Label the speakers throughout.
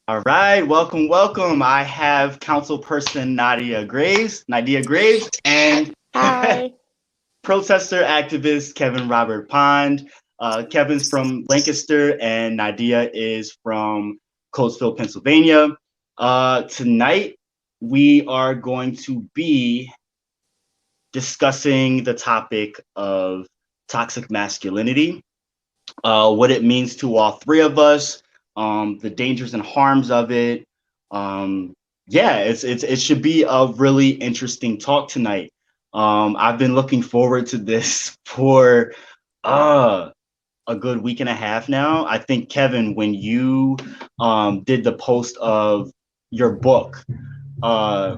Speaker 1: All right, welcome. I have Councilperson Nydea Graves, and
Speaker 2: Hi.
Speaker 1: protester activist Kevin Robert Pond. Kevin's from Lancaster, and Nydea is from Coatesville, Pennsylvania. Tonight, we are going to be discussing the topic of toxic masculinity, what it means to all three of us, the dangers and harms of it. Yeah, it should be a really interesting talk tonight. I've been looking forward to this for uh, a good week and a half now. I think Kevin, when you did the post of your book, uh,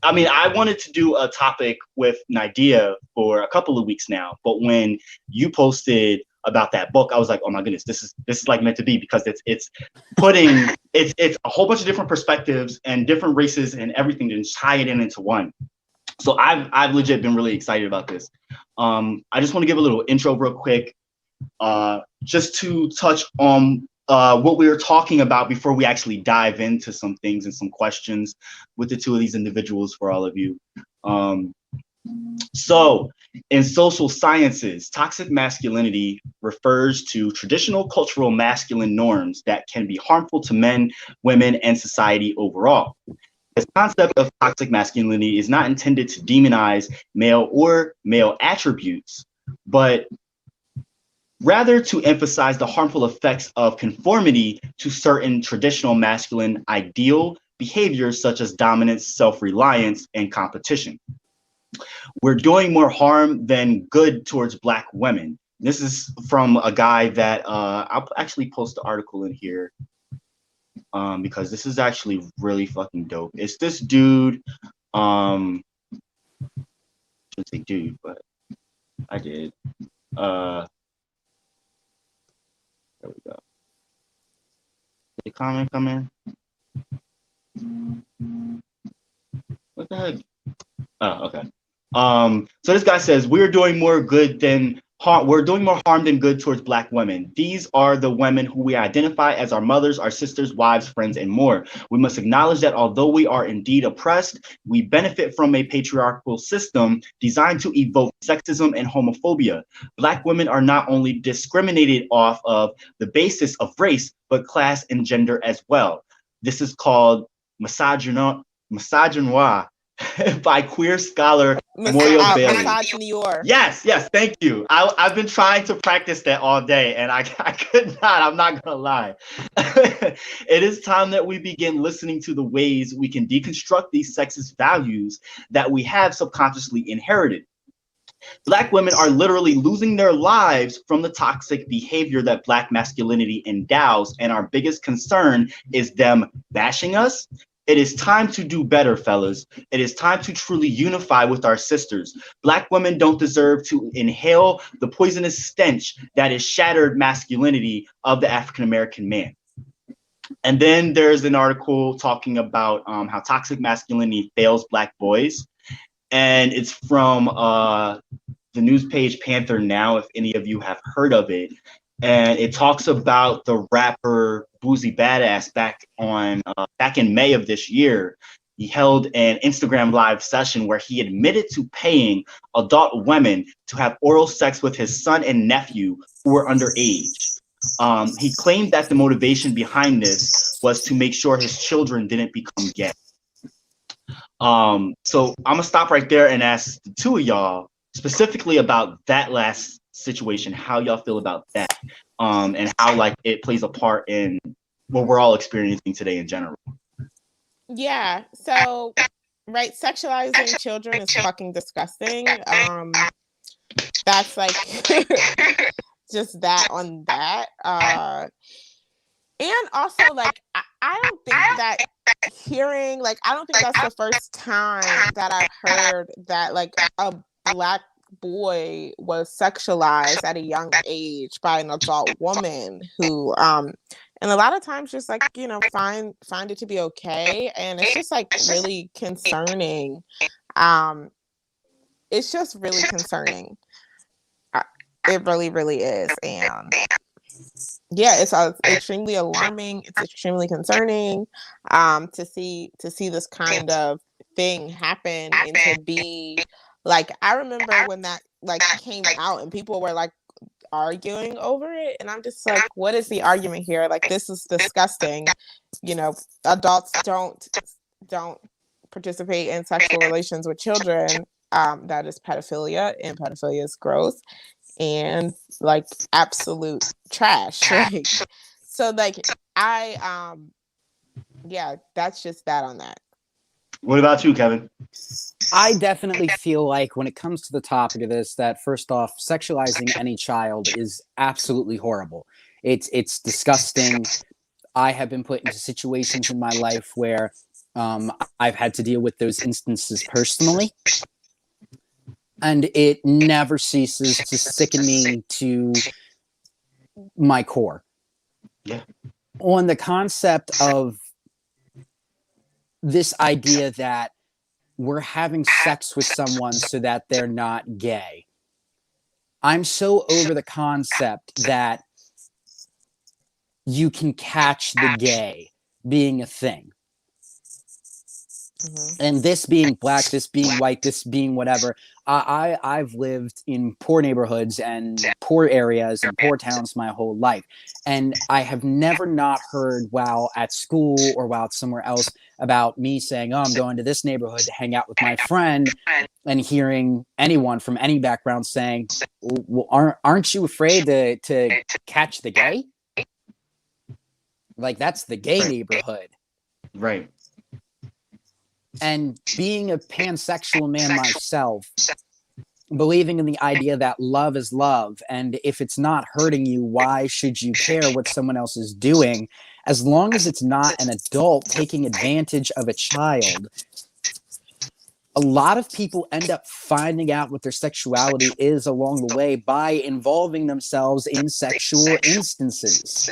Speaker 1: I mean, I wanted to do a topic with Nydea for a couple of weeks now, but when you posted about that book, I was like, oh my goodness, this is like meant to be, because it's putting it's a whole bunch of different perspectives and different races and everything to tie it into one. So I've legit been really excited about this. I just want to give a little intro real quick, just to touch on what we were talking about before we actually dive into some things and some questions with the two of these individuals for all of you. Um, so, in social sciences, toxic masculinity refers to traditional cultural masculine norms that can be harmful to men, women, and society overall. This concept of toxic masculinity is not intended to demonize male or male attributes, but rather to emphasize the harmful effects of conformity to certain traditional masculine ideal behaviors such as dominance, self-reliance, and competition. We're doing more harm than good towards Black women. This is from a guy that I'll actually post the article in here, because this is actually really fucking dope. It's this dude, I shouldn't say dude, but I did. There we go. Did the comment come in? What the heck? Oh, okay. So this guy says we're doing more good than harm. We're doing more harm than good towards Black women. These are the women who we identify as our mothers, our sisters, wives, friends, and more. We must acknowledge that although we are indeed oppressed, we benefit from a patriarchal system designed to evoke sexism and homophobia. Black women are not only discriminated off of the basis of race, but class and gender as well. This is called misogynoir by queer scholar Moyo Bailey.
Speaker 2: Misogynoir.
Speaker 1: Yes, thank you. I've been trying to practice that all day, and I could not. I'm not gonna lie. It is time that we begin listening to the ways we can deconstruct these sexist values that we have subconsciously inherited. Black women are literally losing their lives from the toxic behavior that Black masculinity endows, and our biggest concern is them bashing us. It is time to do better, fellas. It is time to truly unify with our sisters. Black women don't deserve to inhale the poisonous stench that is shattered masculinity of the African American man. And then there's an article talking about how toxic masculinity fails Black boys. And it's from the news page Panther Now, if any of you have heard of it. And it talks about the rapper Boozy Badass back in May of this year. He held an Instagram live session where he admitted to paying adult women to have oral sex with his son and nephew who were underage. He claimed that the motivation behind this was to make sure his children didn't become gay. So I'm gonna stop right there and ask the two of y'all specifically about that last situation, how y'all feel about that, and how like it plays a part in what we're all experiencing today in general.
Speaker 2: Yeah. So, right, sexualizing children is fucking disgusting. That's like just that on that. And also, like, I don't think that I don't think that's the first time that I've heard that like a Black boy was sexualized at a young age by an adult woman who and a lot of times just like find it to be okay, and it's just like really concerning. It's just really concerning. It really is. And Yeah, it's extremely alarming. It's extremely concerning to see this kind of thing happen, and to be like, I remember when that like came out and people were like arguing over it, and I'm just like, what is the argument here? Like, this is disgusting. You know, adults don't participate in sexual relations with children. That is pedophilia, and pedophilia is gross and like absolute trash. Like, so like I yeah, that's just that on that.
Speaker 1: What about you, Kevin?
Speaker 3: I definitely feel like when it comes to the topic of this, that first off, sexualizing any child is absolutely horrible. It's disgusting. I have been put into situations in my life where I've had to deal with those instances personally, and it never ceases to sicken me to my core.
Speaker 1: Yeah.
Speaker 3: On the concept of this idea that we're having sex with someone so that they're not gay. I'm so over the concept that you can catch the gay being a thing. Mm-hmm. And this being black, this being white, this being whatever. I've lived in poor neighborhoods and poor areas and poor towns my whole life. And I have never not heard while at school or while somewhere else about me saying, oh, I'm going to this neighborhood to hang out with my friend, and hearing anyone from any background saying, well, aren't you afraid to catch the gay? Like, that's the gay neighborhood.
Speaker 1: Right.
Speaker 3: And being a pansexual man myself, believing in the idea that love is love, and if it's not hurting you, why should you care what someone else is doing? As long as it's not an adult taking advantage of a child, a lot of people end up finding out what their sexuality is along the way by involving themselves in sexual instances.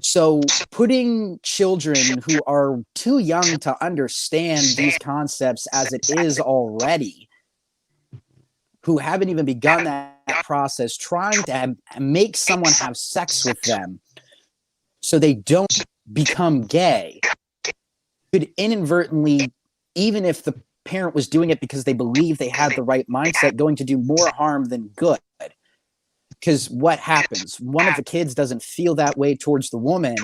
Speaker 3: So putting children who are too young to understand these concepts as it is already, who haven't even begun that process, trying to make someone have sex with them so they don't become gay, could inadvertently, even if the parent was doing it because they believe they had the right mindset, going to do more harm than good. Because what happens? One of the kids doesn't feel that way towards the woman.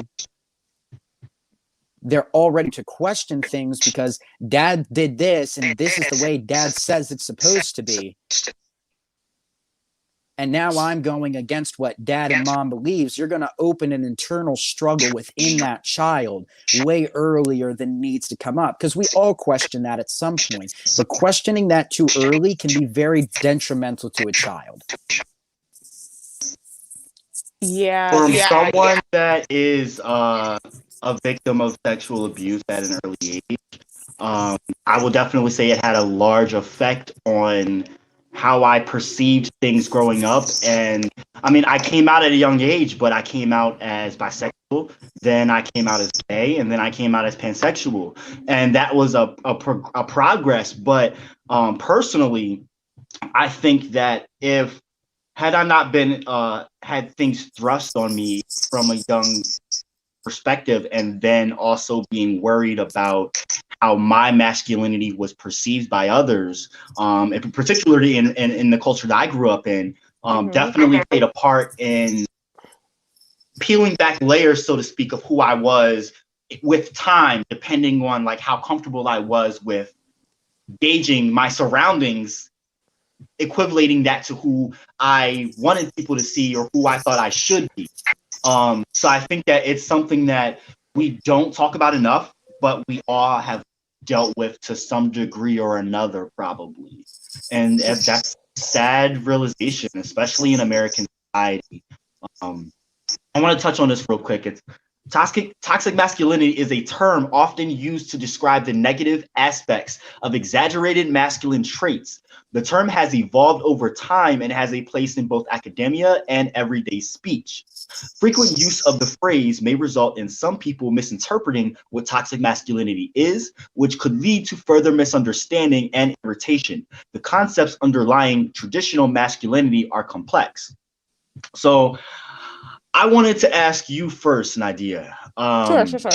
Speaker 3: They're all ready to question things because dad did this, and this is the way dad says it's supposed to be. And now I'm going against what dad and mom believes. You're going to open an internal struggle within that child way earlier than needs to come up, because we all question that at some point. But questioning that too early can be very detrimental to a child.
Speaker 1: For someone that is a victim of sexual abuse at an early age, I will definitely say it had a large effect on how I perceived things growing up. And I mean, I came out at a young age, but I came out as bisexual, then I came out as gay, and then I came out as pansexual. And that was a progress. But personally, I think that had I not been had things thrust on me from a young perspective, and then also being worried about how my masculinity was perceived by others, and particularly in the culture that I grew up in, definitely played a part in peeling back layers, so to speak, of who I was with time, depending on like how comfortable I was with gauging my surroundings, equating that to who I wanted people to see or who I thought I should be. So I think that it's something that we don't talk about enough, but we all have dealt with to some degree or another, probably. And that's a sad realization, especially in American society. I want to touch on this real quick. It's toxic masculinity is a term often used to describe the negative aspects of exaggerated masculine traits. The term has evolved over time and has a place in both academia and everyday speech. Frequent use of the phrase may result in some people misinterpreting what toxic masculinity is, which could lead to further misunderstanding and irritation. The concepts underlying traditional masculinity are complex. So I wanted to ask you first, Nydea.
Speaker 2: Sure.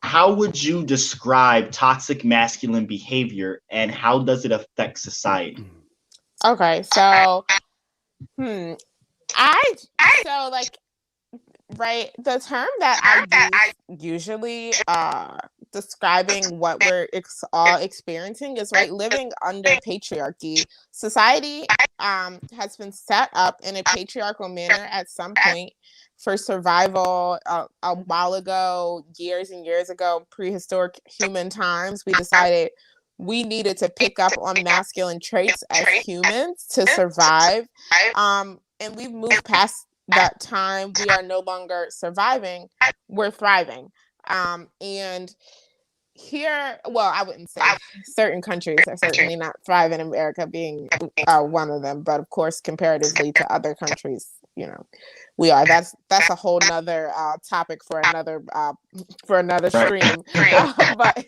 Speaker 1: How would you describe toxic masculine behavior, and how does it affect society?
Speaker 2: Okay, so I so like right, the term that I use usually describing what we're all experiencing is right, living under patriarchy. Society has been set up in a patriarchal manner at some point for survival. A while ago, years and years ago, prehistoric human times, we decided we needed to pick up on masculine traits as humans to survive. And we've moved past that time. We are no longer surviving, we're thriving. And here, well, I wouldn't say certain countries are certainly not thriving, America being one of them, but of course, comparatively to other countries, we are. That's a whole nother topic for another stream. But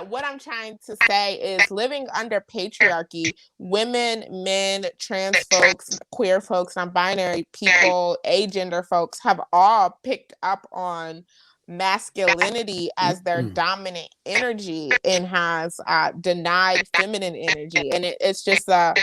Speaker 2: what I'm trying to say is living under patriarchy, women, men, trans folks, queer folks, non-binary people, agender folks have all picked up on masculinity as their dominant energy and has denied feminine energy. And it's just a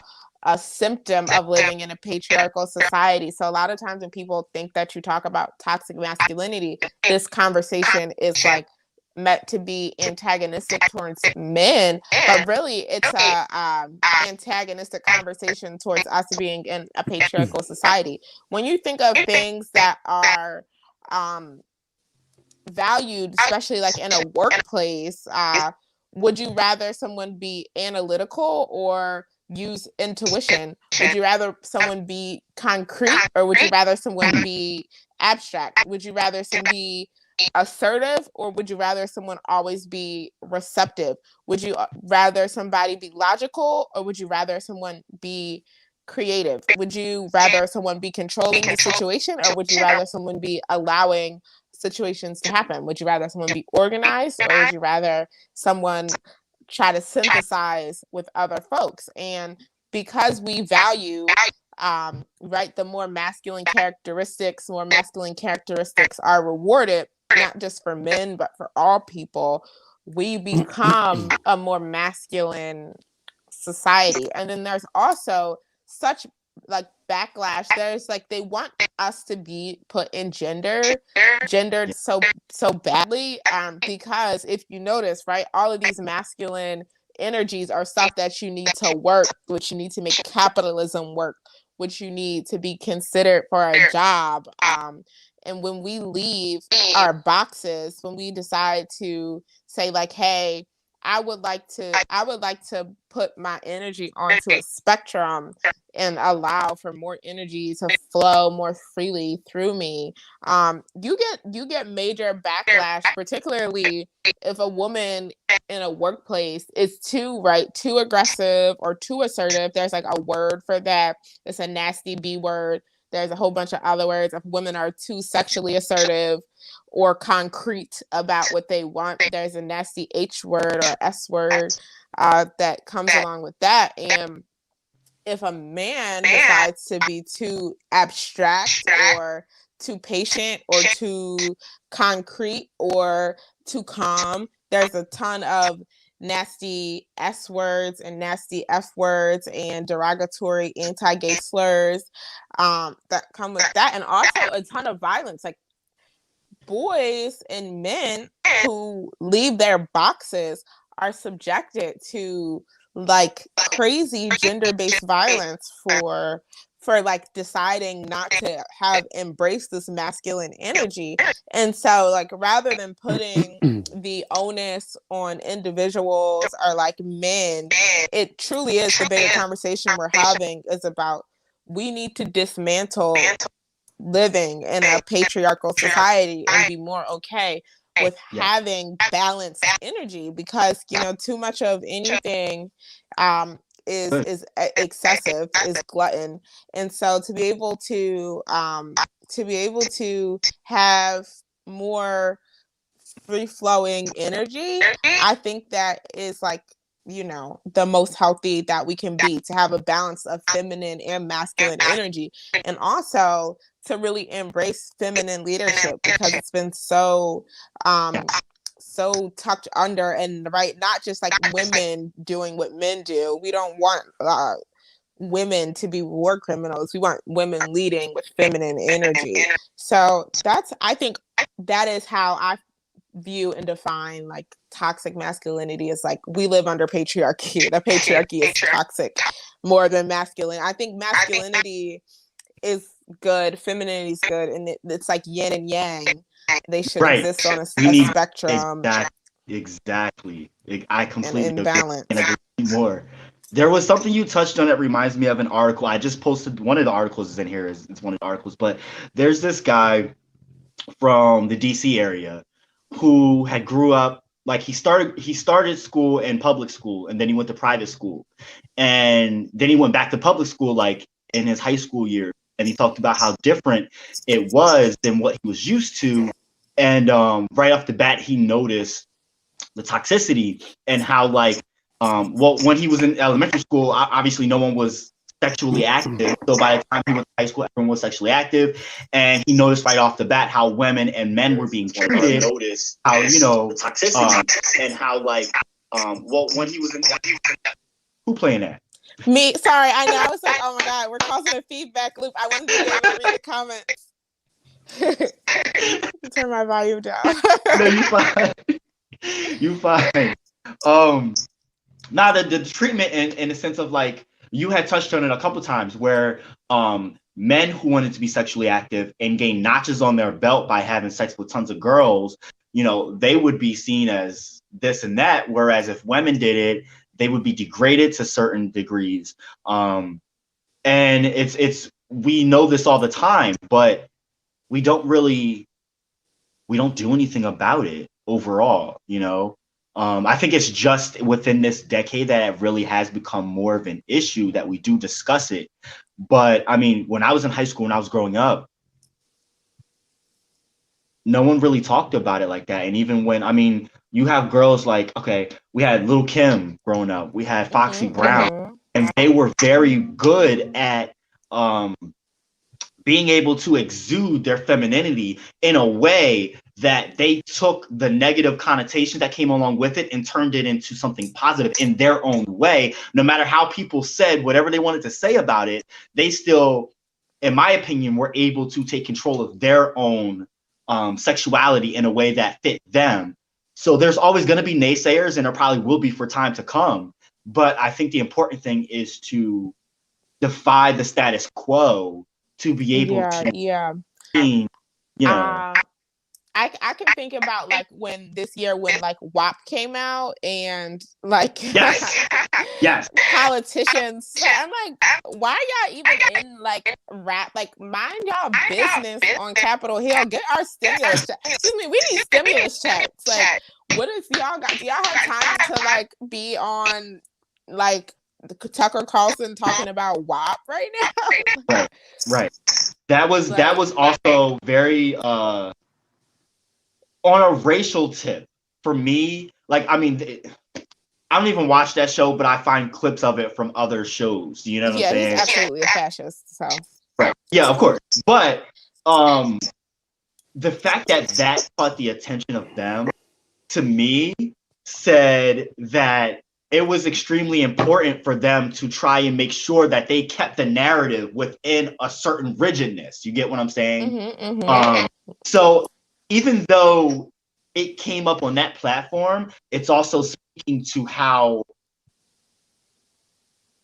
Speaker 2: symptom of living in a patriarchal society. So a lot of times when people think that you talk about toxic masculinity, this conversation is like meant to be antagonistic towards men, but really it's a antagonistic conversation towards us being in a patriarchal society. When you think of things that are valued, especially like in a workplace, would you rather someone be analytical or use intuition? Would you rather someone be concrete or would you rather someone be abstract? Would you rather someone be assertive or would you rather someone always be receptive? Would you rather somebody be logical or would you rather someone be creative? Would you rather someone be controlling the situation or would you rather someone be allowing situations to happen? Would you rather someone be organized or would you rather someone try to synthesize with other folks? And because we value right, the more masculine characteristics are rewarded, not just for men but for all people, we become a more masculine society. And then there's also such like backlash. There's like they want us to be put in gendered so badly, because if you notice, right, all of these masculine energies are stuff that you need to work, which you need to make capitalism work, which you need to be considered for a job. And when we leave our boxes, when we decide to say like, hey, I would like to put my energy onto a spectrum and allow for more energy to flow more freely through me. You get major backlash, particularly if a woman in a workplace is too aggressive or too assertive. There's like a word for that. It's a nasty B word. There's a whole bunch of other words. If women are too sexually assertive or concrete about what they want, there's a nasty H word or S word that comes along with that. And if a man decides to be too abstract or too patient or too concrete or too calm, there's a ton of nasty S words and nasty F words and derogatory anti-gay slurs that come with that. And also a ton of violence. Like boys and men who leave their boxes are subjected to like crazy gender-based violence for like deciding not to have embraced this masculine energy. And so like rather than putting the onus on individuals or like men, it truly is the bigger conversation we're having is about we need to dismantle living in a patriarchal society and be more okay with having balanced energy, because too much of anything is excessive, is glutton. And so to be able to have more free flowing energy, I think that is like you know, the most healthy that we can be, to have a balance of feminine and masculine energy, and also to really embrace feminine leadership, because it's been so so tucked under, and right, not just like women doing what men do. We don't want women to be war criminals. We want women leading with feminine energy. So that's, I think that is how I view and define like toxic masculinity. Is like, we live under patriarchy. The patriarchy is toxic more than masculine. I think masculinity is good, femininity is good, and it's like yin and yang. They should exist on a spectrum.
Speaker 1: Exactly. I
Speaker 2: And
Speaker 1: completely
Speaker 2: in balance.
Speaker 1: agree more. There was something you touched on that reminds me of an article. I just posted one of the articles is in here. It's one of the articles, but there's this guy from the DC area who had grew up, like he started school in public school, and then he went to private school, and then he went back to public school like in his high school year, and he talked about how different it was than what he was used to. And right off the bat, he noticed the toxicity, and how like well, when he was in elementary school, obviously no one was sexually active. So by the time he went to high school, everyone was sexually active, and he noticed right off the bat how women and men were being treated. How, you know, toxicity, and how like well, when he was in, who playing that?
Speaker 2: Me, sorry, I know. I was like, oh my god, we're causing a feedback loop. I wanted to be able to read the comments. Turn my volume down.
Speaker 1: No, you fine. You fine. Now the treatment in the sense of like, you had touched on it a couple times, where men who wanted to be sexually active and gain notches on their belt by having sex with tons of girls, you know, they would be seen as this and that, whereas if women did it, they would be degraded to certain degrees. And it's we know this all the time, but we don't do anything about it overall, you know. I think it's just within this decade that it really has become more of an issue that we do discuss it. But I mean, when I was in high school, when I was growing up, no one really talked about it like that. And even when, I mean, you have girls like, okay, we had Lil' Kim growing up, we had Foxy Brown, and they were very good at being able to exude their femininity in a way that they took the negative connotation that came along with it and turned it into something positive in their own way. No matter how people said whatever they wanted to say about it, they still, in my opinion, were able to take control of their own sexuality in a way that fit them. So there's always going to be naysayers, and there probably will be for time to come. But I think the important thing is to defy the status quo, to be able to, you know.
Speaker 2: I can think about like when this year, when like WAP came out, and like
Speaker 1: yes,
Speaker 2: politicians, I'm like, why are y'all even in like rap? Like, mind y'all business on Capitol Hill. Get our stimulus check. Excuse me, we need stimulus checks. Like, what is y'all got? Do y'all have time to like be on like Tucker Carlson talking about WAP right now?
Speaker 1: Right. That was also very on a racial tip for me. Like, I mean, I don't even watch that show, but I find clips of it from other shows. You know what I'm saying?
Speaker 2: Yeah, he's absolutely a fascist. So
Speaker 1: right. Yeah, of course. But the fact that caught the attention of them, to me, said that it was extremely important for them to try and make sure that they kept the narrative within a certain rigidness. You get what I'm saying? So even though it came up on that platform, it's also speaking to how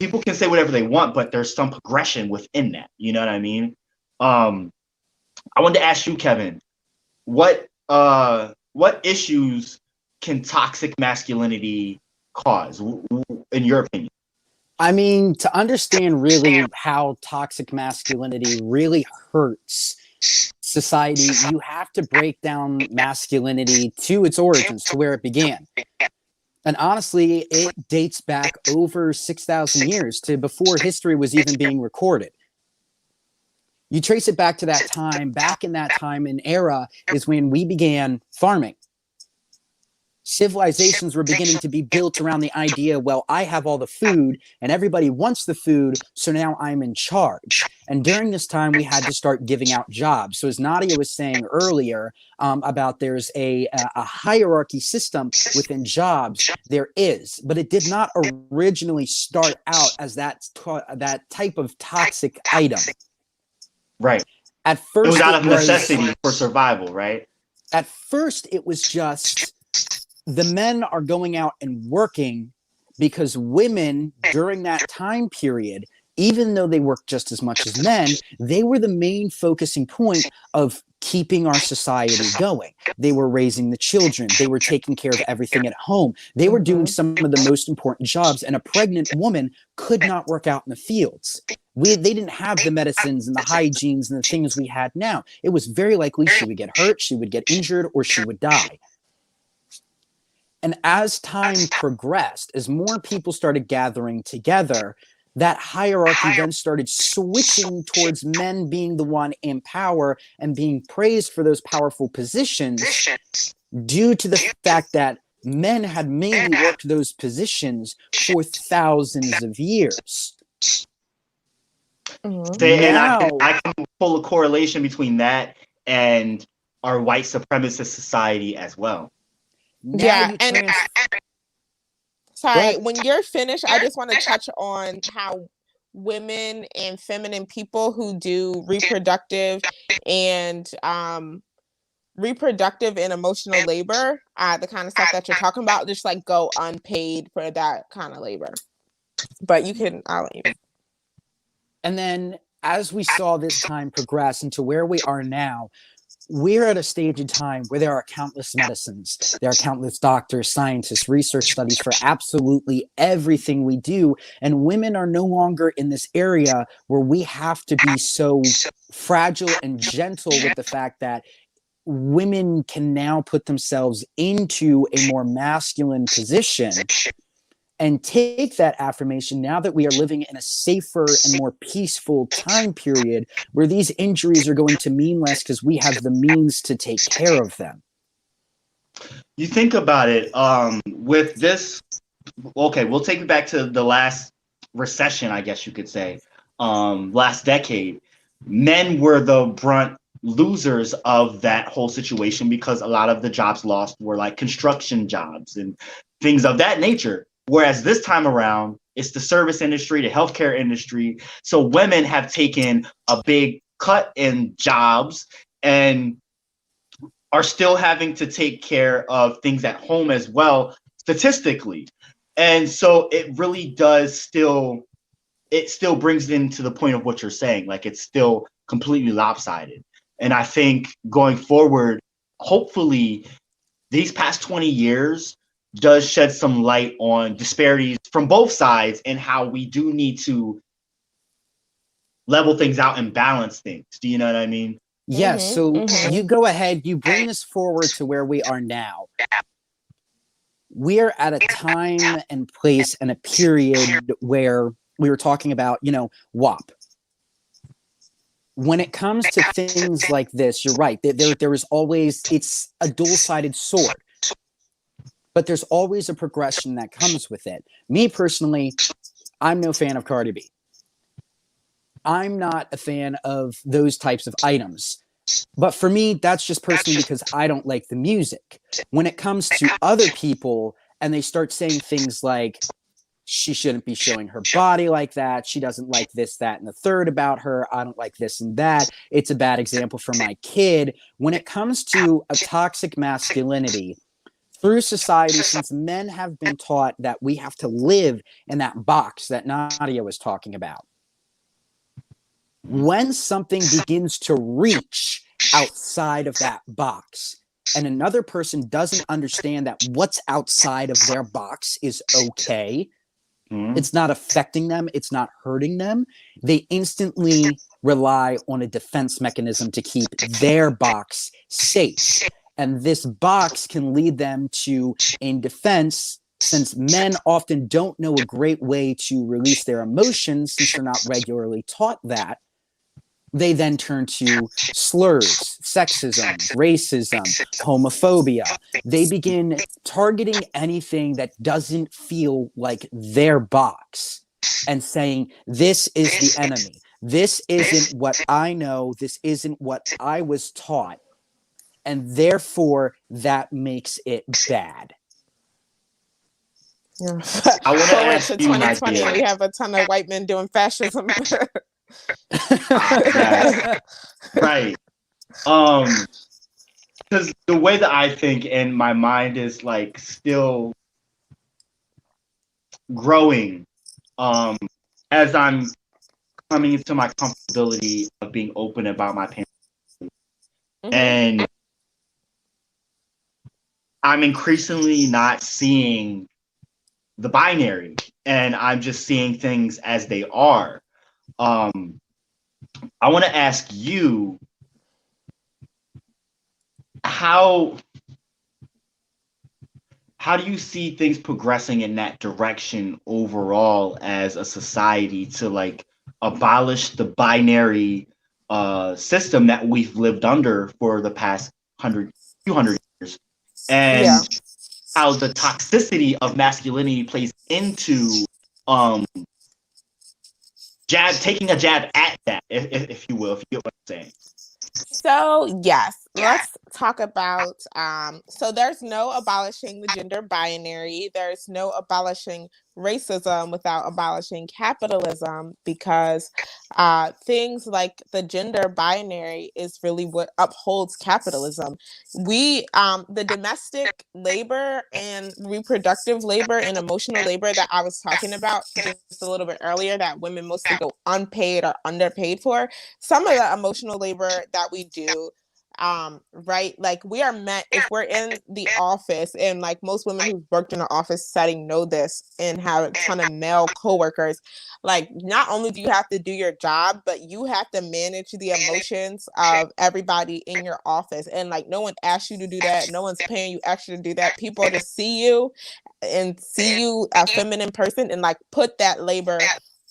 Speaker 1: people can say whatever they want, but there's some progression within that. You know what I mean? I wanted to ask you, Kevin, what issues can toxic masculinity cause, in your opinion?
Speaker 3: I mean, to understand really how toxic masculinity really hurts society, you have to break down masculinity to its origins, to where it began. And honestly, it dates back over 6,000 years, to before history was even being recorded. You trace it back to that time. Back in that time and era is when we began farming. Civilizations were beginning to be built around the idea, well, I have all the food and everybody wants the food, so now I'm in charge. And during this time, we had to start giving out jobs. So as Nydea was saying earlier about there's a hierarchy system within jobs, there is, but it did not originally start out as that type of toxic item.
Speaker 1: Right.
Speaker 3: At first,
Speaker 1: it was out of necessity for survival, right?
Speaker 3: At first, it was just the men are going out and working because women during that time period, even though they worked just as much as men, they were the main focusing point of keeping our society going. They were raising the children. They were taking care of everything at home. They were doing some of the most important jobs, and a pregnant woman could not work out in the fields. They didn't have the medicines and the hygienes and the things we had now. It was very likely she would get hurt, she would get injured, or she would die. And as time progressed, as more people started gathering together, that hierarchy then started switching towards men being the one in power and being praised for those powerful positions due to the fact that men had mainly worked those positions for thousands of years.
Speaker 1: I can pull a correlation between that and our white supremacist society as well.
Speaker 2: Yeah, and sorry, when you're finished, I just want to touch on how women and feminine people who do reproductive and emotional labor, the kind of stuff that you're talking about, just like go unpaid for that kind of labor. But you can, I'll let you.
Speaker 3: And then as we saw this time progress into where we are now, we're at a stage in time where there are countless medicines, there are countless doctors, scientists, research studies for absolutely everything we do. And women are no longer in this area where we have to be so fragile and gentle with the fact that women can now put themselves into a more masculine position and take that affirmation now that we are living in a safer and more peaceful time period where these injuries are going to mean less because we have the means to take care of them.
Speaker 1: You think about it, with this, okay, we'll take it back to the last recession, I guess you could say, last decade. Men were the brunt losers of that whole situation because a lot of the jobs lost were like construction jobs and things of that nature. Whereas this time around, it's the service industry, the healthcare industry. So women have taken a big cut in jobs and are still having to take care of things at home as well, statistically. And so it really does still brings it into the point of what you're saying. Like, it's still completely lopsided. And I think going forward, hopefully these past 20 years does shed some light on disparities from both sides and how we do need to level things out and balance things. Do you know what I mean?
Speaker 3: Yes. So you go ahead, you bring this forward to where we are now. We're at a time and place and a period where we were talking about, WAP. When it comes to things like this, you're right. There is always, it's a dual-sided sword. But there's always a progression that comes with it. Me personally, I'm no fan of Cardi B. I'm not a fan of those types of items. But for me, that's just personally because I don't like the music. When it comes to other people and they start saying things like, she shouldn't be showing her body like that, she doesn't like this, that, and the third about her, I don't like this and that, it's a bad example for my kid. When it comes to a toxic masculinity, through society, since men have been taught that we have to live in that box that Nydea was talking about, when something begins to reach outside of that box and another person doesn't understand that what's outside of their box is okay, it's not affecting them, it's not hurting them, they instantly rely on a defense mechanism to keep their box safe. And this box can lead them to, in defense, since men often don't know a great way to release their emotions, since they're not regularly taught that, They then turn to slurs, sexism, racism, homophobia. They begin targeting anything that doesn't feel like their box and saying, this is the enemy. This isn't what I know. This isn't what I was taught. And therefore, that makes it bad.
Speaker 2: Yeah.
Speaker 1: I want to
Speaker 2: Forward
Speaker 1: ask
Speaker 2: to
Speaker 1: you,
Speaker 2: 2020,
Speaker 1: Nydea.
Speaker 2: we have a ton of white men doing fascism.
Speaker 1: Yes, right. Because the way that I think and my mind is like still growing, as I'm coming into my comfortability of being open about my pain, and I'm increasingly not seeing the binary, and I'm just seeing things as they are. I want to ask you how do you see things progressing in that direction overall as a society to like abolish the binary system that we've lived under for the past 200 years,
Speaker 2: Yeah.
Speaker 1: and how the toxicity of masculinity plays into um taking a jab at that, if you will, if you get what I'm saying.
Speaker 2: So yes, let's talk about so there's no abolishing the gender binary. There's no abolishing racism without abolishing capitalism, because things like the gender binary is really what upholds capitalism. We the domestic labor and reproductive labor and emotional labor that I was talking about just a little bit earlier, that women mostly go unpaid or underpaid for, some of the emotional labor that we do, right, like we are meant, if we're in the office, and like most women who've worked in an office setting know this and have a ton of male coworkers, like not only do you have to do your job, but you have to manage the emotions of everybody in your office, and like no one asked you to do that, no one's paying you extra to do that. People just see you and see you a feminine person and like put that labor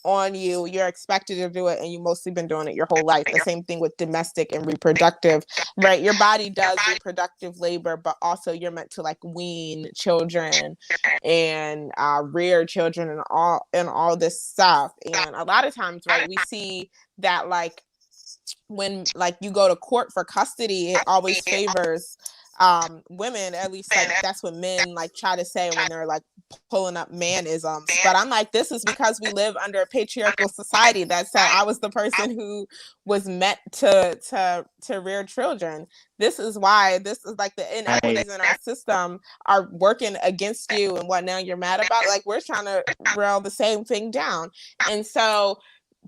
Speaker 2: on you. You're expected to do it, and you've mostly been doing it your whole life. The same thing with domestic and reproductive, right? Your body does reproductive labor, but also you're meant to like wean children and rear children and all this stuff. And a lot of times, right, we see that like when like you go to court for custody, it always favors women. At least like that's what men like try to say when they're like pulling up manisms. But I'm like, this is because we live under a patriarchal society that said I was the person who was meant to rear children. This is why this is like the inequities in our system are working against you, and what now you're mad about, like we're trying to rail the same thing down. And so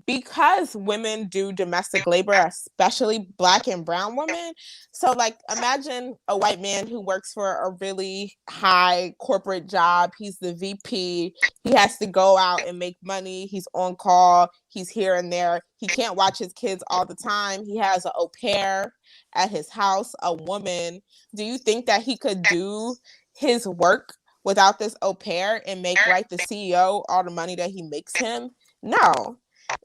Speaker 2: because women do domestic labor, especially Black and brown women. So like imagine a white man who works for a really high corporate job. He's the VP. He has to go out and make money. He's on call. He's here and there. He can't watch his kids all the time. He has an au pair at his house, a woman. Do you think that he could do his work without this au pair and make right the CEO all the money that he makes him? No.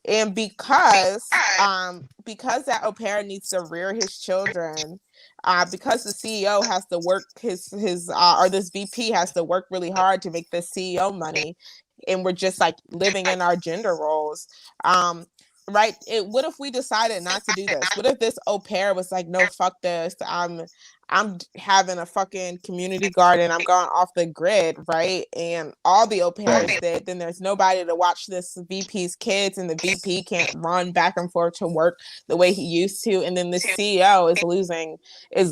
Speaker 2: And because that au pair needs to rear his children, because the CEO has to work his or this VP has to work really hard to make the CEO money, and we're just like living in our gender roles. Right? What if we decided not to do this? What if this au pair was like, no, fuck this. I'm having a fucking community garden. I'm going off the grid, right? And all the au pairs did. Then there's nobody to watch this VP's kids, and the VP can't run back and forth to work the way he used to. And then the CEO is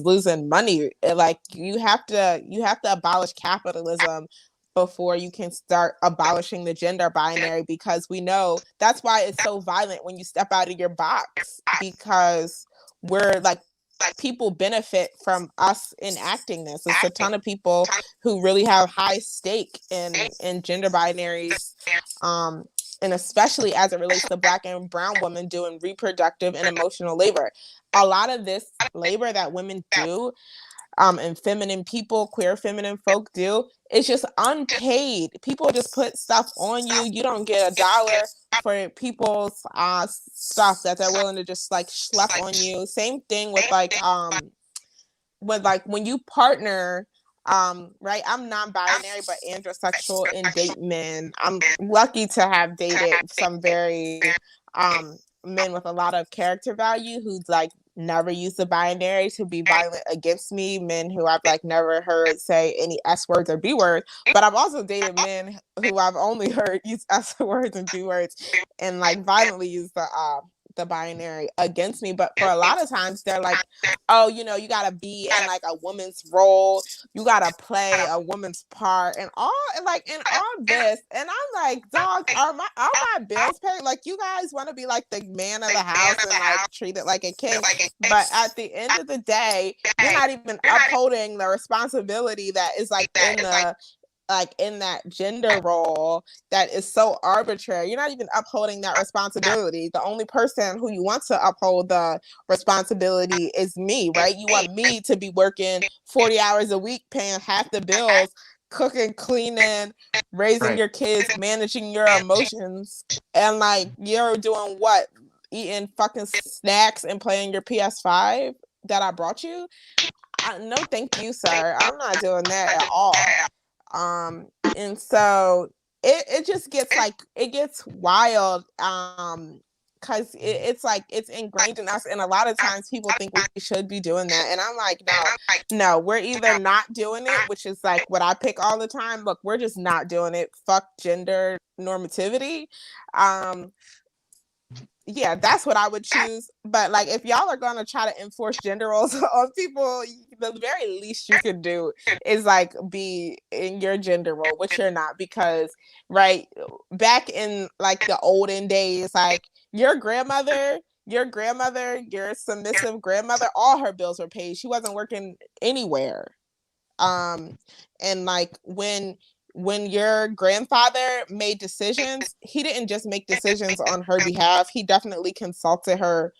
Speaker 2: losing money. Like you have to abolish capitalism before you can start abolishing the gender binary, because we know that's why it's so violent when you step out of your box, because we're like people benefit from us enacting this. It's a ton of people who really have high stake in gender binaries, and especially as it relates to Black and brown women doing reproductive and emotional labor. A lot of this labor that women do, and feminine people, queer feminine folk do. It's just unpaid. People just put stuff on you. You don't get $1 for people's stuff that they're willing to just like schlep on you. Same thing with like when you partner, right, I'm non-binary but androsexual and date men. I'm lucky to have dated some very men with a lot of character value who like never used the binary to be violent against me, men who I've like never heard say any S words or B words. But I've also dated men who I've only heard use S words and B words and like violently use the binary against me. But for a lot of times they're like, oh, you know, you gotta be in like a woman's role, you gotta play a woman's part and all this. And I'm like, dog, are my bills paid? Like, you guys want to be like the man of the house and like treat it like a king. But at the end of the day, you're not even upholding the responsibility that is like in that gender role that is so arbitrary. You're not even upholding that responsibility. The only person who you want to uphold the responsibility is me, right? You want me to be working 40 hours a week, paying half the bills, cooking, cleaning, raising your kids, managing your emotions, and like you're doing what? Eating fucking snacks and playing your PS5 that I brought you? No, thank you, sir. I'm not doing that at all. And so it just gets like, it gets wild, because it's like it's ingrained in us, and a lot of times people think we should be doing that, and I'm like, no, we're either not doing it, which is like what I pick all the time. Look, we're just not doing it. Fuck gender normativity. Yeah, that's what I would choose. But like, if y'all are gonna try to enforce gender roles on people, the very least you can do is like be in your gender role, which you're not. Because right back in like the olden days, like your grandmother, your submissive grandmother, all her bills were paid. She wasn't working anywhere. And like when your grandfather made decisions, he didn't just make decisions on her behalf. He definitely consulted her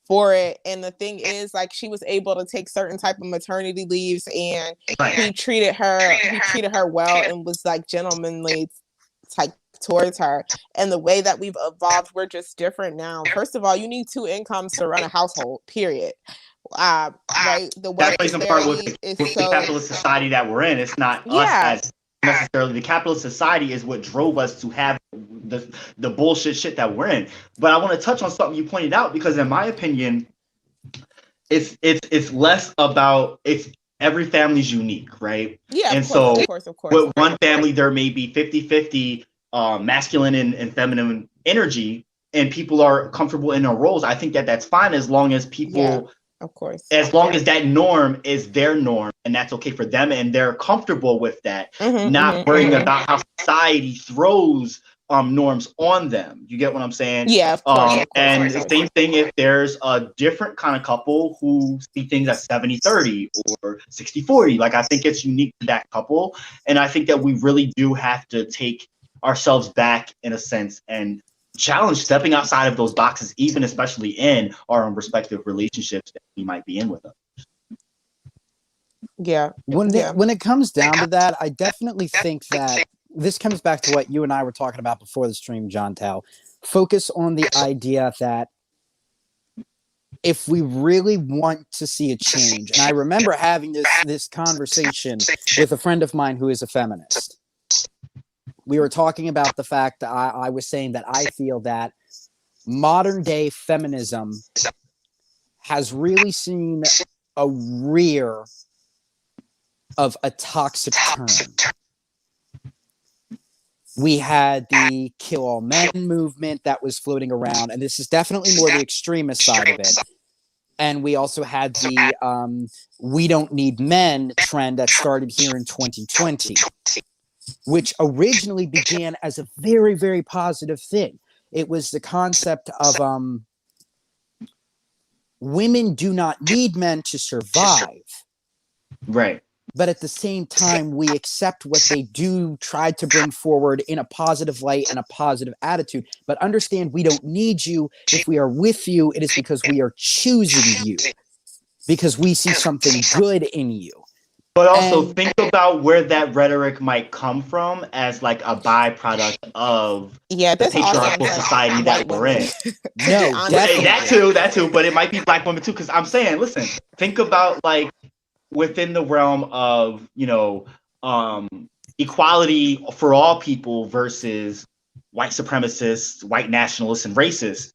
Speaker 2: for it. And the thing is, like, she was able to take certain type of maternity leaves, and he treated her well and was like gentlemanly type towards her. And the way that we've evolved, we're just different now. First of all, you need 2 incomes to run a household, period. Right, the wealth
Speaker 1: that plays a part with the capitalist society that we're in. It's not us as necessarily. The capitalist society is what drove us to have the bullshit shit that we're in. But I want to touch on something you pointed out, because in my opinion, it's less about, it's every family's unique, right?
Speaker 2: Yeah,
Speaker 1: and
Speaker 2: of
Speaker 1: so
Speaker 2: course.
Speaker 1: With one family there may be 50-50 masculine and feminine energy, and people are comfortable in their roles. I think that that's fine, as long as people
Speaker 2: of course,
Speaker 1: as long as that norm is their norm and that's okay for them and they're comfortable with that, not worrying about how society throws norms on them. You get what I'm saying?
Speaker 2: Yeah, of course.
Speaker 1: And the same thing if there's a different kind of couple who see things as 70-30 or 60-40. Like, I think it's unique to that couple. And I think that we really do have to take ourselves back in a sense and challenge stepping outside of those boxes, even especially in our own respective relationships that we might be in with them.
Speaker 3: When it comes down to that, I definitely think that this comes back to what you and I were talking about before the stream, Jontel. Focus on the idea that if we really want to see a change, and I remember having this conversation with a friend of mine who is a feminist. We were talking about the fact that I was saying that I feel that modern day feminism has really seen a rear of a toxic turn. We had the kill all men movement that was floating around, and this is definitely more the extremist side of it. And we also had the we don't need men trend that started here in 2020. Which originally began as a very, very positive thing. It was the concept of women do not need men to survive.
Speaker 1: Right.
Speaker 3: But at the same time, we accept what they do, try to bring forward in a positive light and a positive attitude. But understand, we don't need you. If we are with you, it is because we are choosing you. Because we see something good in you.
Speaker 1: But also think about where that rhetoric might come from as like a byproduct of
Speaker 2: Yeah,
Speaker 1: the
Speaker 2: this all
Speaker 1: patriarchal
Speaker 2: sounds like
Speaker 1: society that
Speaker 2: white
Speaker 1: we're
Speaker 2: women.
Speaker 1: in.
Speaker 2: To be
Speaker 3: No,
Speaker 2: honest,
Speaker 3: definitely.
Speaker 1: That too, but it might be black women too. Because I'm saying, listen, think about like within the realm of equality for all people versus white supremacists, white nationalists, and racists.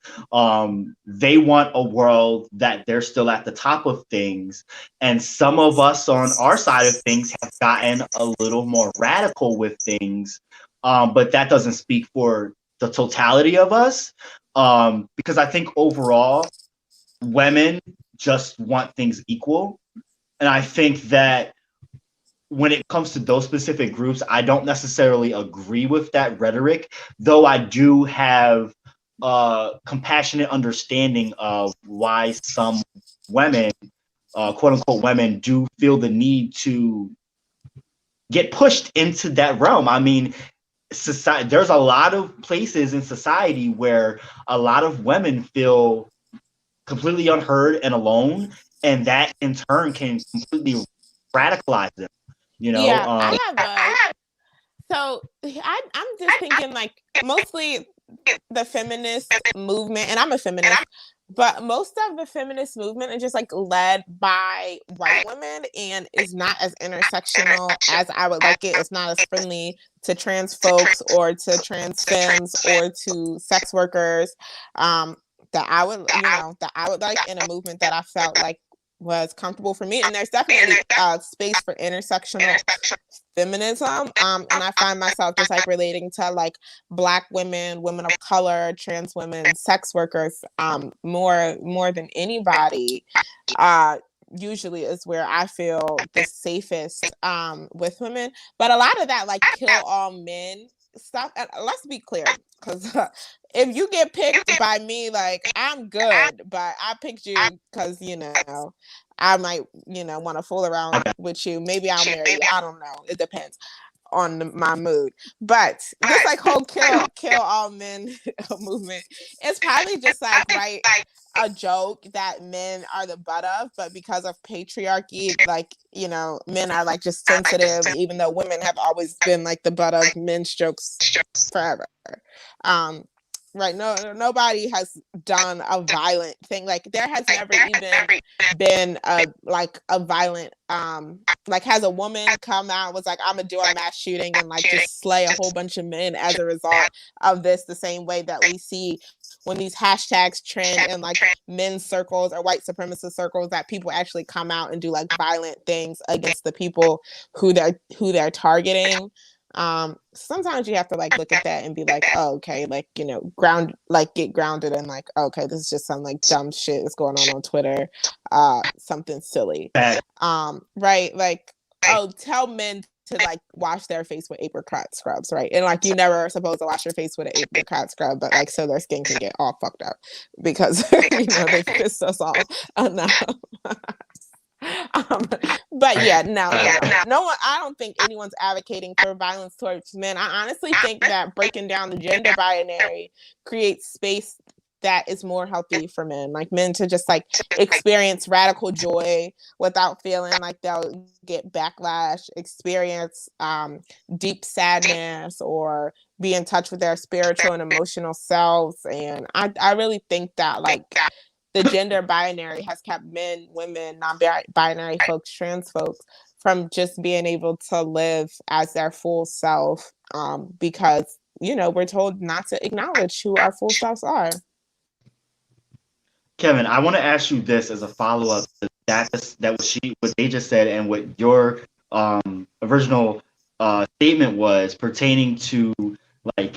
Speaker 1: They want a world that they're still at the top of things, and some of us on our side of things have gotten a little more radical with things, but that doesn't speak for the totality of us, because I think overall women just want things equal. And I think that when it comes to those specific groups, I don't necessarily agree with that rhetoric, though I do have a compassionate understanding of why some women, quote unquote women, do feel the need to get pushed into that realm. I mean, society, there's a lot of places in society where a lot of women feel completely unheard and alone, and that in turn can completely radicalize them. You know,
Speaker 2: yeah, I have a. So I'm just thinking like mostly the feminist movement, and I'm a feminist, but most of the feminist movement is just like led by white women and is not as intersectional as I would like it. It's not as friendly to trans folks or to trans femmes or to sex workers. That I would, that I would like in a movement that I felt like was comfortable for me. And there's definitely space for intersectional feminism. And I find myself just like relating to like Black women, women of color, trans women, sex workers, more than anybody. Usually is where I feel the safest with women. But a lot of that like kill all men stuff. And let's be clear, because if you get picked by me, like I'm good, but I picked you because I might want to fool around with you. Maybe I'll marry you. I don't know. It depends on my mood. But this like whole kill all men movement, it's probably just like a joke that men are the butt of, but because of patriarchy, like men are like just sensitive, even though women have always been like the butt of men's jokes forever. Right, nobody has done a violent thing. Like there has never even been a violent like has a woman come out was like, I'm gonna do a mass shooting and like just slay a whole bunch of men as a result of this, the same way that we see when these hashtags trend in like men's circles or white supremacist circles, that people actually come out and do like violent things against the people who they're targeting. Sometimes you have to like look at that and be like, oh, okay, like get grounded and like, okay, this is just some like dumb shit that's going on Twitter, something silly, right? Like, oh, tell men to like wash their face with apricot scrubs, right? And like you never are supposed to wash your face with an apricot scrub, but like so their skin can get all fucked up because they pissed us off enough. But yeah, no one. I don't think anyone's advocating for violence towards men. I honestly think that breaking down the gender binary creates space that is more healthy for men, like men to just like experience radical joy without feeling like they'll get backlash, experience deep sadness, or be in touch with their spiritual and emotional selves. And I really think that like the gender binary has kept men, women, non-binary folks, trans folks from just being able to live as their full self, because we're told not to acknowledge who our full selves are.
Speaker 1: Kevin, I want to ask you this as a follow-up to what they just said and what your original statement was pertaining to like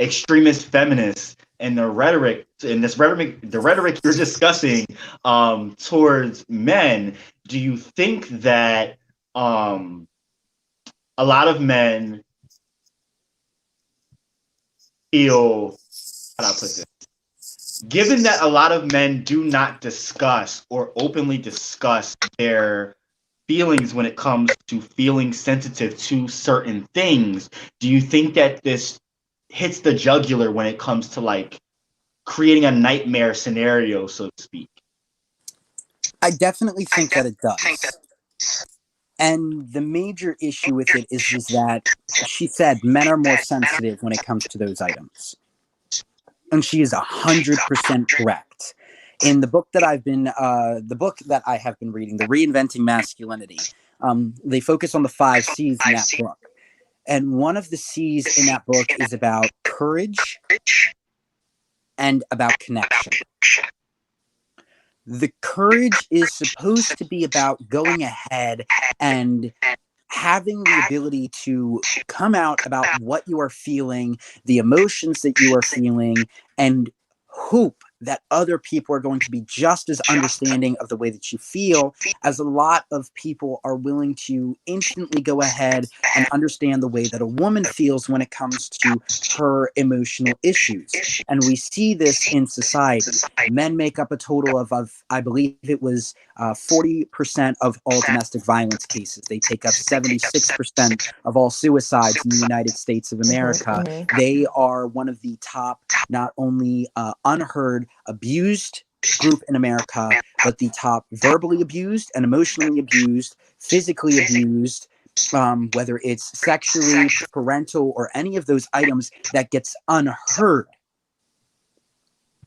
Speaker 1: extremist feminists and the rhetoric you're discussing towards men. Do you think that a lot of men feel, how do I put this? Given that a lot of men do not discuss or openly discuss their feelings when it comes to feeling sensitive to certain things, do you think that this hits the jugular when it comes to like creating a nightmare scenario, so to speak?
Speaker 3: I definitely think that it does. And the major issue with it is that she said men are more sensitive when it comes to those items. And she is 100% correct. In the book that I have been reading, The Reinventing Masculinity, they focus on the 5 C's in that book. And one of the C's in that book is about courage and about connection. The courage is supposed to be about going ahead and having the ability to come out about what you are feeling, the emotions that you are feeling, and hope that other people are going to be just as understanding of the way that you feel, as a lot of people are willing to instantly go ahead and understand the way that a woman feels when it comes to her emotional issues. And we see this in society. Men make up a total of I believe it was 40% of all domestic violence cases. They take up 76% of all suicides in the United States of America. They are one of the top, not only unheard, abused group in America, but the top verbally abused and emotionally abused, physically abused, whether it's sexually, parental, or any of those items that gets unheard.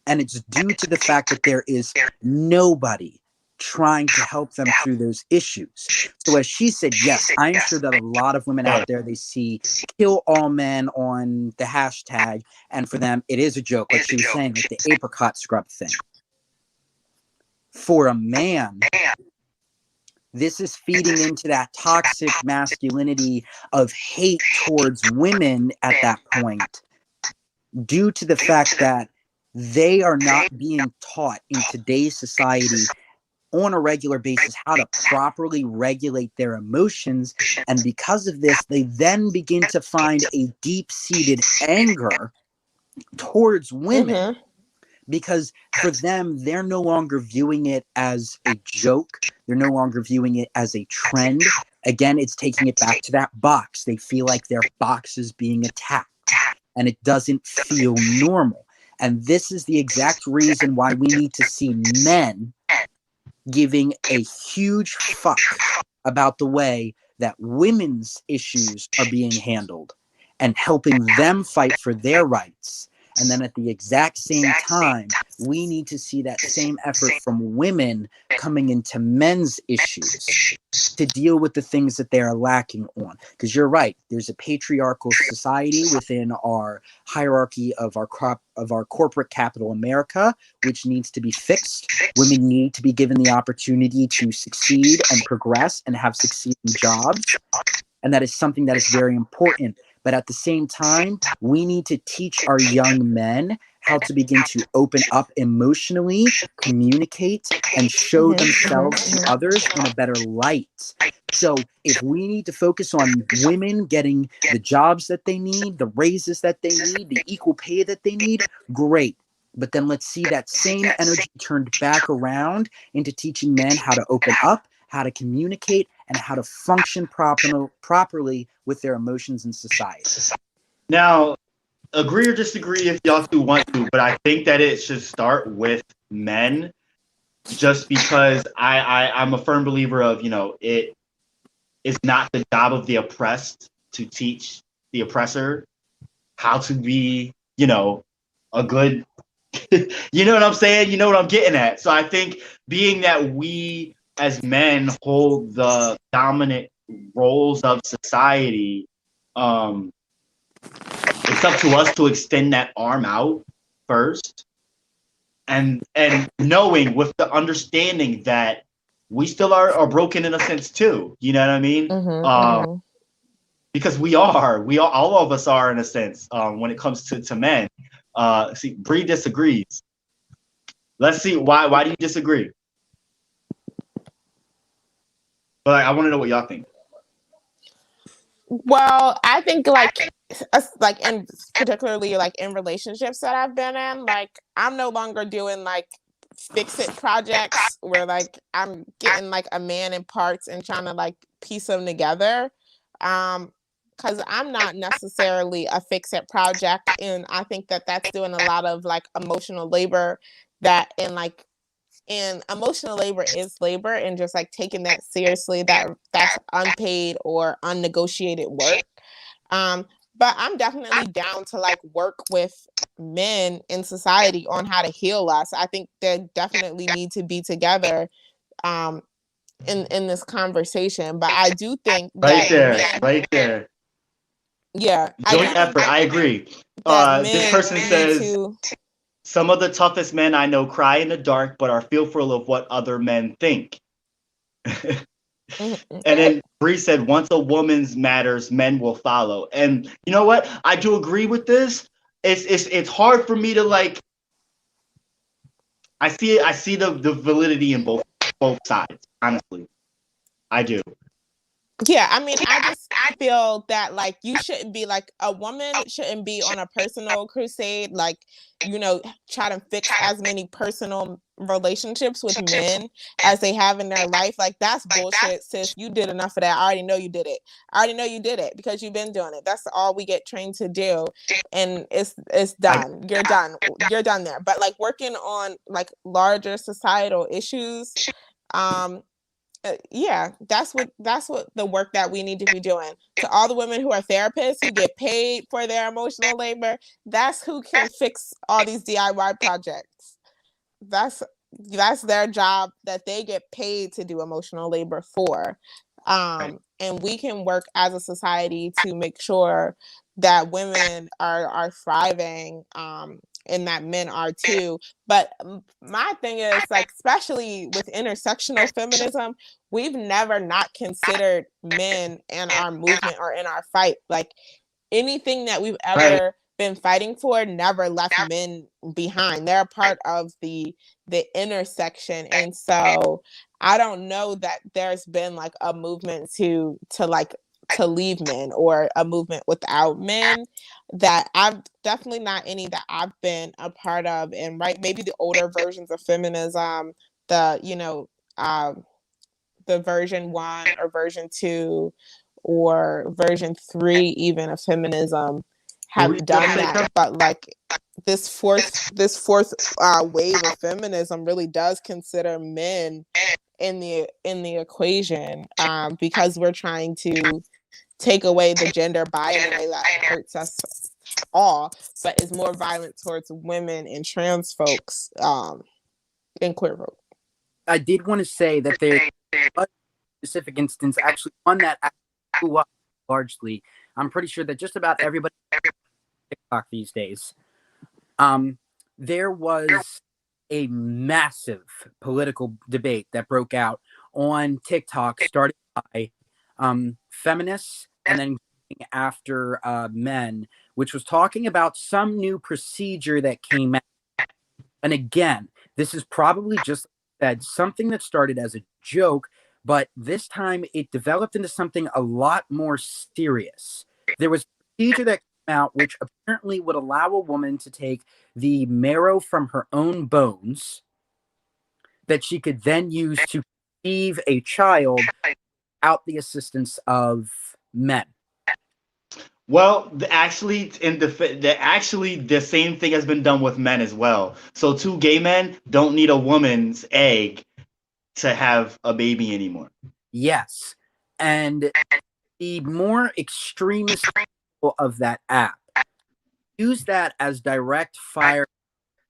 Speaker 3: And it's due to the fact that there is nobody trying to help them through those issues. So as she said, yes, I'm sure that a lot of women out there, they see kill all men on the hashtag, and for them it is a joke, like she was saying, like the apricot scrub thing. For a man, this is feeding into that toxic masculinity of hate towards women at that point, due to the fact that they are not being taught in today's society on a regular basis how to properly regulate their emotions. And because of this, they then begin to find a deep-seated anger towards women, because for them, they're no longer viewing it as a joke. They're no longer viewing it as a trend. Again, it's taking it back to that box. They feel like their box is being attacked, and it doesn't feel normal. And this is the exact reason why we need to see men giving a huge fuck about the way that women's issues are being handled and helping them fight for their rights. And then at the exact same time, we need to see that same effort from women coming into men's issues to deal with the things that they are lacking on. Because you're right, there's a patriarchal society within our hierarchy of our corporate capital America, which needs to be fixed. Women need to be given the opportunity to succeed and progress and have succeeding jobs. And that is something that is very important. But at the same time, we need to teach our young men how to begin to open up emotionally, communicate, and show themselves to others in a better light. So if we need to focus on women getting the jobs that they need, the raises that they need, the equal pay that they need, great. But then let's see that same energy turned back around into teaching men how to open up, how to communicate, and how to function properly with their emotions in society.
Speaker 1: Now, agree or disagree if y'all two want to, but I think that it should start with men, just because I'm a firm believer of, it is not the job of the oppressed to teach the oppressor how to be, a good, you know what I'm saying? You know what I'm getting at. So I think being that we as men hold the dominant roles of society, it's up to us to extend that arm out first, and knowing with the understanding that we still are broken in a sense too. You know what I mean? Because all of us are in a sense, when it comes to men. See, Bree disagrees. Let's see, why do you disagree? But I want to know what y'all think.
Speaker 2: Well, I think and particularly like in relationships that I've been in, like I'm no longer doing like fix it projects where like I'm getting like a man in parts and trying to like piece them together. Because I'm not necessarily a fix it project, and I think that that's doing a lot of like emotional labor that, and like And emotional labor is labor, and just like taking that seriously, that's unpaid or unnegotiated work. But I'm definitely down to like work with men in society on how to heal us. I think they definitely need to be together um in this conversation. But I do think
Speaker 1: Right
Speaker 2: that
Speaker 1: there,
Speaker 2: men,
Speaker 1: right there.
Speaker 2: yeah, I do
Speaker 1: Joint
Speaker 2: think
Speaker 1: effort. I agree.
Speaker 2: that
Speaker 1: This
Speaker 2: men
Speaker 1: person
Speaker 2: need
Speaker 1: says,
Speaker 2: to.
Speaker 1: some of the toughest men I know cry in the dark, but are fearful of what other men think.
Speaker 2: Mhm.
Speaker 1: And then Bree said, once a woman's matters, men will follow. And you know what? I do agree with this. It's hard for me to like. I see it. I see the validity in both sides. Honestly, I do.
Speaker 2: Yeah, I mean, I just feel that like you shouldn't be like a woman shouldn't be on a personal crusade, like, try to fix as many personal relationships with men as they have in their life. Like, that's bullshit, sis. You did enough of that. I already know you did it. I already know you did it because you've been doing it. That's all we get trained to do. And it's done. You're done. You're done there. But like working on like larger societal issues, um, yeah, that's what the work that we need to be doing. To all the women who are therapists who get paid for their emotional labor, that's who can fix all these DIY projects. That's their job that they get paid to do emotional labor for.
Speaker 1: Right.
Speaker 2: And we can work as a society to make sure that women are thriving, and that men are too. But my thing is, like, especially with intersectional feminism, we've never not considered men in our movement or in our fight. Like, anything that we've
Speaker 1: Right.
Speaker 2: ever been fighting for never left men behind. They're a part of the intersection. And so I don't know that there's been like a movement to like to leave men, or a movement without men, that I've definitely not any that I've been a part of. And right, maybe the older versions of feminism, the the version 1 or version 2 or version 3 even of feminism
Speaker 1: Were we
Speaker 2: have
Speaker 1: gonna
Speaker 2: done
Speaker 1: say
Speaker 2: that.
Speaker 1: something?
Speaker 2: But like this fourth wave of feminism really does consider men in the equation, because we're trying to take away the gender binary that hurts us all, but is more violent towards women and trans folks, and queer folks.
Speaker 3: I did want to say that there was a specific instance, actually one that actually blew up largely. I'm pretty sure that just about everybody on TikTok these days. There was a massive political debate that broke out on TikTok, started by feminists and then after men, which was talking about some new procedure that came out. And again, this is probably just that something that started as a joke, but this time it developed into something a lot more serious. There was a procedure that came out which apparently would allow a woman to take the marrow from her own bones that she could then use to conceive a child without the assistance of men.
Speaker 1: Well, actually, actually the same thing has been done with men as well. So two gay men don't need a woman's egg to have a baby anymore.
Speaker 3: Yes. And the more extremist people of that app use that as direct fire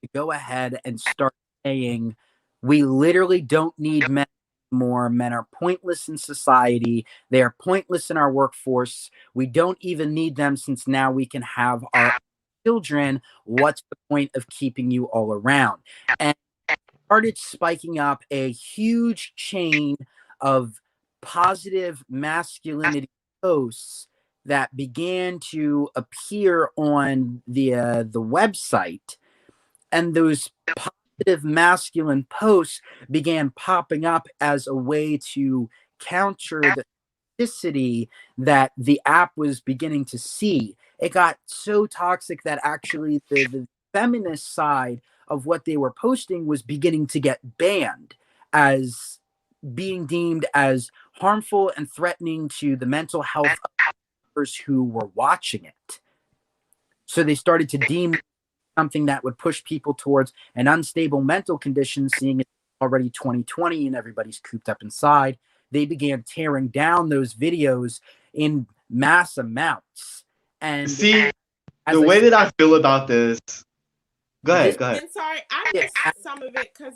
Speaker 3: to go ahead and start saying, we literally don't need men anymore. Men are pointless in society. They are pointless in our workforce. We don't even need them since now we can have our children. What's the point of keeping you all around? And started spiking up a huge chain of positive masculinity posts that began to appear on the website, and those positive masculine posts began popping up as a way to counter the toxicity that the app was beginning to see. It got so toxic that actually the feminist side of what they were posting was beginning to get banned as being deemed as harmful and threatening to the mental health of others who were watching it. So they started to deem something that would push people towards an unstable mental condition, seeing it already 2020 and everybody's cooped up inside, they began tearing down those videos in mass amounts. And
Speaker 1: See,
Speaker 3: as
Speaker 1: the
Speaker 3: I
Speaker 1: way
Speaker 3: said,
Speaker 1: that I feel about this, go
Speaker 3: this
Speaker 1: ahead, go ahead.
Speaker 2: And sorry, I missed some of it because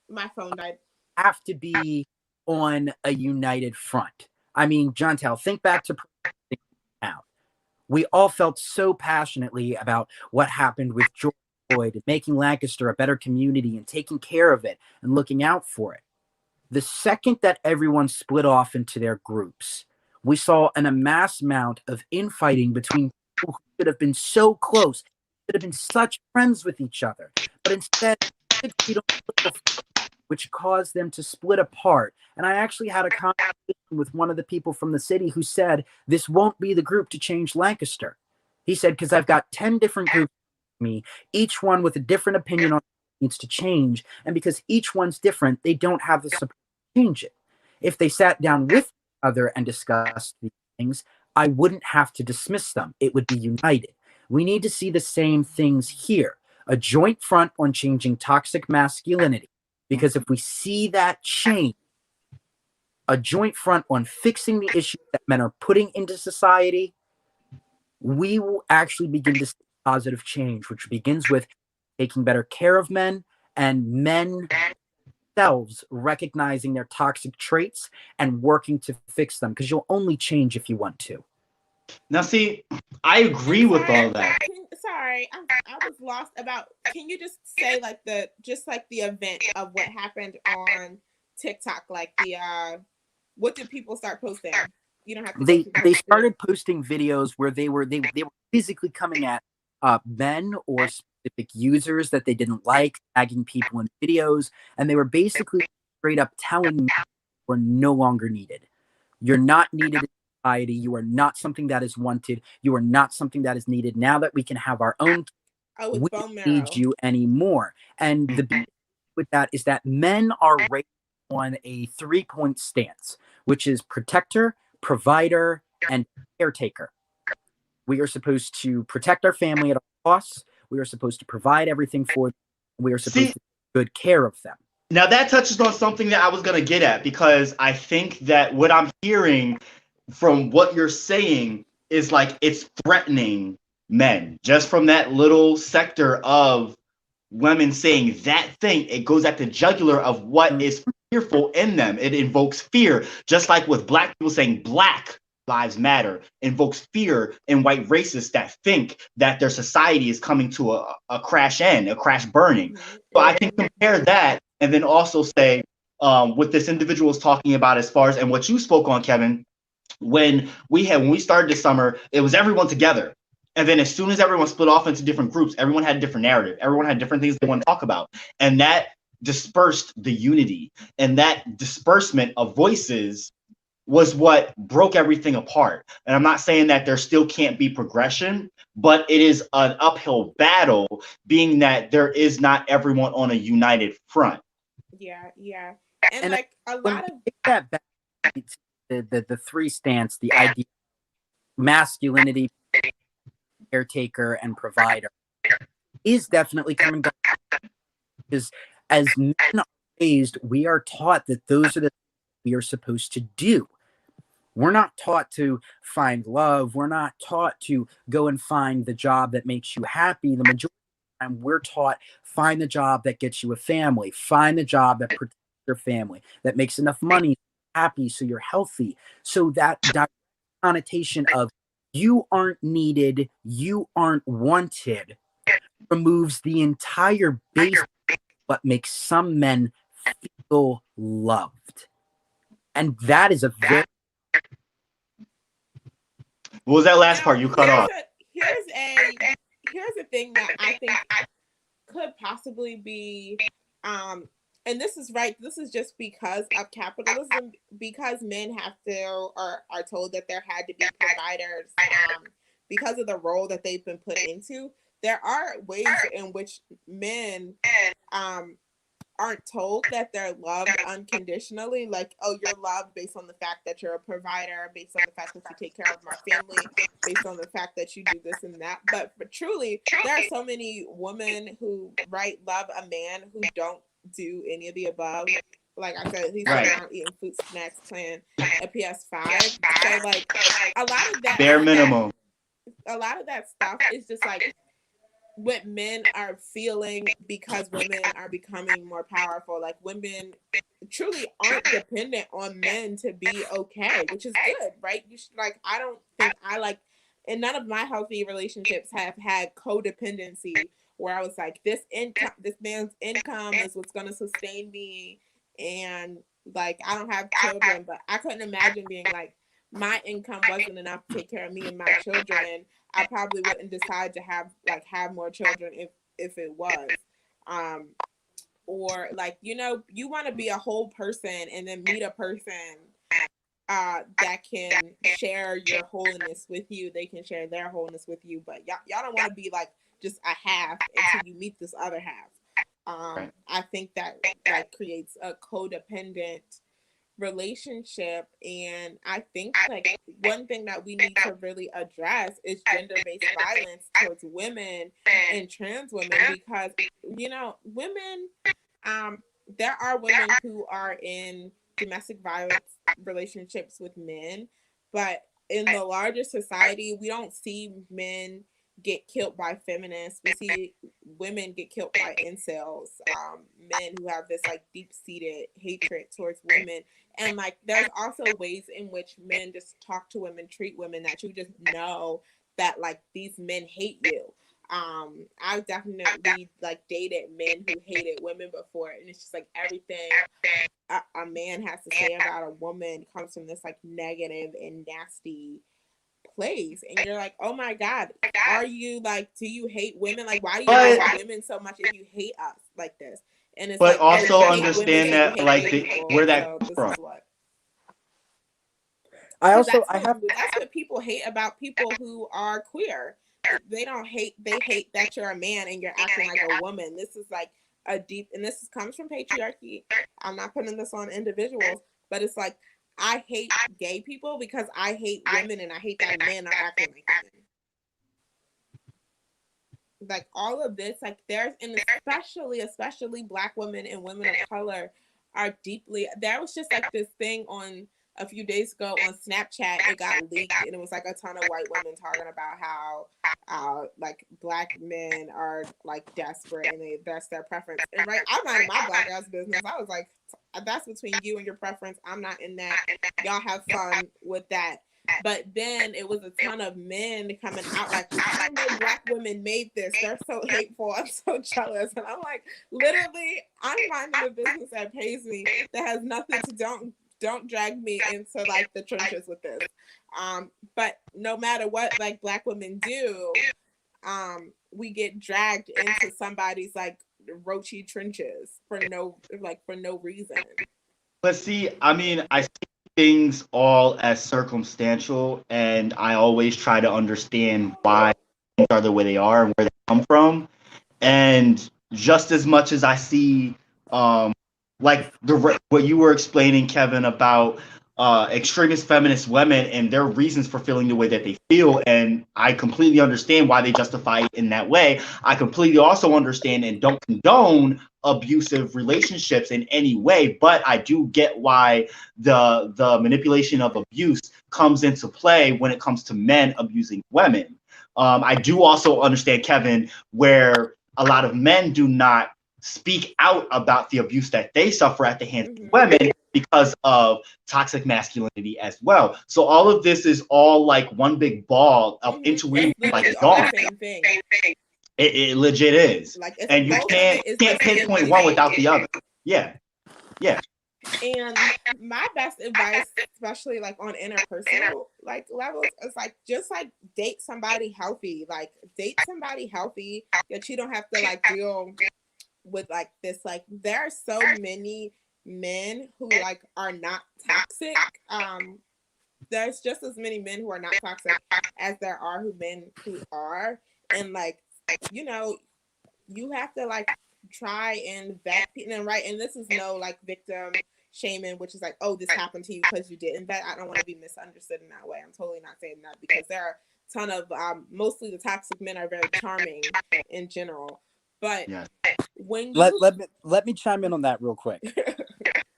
Speaker 2: my phone died.
Speaker 3: have to be on a united front. I mean, Jontel, think back to now. We all felt so passionately about what happened with George Floyd and making Lancaster a better community and taking care of it and looking out for it. The second that everyone split off into their groups, we saw an amass amount of infighting between people who could have been so close, could have been such friends with each other, but instead, which caused them to split apart. And I actually had a conversation with one of the people from the city who said, this won't be the group to change Lancaster. He said, because I've got 10 different groups with me, each one with a different opinion on what needs to change. And because each one's different, they don't have the support to change it. If they sat down with each other and discussed these things, I wouldn't have to dismiss them. It would be united. We need to see the same things here. A joint front on changing toxic masculinity. Because if we see that change, a joint front on fixing the issues that men are putting into society, we will actually begin to see positive change, which begins with taking better care of men and men themselves recognizing their toxic traits and working to fix them, because you'll only change if you want to.
Speaker 1: Now, see, I agree with all that.
Speaker 2: Sorry, I was lost about. Can you just say like the event of what happened on TikTok? Like what did people start posting? You don't have to.
Speaker 3: They started posting videos where they were physically coming at men or specific users that they didn't like, tagging people in videos, and they were basically straight up telling men we're no longer needed. You're not needed in society. You are not something that is wanted. You are not something that is needed. Now that we can have our own, we don't need you anymore. And the big with that is that men are raised on a 3-point stance, which is protector, provider, and caretaker. We are supposed to protect our family at all costs. We are supposed to provide everything for them. We are supposed to take good care of them.
Speaker 1: Now that touches on something that I was going to get at, because I think that what I'm hearing from what you're saying is like it's threatening men. Just from that little sector of women saying that thing, it goes at the jugular of what is fearful in them. It invokes fear, just like with Black people saying Black Lives Matter invokes fear in white racists that think that their society is coming to a crash end, a crash burning. So I can compare that and then also say what this individual is talking about as far as, and what you spoke on, Kevin, when we started this summer, it was everyone together. And then as soon as everyone split off into different groups, everyone had a different narrative. Everyone had different things they want to talk about. And that dispersed the unity. And that disbursement of voices was what broke everything apart. And I'm not saying that there still can't be progression, but it is an uphill battle, being that there is not everyone on a united front.
Speaker 2: Yeah. And like a lot of
Speaker 3: that back, the 3 stance, the idea masculinity, caretaker, and provider is definitely coming back, because as men are raised, we are taught that those are the things we are supposed to do. We're not taught to find love. We're not taught to go and find the job that makes you happy. The majority of the time, we're taught find the job that gets you a family, find the job that protects your family, that makes enough money, happy, so you're healthy. So that connotation of you aren't needed, you aren't wanted, removes the entire base of what makes some men feel loved. And that is a very...
Speaker 1: What was that last part you cut off?
Speaker 2: Here's a thing that I think could possibly be, and this is right. This is just because of capitalism, because men have to or are told that there had to be providers, because of the role that they've been put into. There are ways in which men aren't told that they're loved unconditionally. Like, oh, you're loved based on the fact that you're a provider, based on the fact that you take care of my family, based on the fact that you do this and that. But truly, there are so many women who love a man who don't do any of the above. Like I said, he's
Speaker 1: Right.
Speaker 2: sitting around eating fruit snacks, playing a PS5. So like a lot of that,
Speaker 1: Bare minimum.
Speaker 2: a lot of that stuff is just like what men are feeling because women are becoming more powerful. Like women truly aren't dependent on men to be okay, which is good, right? You should, like, I don't think I like, and none of my healthy relationships have had codependency where I was like, this income, this man's income is what's going to sustain me. And like, I don't have children, but I couldn't imagine being like, my income wasn't enough to take care of me and my children. I probably wouldn't decide to have more children if it was. Or like, you know, you want to be a whole person and then meet a person that can share your wholeness with you. They can share their wholeness with you, but y'all don't want to be like just a half until you meet this other half. I think that like creates a codependent relationship, and I think like one thing that we need to really address is gender-based violence towards women and trans women, because you know, women, there are women who are in domestic violence relationships with men, but in the larger society we don't see men get killed by feminists. We see women get killed by incels, men who have this like deep-seated hatred towards women. And like there's also ways in which men just talk to women, treat women, that you just know that like these men hate you. I've definitely like dated men who hated women before, and it's just like everything a man has to say about a woman comes from this like negative and nasty place, and you're like, oh my god, are you like, do you hate women? Like, why do you hate women so much if you hate us like this? And it's
Speaker 1: but
Speaker 2: like,
Speaker 1: also
Speaker 2: oh,
Speaker 1: understand that like where that comes from.
Speaker 2: That's what people hate about people who are queer. They don't hate, they hate that you're a man and you're acting like a woman. This is like a deep, and this comes from patriarchy. I'm not putting this on individuals, but it's like, I hate gay people because I hate women and I hate that men are acting like women. Like all of this, like there's, and especially Black women and women of color are deeply, there was just like this thing on a few days ago on Snapchat. It got leaked and it was like a ton of white women talking about how like Black men are like desperate and that's their preference. And right, I'm not in my Black ass business. I was like, that's between you and your preference. I'm not in that. Y'all have fun with that. But then it was a ton of men coming out like, I don't know, Black women made this. They're so hateful. I'm so jealous. And I'm like, literally, I'm minding a business that pays me, that has nothing to, don't drag me into like the trenches with this. But no matter what like Black women do, we get dragged into somebody's like roachy trenches for no reason.
Speaker 1: But see, I mean, I see things all as circumstantial, and I always try to understand why things are the way they are and where they come from. And just as much as I see, like what you were explaining, Kevin, about extremist feminist women and their reasons for feeling the way that they feel, and I completely understand why they justify it in that way. I completely also understand and don't condone abusive relationships in any way, but I do get why the manipulation of abuse comes into play when it comes to men abusing women. I do also understand, Kevin, where a lot of men do not speak out about the abuse that they suffer at the hands of women because of toxic masculinity as well. So all of this is all like one big ball of interweaving like a yarn. It legit is. Like, and you can't pinpoint one without the other. Yeah. Yeah.
Speaker 2: And my best advice, especially like on interpersonal like levels, is like just like date somebody healthy. Like date somebody healthy that you don't have to like deal with like this. Like there are so many men who like are not toxic. There's just as many men who are not toxic as there are men who are. And like, you know, you have to like try and vet and right. And this is no like victim shaming, which is like, oh, this happened to you because you didn't vet. I don't want to be misunderstood in that way. I'm totally not saying that, because there are a ton of mostly the toxic men are very charming in general. But when
Speaker 3: let
Speaker 2: you
Speaker 3: let me chime in on that real quick.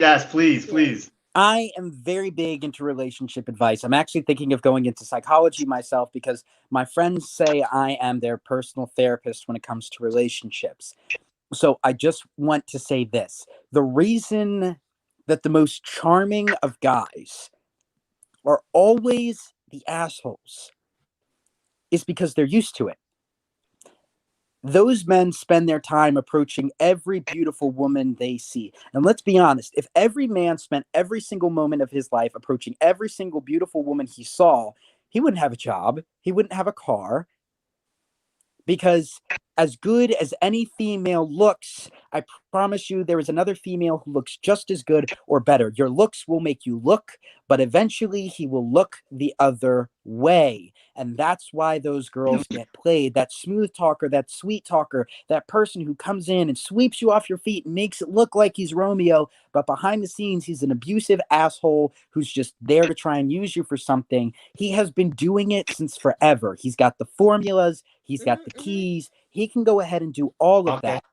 Speaker 1: Yes, please,
Speaker 2: yeah.
Speaker 1: please.
Speaker 3: I am very big into relationship advice. I'm actually thinking of going into psychology myself because my friends say I am their personal therapist when it comes to relationships. So I just want to say this. The reason that the most charming of guys are always the assholes is because they're used to it. Those men spend their time approaching every beautiful woman they see. And let's be honest, if every man spent every single moment of his life approaching every single beautiful woman he saw, he wouldn't have a job, he wouldn't have a car, because as good as any female looks, I promise you there is another female who looks just as good or better. Your looks will make you look, but eventually he will look the other way. And that's why those girls get played. That smooth talker, that sweet talker, that person who comes in and sweeps you off your feet and makes it look like he's Romeo, but behind the scenes, he's an abusive asshole who's just there to try and use you for something. He has been doing it since forever. He's got the formulas, he's got the keys. He can go ahead and do all of
Speaker 1: Okay.
Speaker 3: that.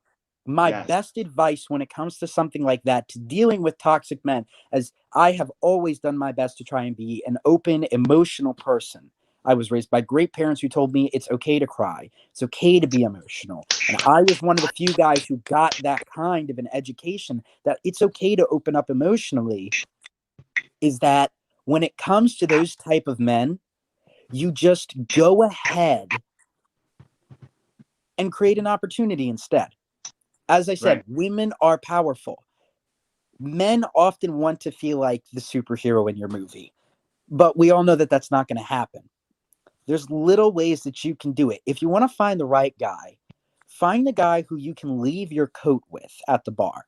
Speaker 3: My
Speaker 1: Yes.
Speaker 3: best advice when it comes to something like that, to dealing with toxic men, as I have always done my best to try and be an open, emotional person. I was raised by great parents who told me it's okay to cry. It's okay to be emotional. And I was one of the few guys who got that kind of an education that it's okay to open up emotionally. Is that when it comes to those type of men, you just go ahead and create an opportunity instead. As I said,
Speaker 1: Right.
Speaker 3: women are powerful. Men often want to feel like the superhero in your movie, but we all know that that's not going to happen. There's little ways that you can do it. If you want to find the right guy, find the guy who you can leave your coat with at the bar.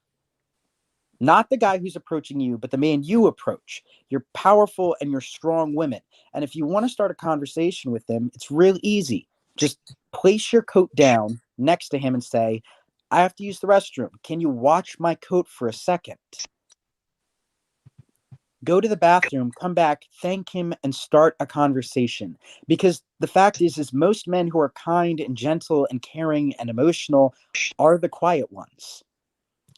Speaker 3: Not the guy who's approaching you, but the man you approach. You're powerful and you're strong women. And if you want to start a conversation with them, it's real easy. Just place your coat down next to him and say, I have to use the restroom. Can you watch my coat for a second? Go to the bathroom, come back, thank him, and start a conversation. Because the fact is most men who are kind and gentle and caring and emotional are the quiet ones.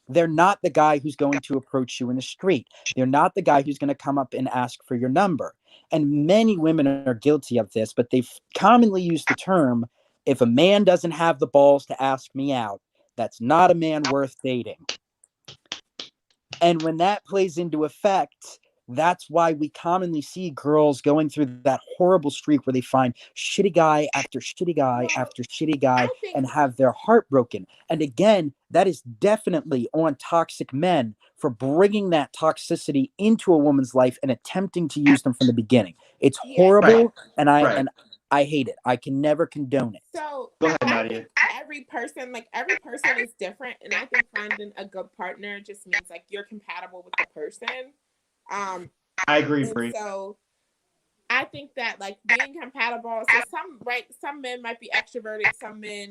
Speaker 3: They're not the guy who's going to approach you in the street. They're not the guy who's going to come up and ask for your number. And many women are guilty of this, but they've commonly used the term, if a man doesn't have the balls to ask me out, that's not a man worth dating. And when that plays into effect, that's why we commonly see girls going through that horrible streak where they find shitty guy after shitty guy
Speaker 2: Well,
Speaker 3: after shitty guy
Speaker 2: I think
Speaker 3: and have their heart broken. And again, that is definitely on toxic men for bringing that toxicity into a woman's life and attempting to use them from the beginning. It's
Speaker 2: yeah.
Speaker 1: Right.
Speaker 3: horrible, and
Speaker 1: Right.
Speaker 3: I hate it. I can never condone it.
Speaker 2: So
Speaker 1: Go ahead,
Speaker 2: I
Speaker 1: Nadia.
Speaker 2: think every person is different, and I think finding a good partner just means like you're compatible with the person. Um,
Speaker 1: I agree,
Speaker 2: and
Speaker 1: Bree.
Speaker 2: so I think that like being compatible. So some men might be extroverted, some men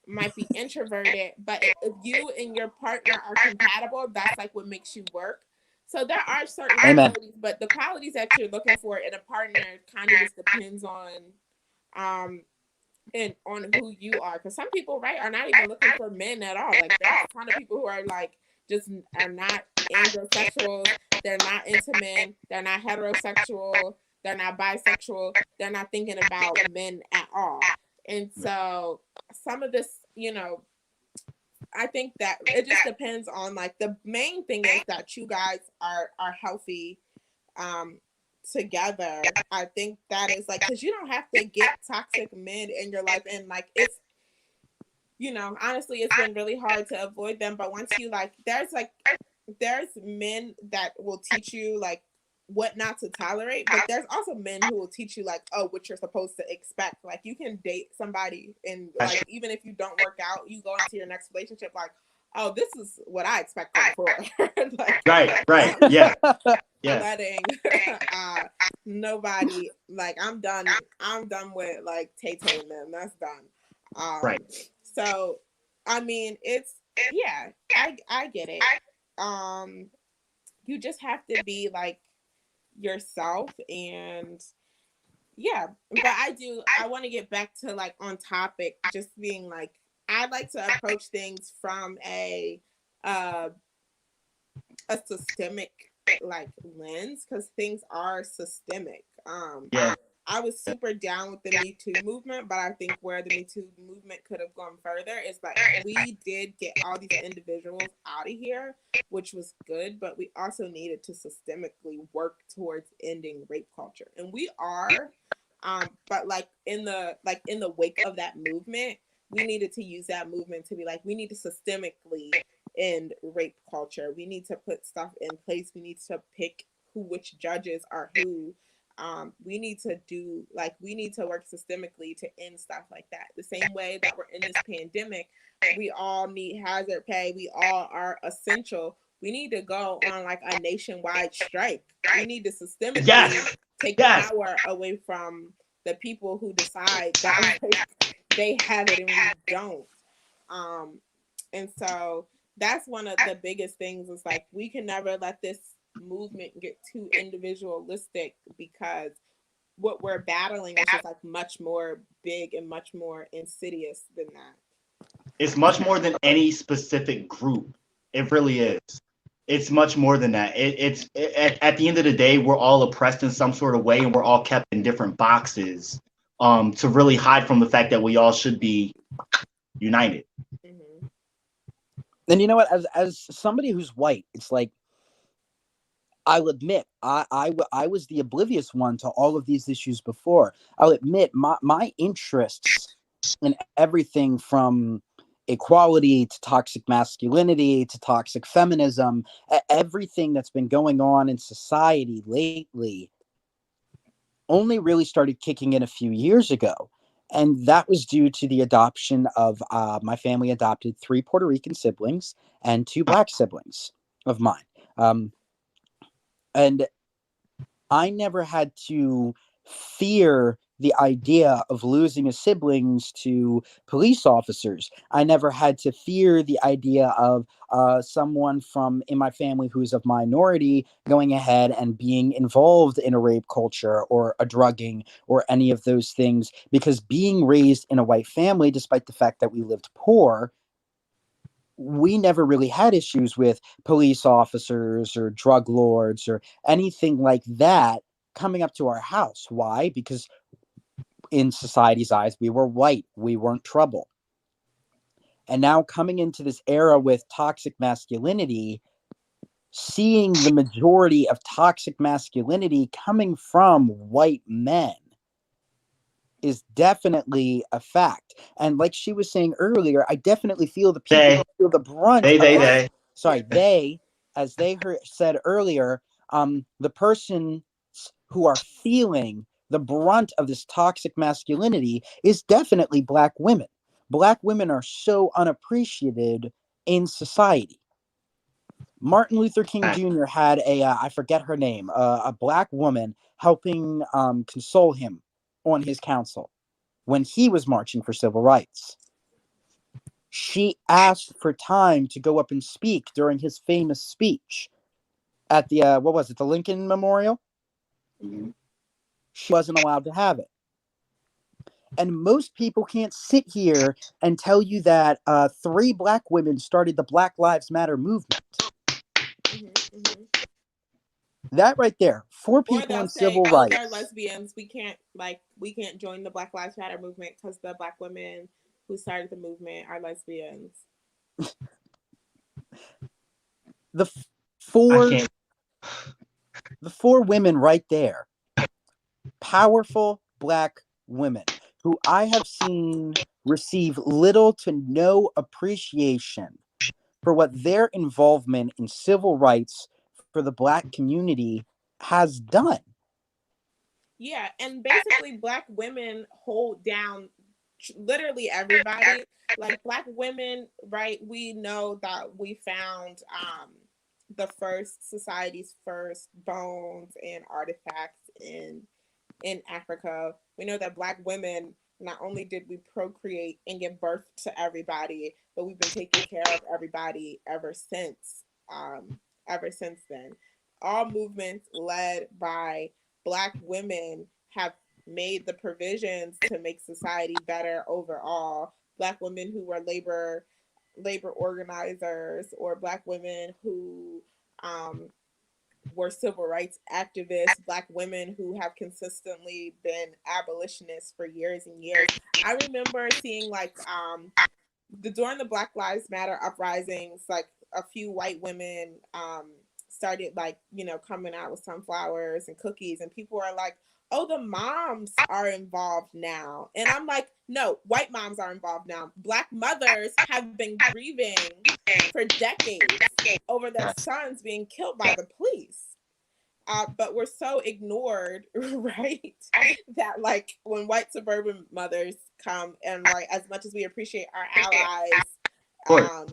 Speaker 2: might be introverted, but if you and your partner are compatible, that's like what makes you work. So there are certain
Speaker 3: Amen.
Speaker 2: qualities, but the qualities that you're looking for in a partner kind of just depends on um and on who you are, because some people, right, are not even looking for men at all. Like there's a ton of people who are like just are not androsexuals, they're not into men, they're not heterosexual, they're not bisexual, they're not thinking about men at all. And so some of this, I think that it just depends on, like, the main thing is that you guys are healthy um together. I think that is like, because you don't have to get toxic men in your life, and like it's, honestly, it's been really hard to avoid them. But once you like, there's men that will teach you like what not to tolerate, but there's also men who will teach you like, oh, what you're supposed to expect. Like you can date somebody and like even if you don't work out, you go into your next relationship like, oh, this is what I expect them for. Like,
Speaker 1: Right. Yeah.
Speaker 2: I'm
Speaker 1: Yeah.
Speaker 2: letting nobody, like, I'm done with like Tay Tay and them. That's done.
Speaker 1: Right.
Speaker 2: So I mean, it's, yeah, I get it. Um you just have to be like yourself, and yeah. But I want to get back to like on topic, just being like I like to approach things from a systemic like lens, because things are systemic.
Speaker 1: Yeah.
Speaker 2: I was super down with the Me Too movement, but I think where the Me Too movement could have gone further is like we did get all these individuals out of here, which was good, but we also needed to systemically work towards ending rape culture. And we are, but in the wake of that movement, we needed to use that movement to be like, we need to systemically end rape culture. We need to put stuff in place. We need to pick which judges are who. We need to we need to work systemically to end stuff like that. The same way that we're in this pandemic, we all need hazard pay. We all are essential. We need to go on like a nationwide strike. We need to systemically
Speaker 1: Yes.
Speaker 2: take
Speaker 1: Yes.
Speaker 2: power away from the people who decide that like they have it and we don't. Um, and so that's one of the biggest things is like we can never let this movement get too individualistic, because what we're battling is just like much more big and much more insidious than that.
Speaker 1: It's much more than any specific group. It really is. It's much more than that. At the end of the day, we're all oppressed in some sort of way, and we're all kept in different boxes to really hide from the fact that we all should be united.
Speaker 2: Mm-hmm.
Speaker 3: And you know what? As somebody who's white, it's like I'll admit I was the oblivious one to all of these issues before. I'll admit my interests in everything from equality to toxic masculinity to toxic feminism, everything that's been going on in society lately only really started kicking in a few years ago. And that was due to the adoption of my family adopted 3 Puerto Rican siblings and 2 black siblings of mine. Um, and I never had to fear the idea of losing a siblings to police officers. I never had to fear the idea of someone from in my family who's of minority going ahead and being involved in a rape culture or a drugging or any of those things. Because being raised in a white family, despite the fact that we lived poor, we never really had issues with police officers or drug lords or anything like that coming up to our house. Why? Because in society's eyes, we were white, we weren't trouble. And now coming into this era with toxic masculinity, seeing the majority of toxic masculinity coming from white men is definitely a fact. And like she was saying earlier, I definitely feel the people
Speaker 1: They,
Speaker 3: who feel the brunt
Speaker 1: they,
Speaker 3: of
Speaker 1: they,
Speaker 3: this.
Speaker 1: they.
Speaker 3: Sorry, they, as said earlier, the persons who are feeling the brunt of this toxic masculinity is definitely black women. Black women are so unappreciated in society. Martin Luther King Jr. had I forget her name, a black woman helping console him on his council when he was marching for civil rights. She asked for time to go up and speak during his famous speech at the, what was it, the Lincoln Memorial?
Speaker 1: Mhm.
Speaker 3: She wasn't allowed to have it. And most people can't sit here and tell you that 3 black women started the Black Lives Matter movement.
Speaker 2: Mm-hmm, mm-hmm.
Speaker 3: That right there, 4
Speaker 2: Or
Speaker 3: people
Speaker 2: they'll
Speaker 3: in
Speaker 2: say,
Speaker 3: civil
Speaker 2: "Oh, they're
Speaker 3: rights.
Speaker 2: lesbians. We can't join the Black Lives Matter movement because the black women who started the movement are lesbians."
Speaker 3: The
Speaker 1: I
Speaker 3: four
Speaker 1: can't.
Speaker 3: the 4 women right there, powerful black women who I have seen receive little to no appreciation for what their involvement in civil rights for the black community has done.
Speaker 2: Yeah, and basically, black women hold down literally everybody. Like black women, right? We know that we found the first society's first bones and artifacts in Africa. We know that black women, not only did we procreate and give birth to everybody, but we've been taking care of everybody um, ever since then. All movements led by black women have made the provisions to make society better overall. Black women who were labor organizers, or Black women who were civil rights activists, Black women who have consistently been abolitionists for years and years. I remember seeing like during the Black Lives Matter uprisings, like a few white women started like, you know, coming out with sunflowers and cookies, and people are like, oh, the moms are involved now. And I'm like, no, white moms are involved now. Black mothers have been grieving for decades over their sons being killed by the police. But we're so ignored, right? That like when white suburban mothers come, and like as much as we appreciate our allies,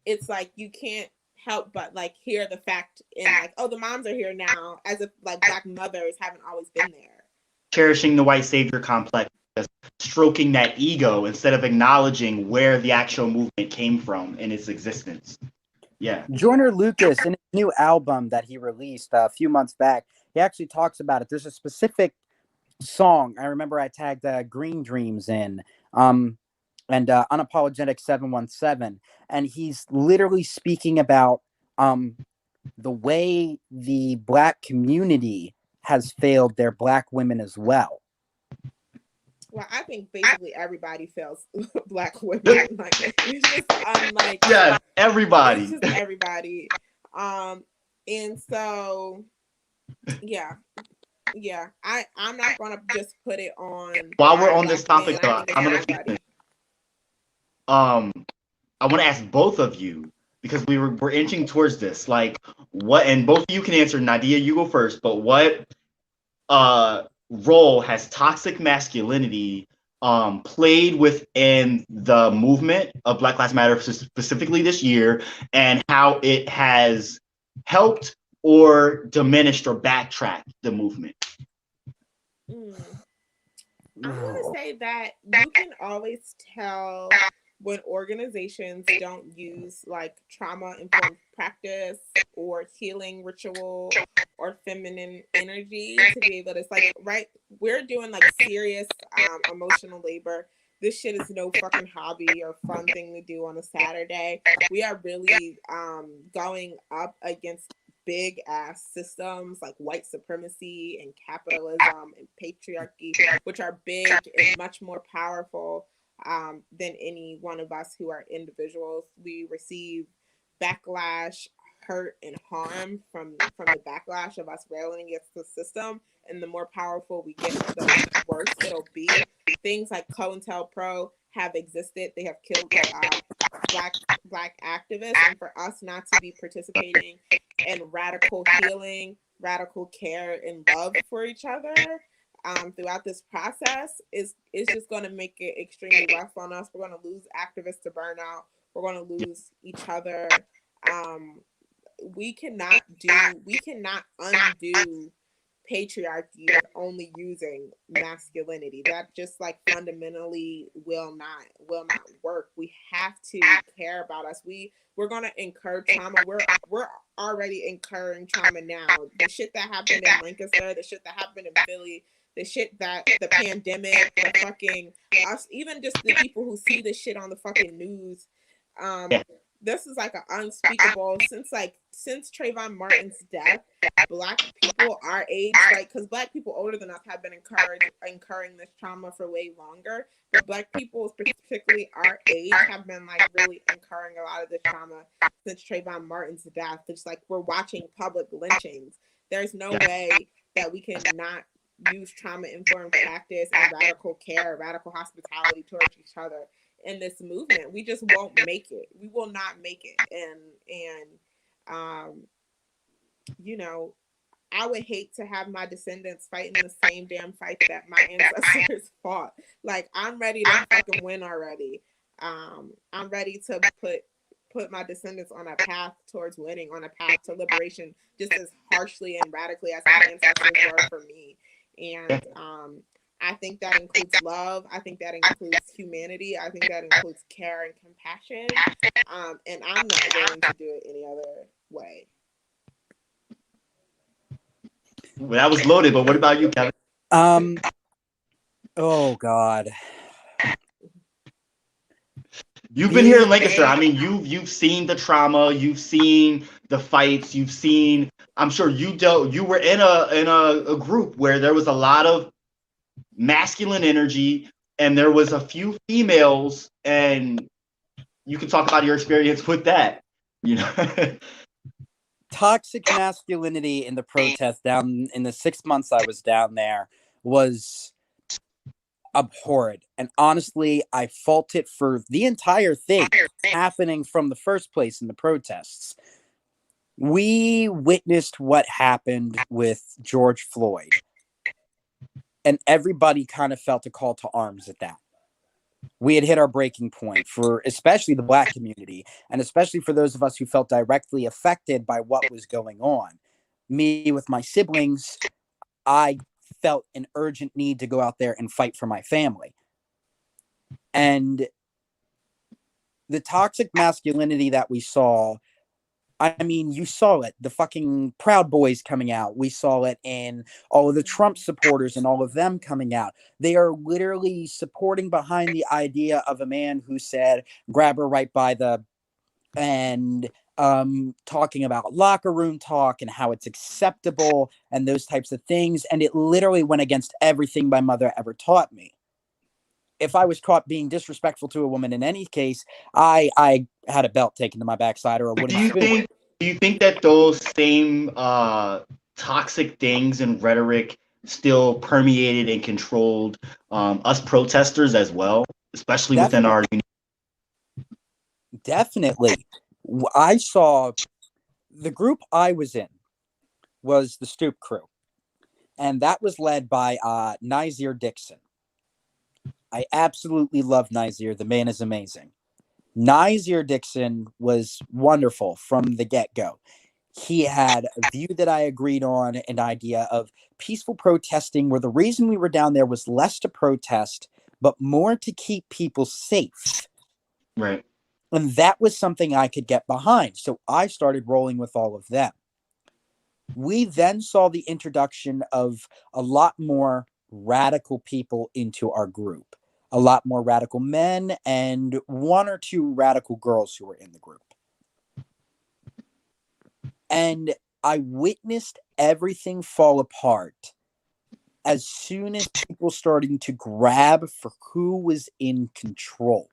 Speaker 2: it's like you can't help but like hear the fact in like, oh, the moms are here now, as if like Black mothers haven't always been there.
Speaker 1: Cherishing the white savior complex, just stroking that ego instead of acknowledging where the actual movement came from in its existence. Yeah.
Speaker 3: Joyner Lucas, in his new album that he released a few months back, he actually talks about it. There's a specific song I remember I tagged Green Dreams in, and Unapologetic 717, and he's literally speaking about the way the Black community has failed their Black women as well.
Speaker 2: Well, I think basically everybody fails Black women. Like it's just unlike
Speaker 1: everybody.
Speaker 2: It's just everybody. And so yeah. I'm not gonna just put it on.
Speaker 1: While we're on this topic, though, I'm gonna I want to ask both of you, because we're inching towards this. Like, what, and both of you can answer. Nydea, you go first. But what role has toxic masculinity played within the movement of Black Lives Matter, specifically this year, and how it has helped or diminished or backtracked the movement?
Speaker 2: I'm going to say that you can always tell when organizations don't use like trauma-informed practice or healing ritual or feminine energy to be able to, it's like, right, we're doing like serious emotional labor. This shit is no fucking hobby or fun thing to do on a Saturday. We are really going up against big ass systems like white supremacy and capitalism and patriarchy, which are big and much more powerful than any one of us who are individuals. We receive backlash, hurt, and harm from the backlash of us railing against the system. And the more powerful we get, the worse it'll be. Things like COINTELPRO have existed. They have killed black activists, and for us not to be participating in radical healing, radical care, and love for each other throughout this process is just going to make it extremely rough on us. We're going to lose activists to burnout. We're going to lose each other. We cannot undo patriarchy with only using masculinity. That just like fundamentally will not work. We have to care about us. We're gonna incur trauma. We're already incurring trauma now. The shit that happened in Lancaster, the shit that happened in Philly, the shit that the pandemic, the fucking us, even just the people who see this shit on the fucking news. This is like an unspeakable, since Trayvon Martin's death, Black people our age, like, because Black people older than us have been incurring this trauma for way longer, but Black people, particularly our age, have been like really incurring a lot of this trauma since Trayvon Martin's death. It's like we're watching public lynchings. There's no way that we can not use trauma-informed practice and radical care, radical hospitality towards each other in this movement. We just won't make it. We will not make it. And you know, I would hate to have my descendants fighting the same damn fight that my ancestors fought. Like, I'm ready to fucking win already. I'm ready to put my descendants on a path towards winning, on a path to liberation, just as harshly and radically as my ancestors were for me. And I think that includes love. I think that includes humanity. I think that includes care and compassion. And I'm not willing to do it any other way.
Speaker 1: Well, that was loaded, but what about you, Kevin?
Speaker 3: Oh God.
Speaker 1: You've been here in Lancaster. I mean, you've seen the trauma, you've seen the fights, you've seen. I'm sure you were in a group where there was a lot of masculine energy, and there was a few females, and you can talk about your experience with that. You know,
Speaker 3: Toxic masculinity in the protest down in the 6 months I was down there was abhorrent. And honestly, I fault it for the entire thing happening from the first place in the protests. We witnessed what happened with George Floyd, and everybody kind of felt a call to arms at that. We had hit our breaking point for especially the Black community, and especially for those of us who felt directly affected by what was going on. Me with my siblings, I felt an urgent need to go out there and fight for my family. And the toxic masculinity that we saw, I mean, you saw it. The fucking Proud Boys coming out. We saw it in all of the Trump supporters and all of them coming out. They are literally supporting behind the idea of a man who said, grab her right by the, and talking about locker room talk and how it's acceptable and those types of things. And it literally went against everything my mother ever taught me. If I was caught being disrespectful to a woman in any case, I had a belt taken to my backside or a wooden spoon.
Speaker 1: Do you think that those same toxic things and rhetoric still permeated and controlled us protesters as well, especially within our?
Speaker 3: Definitely. I saw the group I was in was the Stoop Crew, and that was led by Nydea Dixon. I absolutely love Nydea. The man is amazing. Nydea Dixon was wonderful from the get-go. He had a view that I agreed on, an idea of peaceful protesting, where the reason we were down there was less to protest, but more to keep people safe.
Speaker 1: Right.
Speaker 3: And that was something I could get behind. So I started rolling with all of them. We then saw the introduction of a lot more radical people into our group. A lot more radical men and one or two radical girls who were in the group. And I witnessed everything fall apart as soon as people starting to grab for who was in control.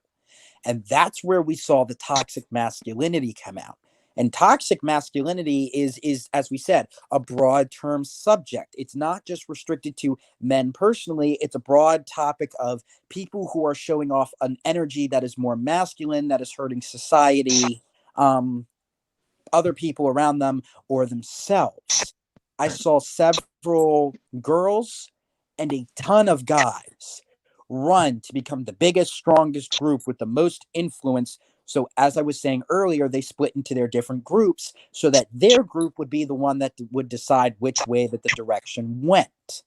Speaker 3: And that's where we saw the toxic masculinity come out. And toxic masculinity is, as we said, a broad term subject. It's not just restricted to men personally. It's a broad topic of people who are showing off an energy that is more masculine, that is hurting society, other people around them, or themselves. I saw several girls and a ton of guys run to become the biggest, strongest group with the most influence. So as I was saying earlier, they split into their different groups so that their group would be the one that would decide which way that the direction went.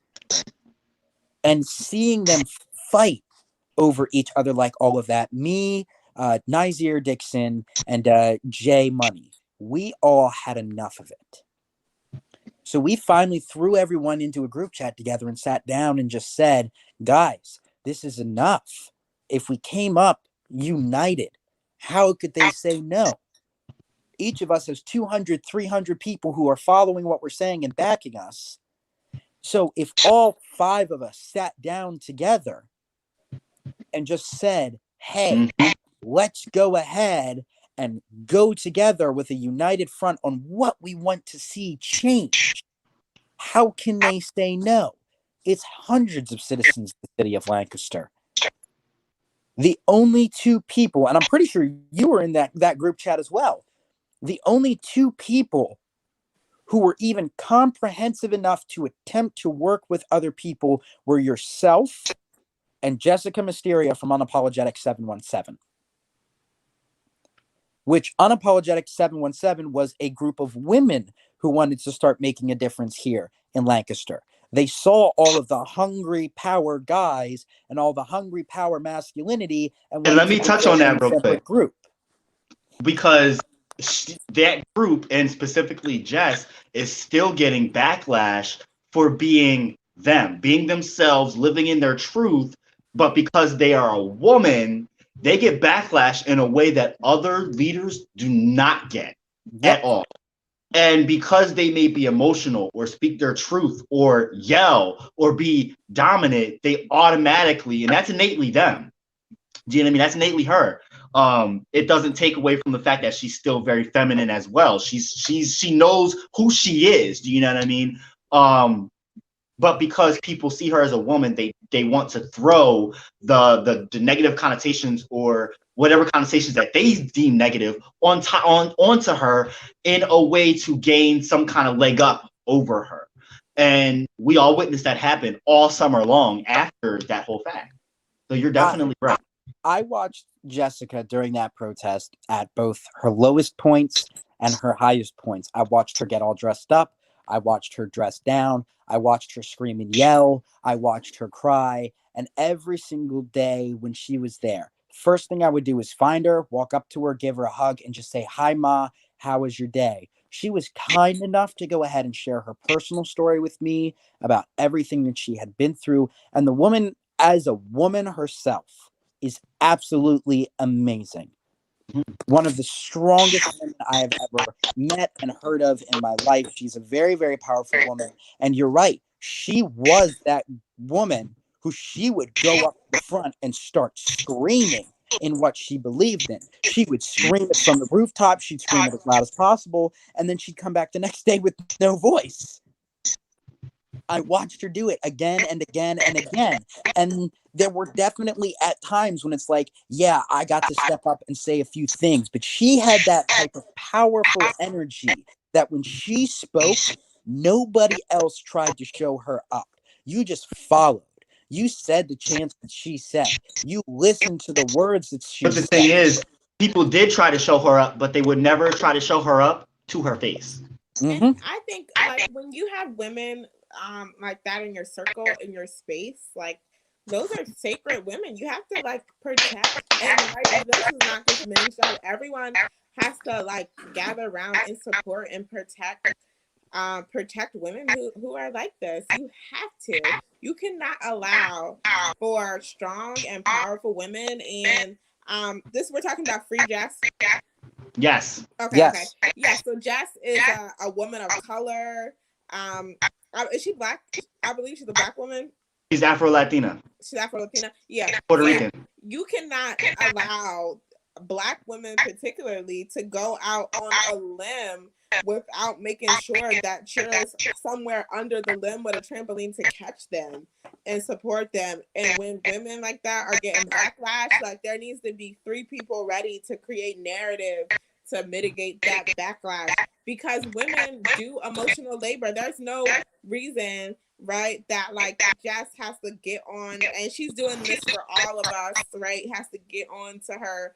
Speaker 3: And seeing them fight over each other like all of that, me, Nydea Dixon, and Jay Money, we all had enough of it. So we finally threw everyone into a group chat together and sat down and just said, guys, this is enough. If we came up united, how could they say no? Each of us has 200, 300 people who are following what we're saying and backing us. So if all 5 of us sat down together and just said, hey, let's go ahead and go together with a united front on what we want to see change, how can they say no? It's hundreds of citizens in the city of Lancaster. The only 2 people, and I'm pretty sure you were in that group chat as well, the only 2 people who were even comprehensive enough to attempt to work with other people were yourself and Jessica Mysteria from Unapologetic 717. Which Unapologetic 717 was a group of women who wanted to start making a difference here in Lancaster. They saw all of the hungry power guys and all the hungry power masculinity. And
Speaker 1: let me touch on that real quick.
Speaker 3: Group.
Speaker 1: Because that group, and specifically Jess, is still getting backlash for being them, being themselves, living in their truth. But because they are a woman, they get backlash in a way that other leaders do not get at all. And because they may be emotional or speak their truth or yell or be dominant, they automatically, and that's innately them. Do you know what I mean? That's innately her. It doesn't take away from the fact that she's still very feminine as well. She knows who she is. Do you know what I mean? But because people see her as a woman, they want to throw the negative connotations or whatever connotations that they deem negative onto her in a way to gain some kind of leg up over her. And we all witnessed that happen all summer long after that whole fact. So you're definitely right.
Speaker 3: I watched Jessica during that protest at both her lowest points and her highest points. I watched her get all dressed up. I watched her dress down. I watched her scream and yell. I watched her cry. And every single day when she was there, first thing I would do is find her, walk up to her, give her a hug, and just say, "Hi, Ma. How was your day?" She was kind enough to go ahead and share her personal story with me about everything that she had been through. And the woman, as a woman herself, is absolutely amazing. One of the strongest women I have ever met and heard of in my life. She's a very, very powerful woman. And you're right. She was that woman who she would go up the front and start screaming in what she believed in. She would scream it from the rooftop. She'd scream it as loud as possible. And then she'd come back the next day with no voice. I watched her do it again and again and again. And there were definitely at times when it's like, yeah, I got to step up and say a few things. But she had that type of powerful energy that when she spoke, nobody else tried to show her up. You just followed. You said the chants that she said. You listened to the words that she said.
Speaker 1: But the thing is, people did try to show her up, but they would never try to show her up to her face.
Speaker 2: Mm-hmm. And I think like when you have women like that in your circle, in your space, like those are sacred women. You have to like protect, and like this is not just men's job. Everyone has to like gather around and support and protect women who are like this. You have to. You cannot allow for strong and powerful women. And this we're talking about Free Jess.
Speaker 1: Yes.
Speaker 2: Okay.
Speaker 3: Yes.
Speaker 2: Okay. Yeah. So Jess is a woman of color. Is she black? I believe she's a black woman.
Speaker 1: She's Afro-Latina.
Speaker 2: She's Afro-Latina. Yeah.
Speaker 1: Puerto Rican.
Speaker 2: You cannot allow black women particularly to go out on a limb without making sure that you're somewhere under the limb with a trampoline to catch them and support them. And when women like that are getting backlash, like there needs to be 3 people ready to create narrative to mitigate that backlash, because women do emotional labor. There's no reason, right, that like Jess has to get on, and she's doing this for all of us, right, has to get on to her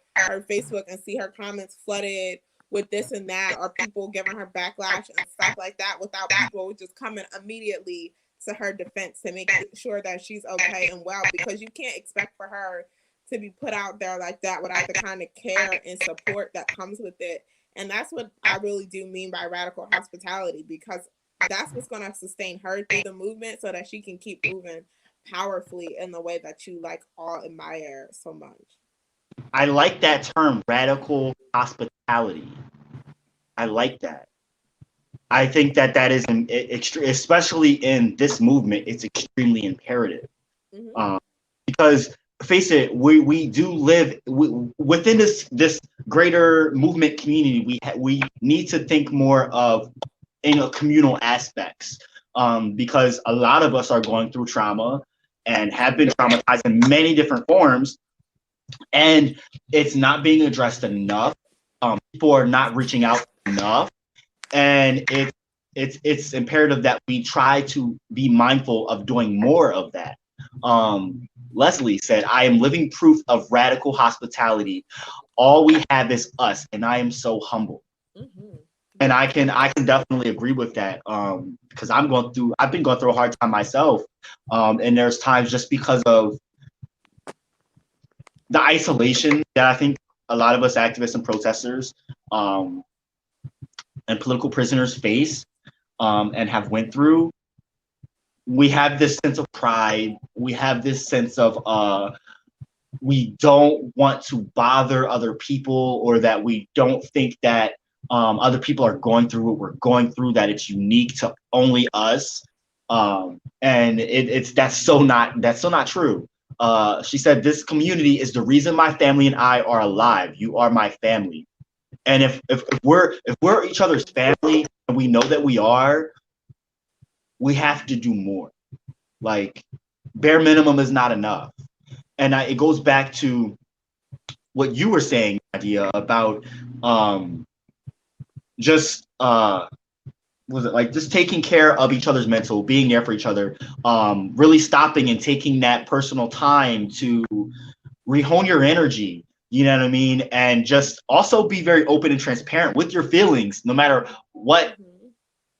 Speaker 2: Facebook and see her comments flooded with this and that, or people giving her backlash and stuff like that, without people just coming immediately to her defense to make sure that she's okay and well, because you can't expect for her to be put out there like that without the kind of care and support that comes with it. And that's what I really do mean by radical hospitality, because that's what's going to sustain her through the movement so that she can keep moving powerfully in the way that you like all admire so much.
Speaker 1: I like that term, radical hospitality. I like that. I think that is especially in this movement, it's extremely imperative. Mm-hmm. Because face it, we do live within this greater movement community. We need to think more of communal aspects, because a lot of us are going through trauma and have been traumatized in many different forms, and it's not being addressed enough. People are not reaching out enough, and it's imperative that we try to be mindful of doing more of that. Leslie said, "I am living proof of radical hospitality. All we have is us, and I am so humble." Mm-hmm. And I can definitely agree with that, because I've been going through a hard time myself, and there's times just because of the isolation that I think a lot of us activists and protesters and political prisoners face and have went through. We have this sense of pride. We have this sense of we don't want to bother other people, or that we don't think that other people are going through what we're going through, that it's unique to only us. And it's that's so not true. She said, "This community is the reason my family and I are alive. You are my family." And if we're each other's family and we know that we are, we have to do more. Like, bare minimum is not enough. And it goes back to what you were saying, idea about just was it like just taking care of each other's mental, being there for each other, really stopping and taking that personal time to rehone your energy. You know what I mean? And just also be very open and transparent with your feelings, no matter what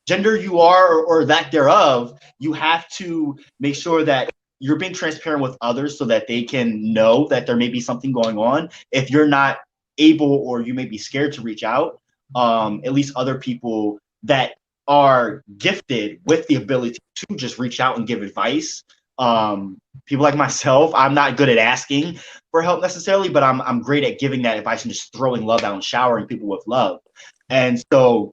Speaker 1: gender you are, or lack thereof. You have to make sure that you're being transparent with others so that they can know that there may be something going on. If you're not able, or you may be scared to reach out, at least other people that are gifted with the ability to just reach out and give advice. People like myself, I'm not good at asking for help necessarily, but I'm great at giving that advice and just throwing love out and showering people with love. And so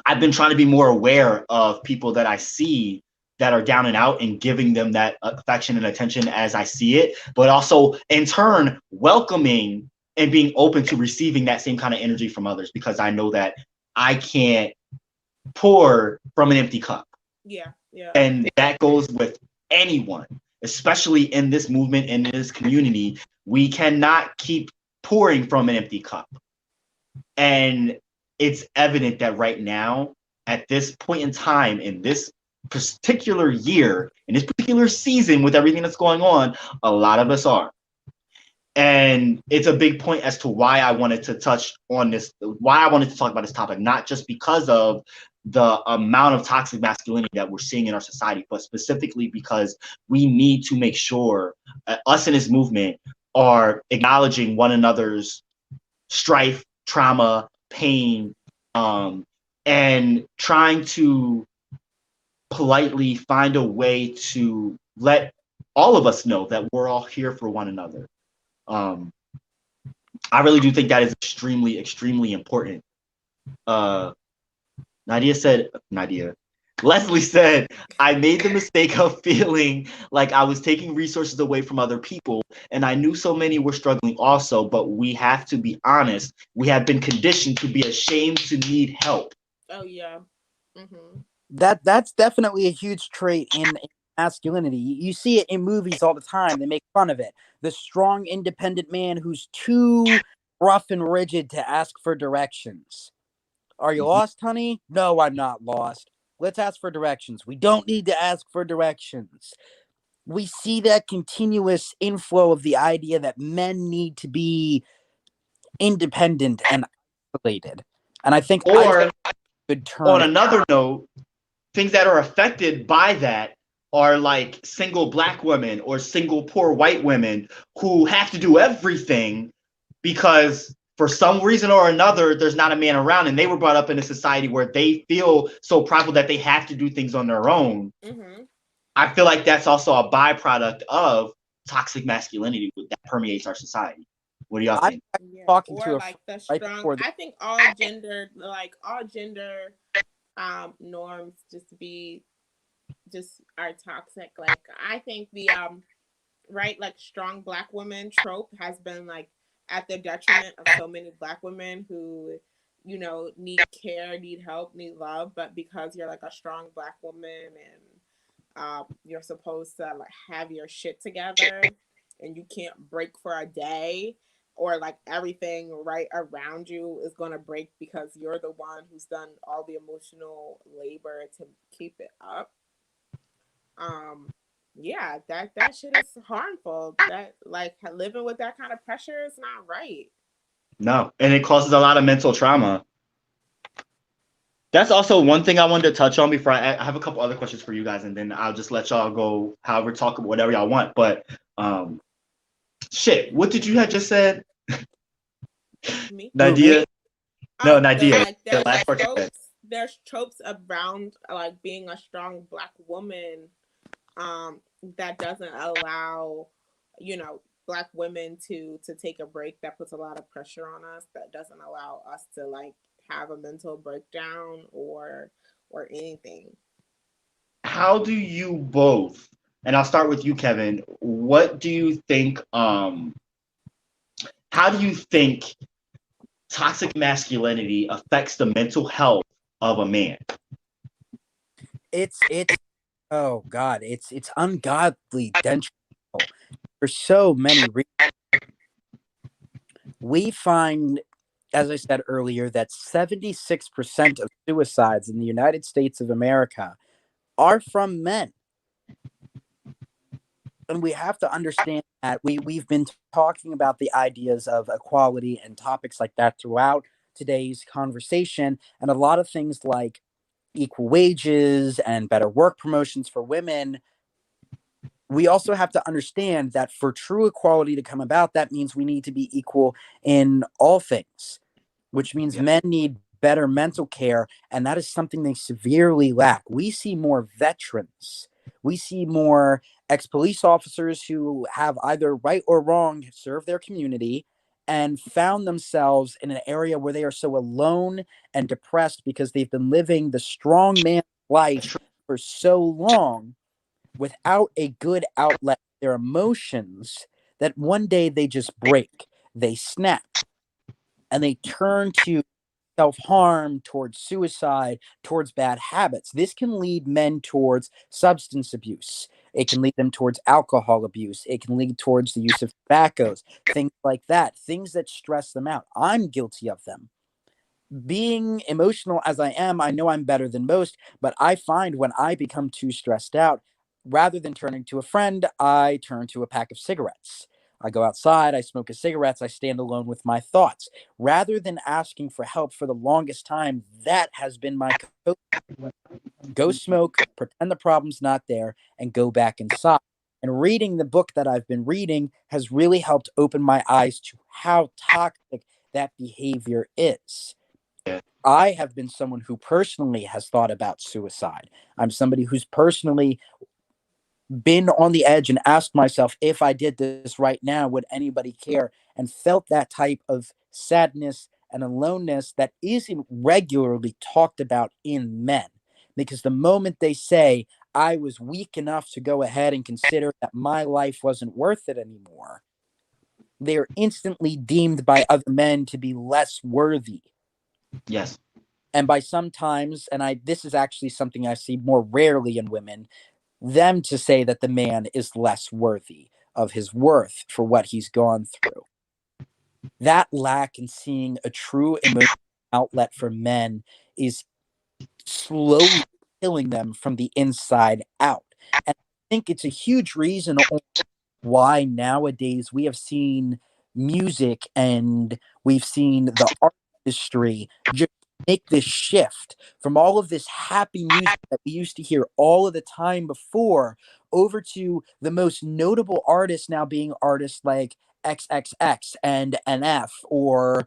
Speaker 1: I've been trying to be more aware of people that I see that are down and out, and giving them that affection and attention as I see it, but also in turn welcoming and being open to receiving that same kind of energy from others, because I know that I can't pour from an empty cup.
Speaker 2: Yeah, yeah.
Speaker 1: And that goes with anyone, especially in this movement, in this community. We cannot keep pouring from an empty cup. And it's evident that right now, at this point in time, in this particular year, in this particular season, with everything that's going on, a lot of us are. And it's a big point as to why I wanted to touch on this, why I wanted to talk about this topic, not just because of the amount of toxic masculinity that we're seeing in our society, but specifically because we need to make sure us in this movement are acknowledging one another's strife, trauma, pain, and trying to politely find a way to let all of us know that we're all here for one another. I really do think that is extremely, extremely important. Leslie said, "I made the mistake of feeling like I was taking resources away from other people, and I knew so many were struggling also, but we have to be honest. We have been conditioned to be ashamed to need help."
Speaker 2: Oh yeah. Mm-hmm.
Speaker 3: That's definitely a huge trait in masculinity. You see it in movies all the time. They make fun of it. The strong, independent man who's too rough and rigid to ask for directions. Are you lost, honey? No, I'm not lost. Let's ask for directions. We don't need to ask for directions. We see that continuous inflow of the idea that men need to be independent and isolated. And I think
Speaker 1: Or
Speaker 3: good term.
Speaker 1: on another note, things that are affected by that are like single black women or single poor white women who have to do everything because for some reason or another there's not a man around, and they were brought up in a society where they feel so prideful that they have to do things on their own.
Speaker 2: Mm-hmm.
Speaker 1: I feel like that's also a byproduct of toxic masculinity that permeates our society. What do y'all think?
Speaker 2: Yeah.
Speaker 3: Talking
Speaker 2: Or
Speaker 3: to a
Speaker 2: like the
Speaker 3: right
Speaker 2: strong.
Speaker 3: before the,
Speaker 2: I think all gender norms just are toxic. Like I think the right, like strong black woman trope has been like at the detriment of so many black women who, need care, need help, need love, but because you're like a strong black woman and you're supposed to like have your shit together and you can't break for a day, or like everything right around you is going to break because you're the one who's done all the emotional labor to keep it up. Yeah, that shit is harmful. That like living with that kind of pressure is not right.
Speaker 1: No, and it causes a lot of mental trauma. That's also one thing I wanted to touch on before I have a couple other questions for you guys, and then I'll just let y'all go however, talk about whatever y'all want. But shit, what did you have just said?
Speaker 2: Me?
Speaker 1: Nydea? No,
Speaker 2: Oh,
Speaker 1: Nydea.
Speaker 2: like
Speaker 1: The last part you said.
Speaker 2: there's tropes around like being a strong black woman that doesn't allow, you know, black women to take a break, that puts a lot of pressure on us, that doesn't allow us to like have a mental breakdown or anything.
Speaker 1: How do you both, and I'll start with you, Kevin, what do you think, how do you think toxic masculinity affects the mental health of a man?
Speaker 3: It's oh god, it's ungodly detrimental for so many reasons. We find, as I said earlier, that 76% of suicides in the United States of America are from men. And we have to understand that we've been talking about the ideas of equality and topics like that throughout today's conversation, and a lot of things like equal wages and better work promotions for women. We also have to understand that for true equality to come about, that means we need to be equal in all things, which means
Speaker 1: Yeah.
Speaker 3: men need better mental care, and that is something they severely lack. We see more veterans. We see more ex-police officers who have either right or wrong served their community and found themselves in an area where they are so alone and depressed because they've been living the strong man life for so long without a good outlet for their emotions that one day they just break, they snap, and they turn to self-harm, towards suicide, towards bad habits. This can lead men towards substance abuse. It can lead them towards alcohol abuse. It can lead towards the use of tobaccos, things like that, things that stress them out. I'm guilty of them. Being emotional as I am, I know I'm better than most, but I find when I become too stressed out, rather than turning to a friend, I turn to a pack of cigarettes. I go outside, I smoke a cigarettes, I stand alone with my thoughts. Rather than asking for help for the longest time, that has been my go smoke, pretend the problem's not there, and go back inside. And reading the book that I've been reading has really helped open my eyes to how toxic that behavior is. I have been someone who personally has thought about suicide. I'm somebody who's personally been on the edge and asked myself, if I did this right now, would anybody care? And felt that type of sadness and aloneness that isn't regularly talked about in men. Because the moment they say, I was weak enough to go ahead and consider that my life wasn't worth it anymore, they are instantly deemed by other men to be less worthy.
Speaker 1: Yes.
Speaker 3: And by sometimes, and I this is actually something I see more rarely in women, them to say that the man is less worthy of his worth for what he's gone through. That lack in seeing a true emotional outlet for men is slowly killing them from the inside out. And I think it's a huge reason why nowadays we have seen music and we've seen the art industry just make this shift from all of this happy music that we used to hear all of the time before over to the most notable artists now being artists like XXX and NF, or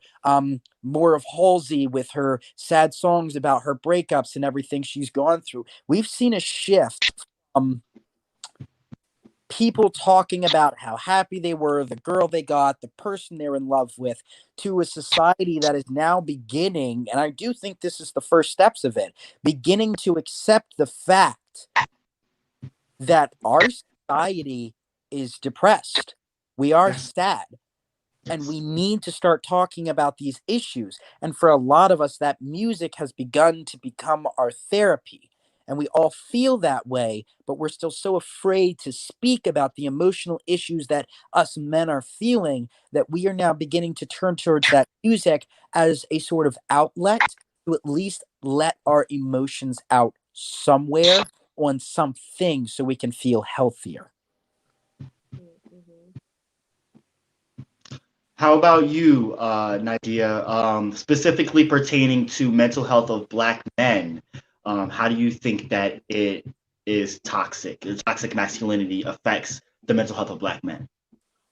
Speaker 3: more of Halsey with her sad songs about her breakups and everything she's gone through. We've seen a shift from people talking about how happy they were, the girl they got, the person they're in love with, to a society that is now beginning, and I do think this is the first steps of it, beginning to accept the fact that our society is depressed. We are sad. And we need to start talking about these issues. And for a lot of us, that music has begun to become our therapy. And we all feel that way, but we're still so afraid to speak about the emotional issues that us men are feeling that we are now beginning to turn towards that music as a sort of outlet to at least let our emotions out somewhere on something so we can feel healthier.
Speaker 2: Mm-hmm.
Speaker 1: How about you, Nydea, specifically pertaining to mental health of Black men? How do you think that it is toxic? The toxic masculinity affects the mental health of Black men?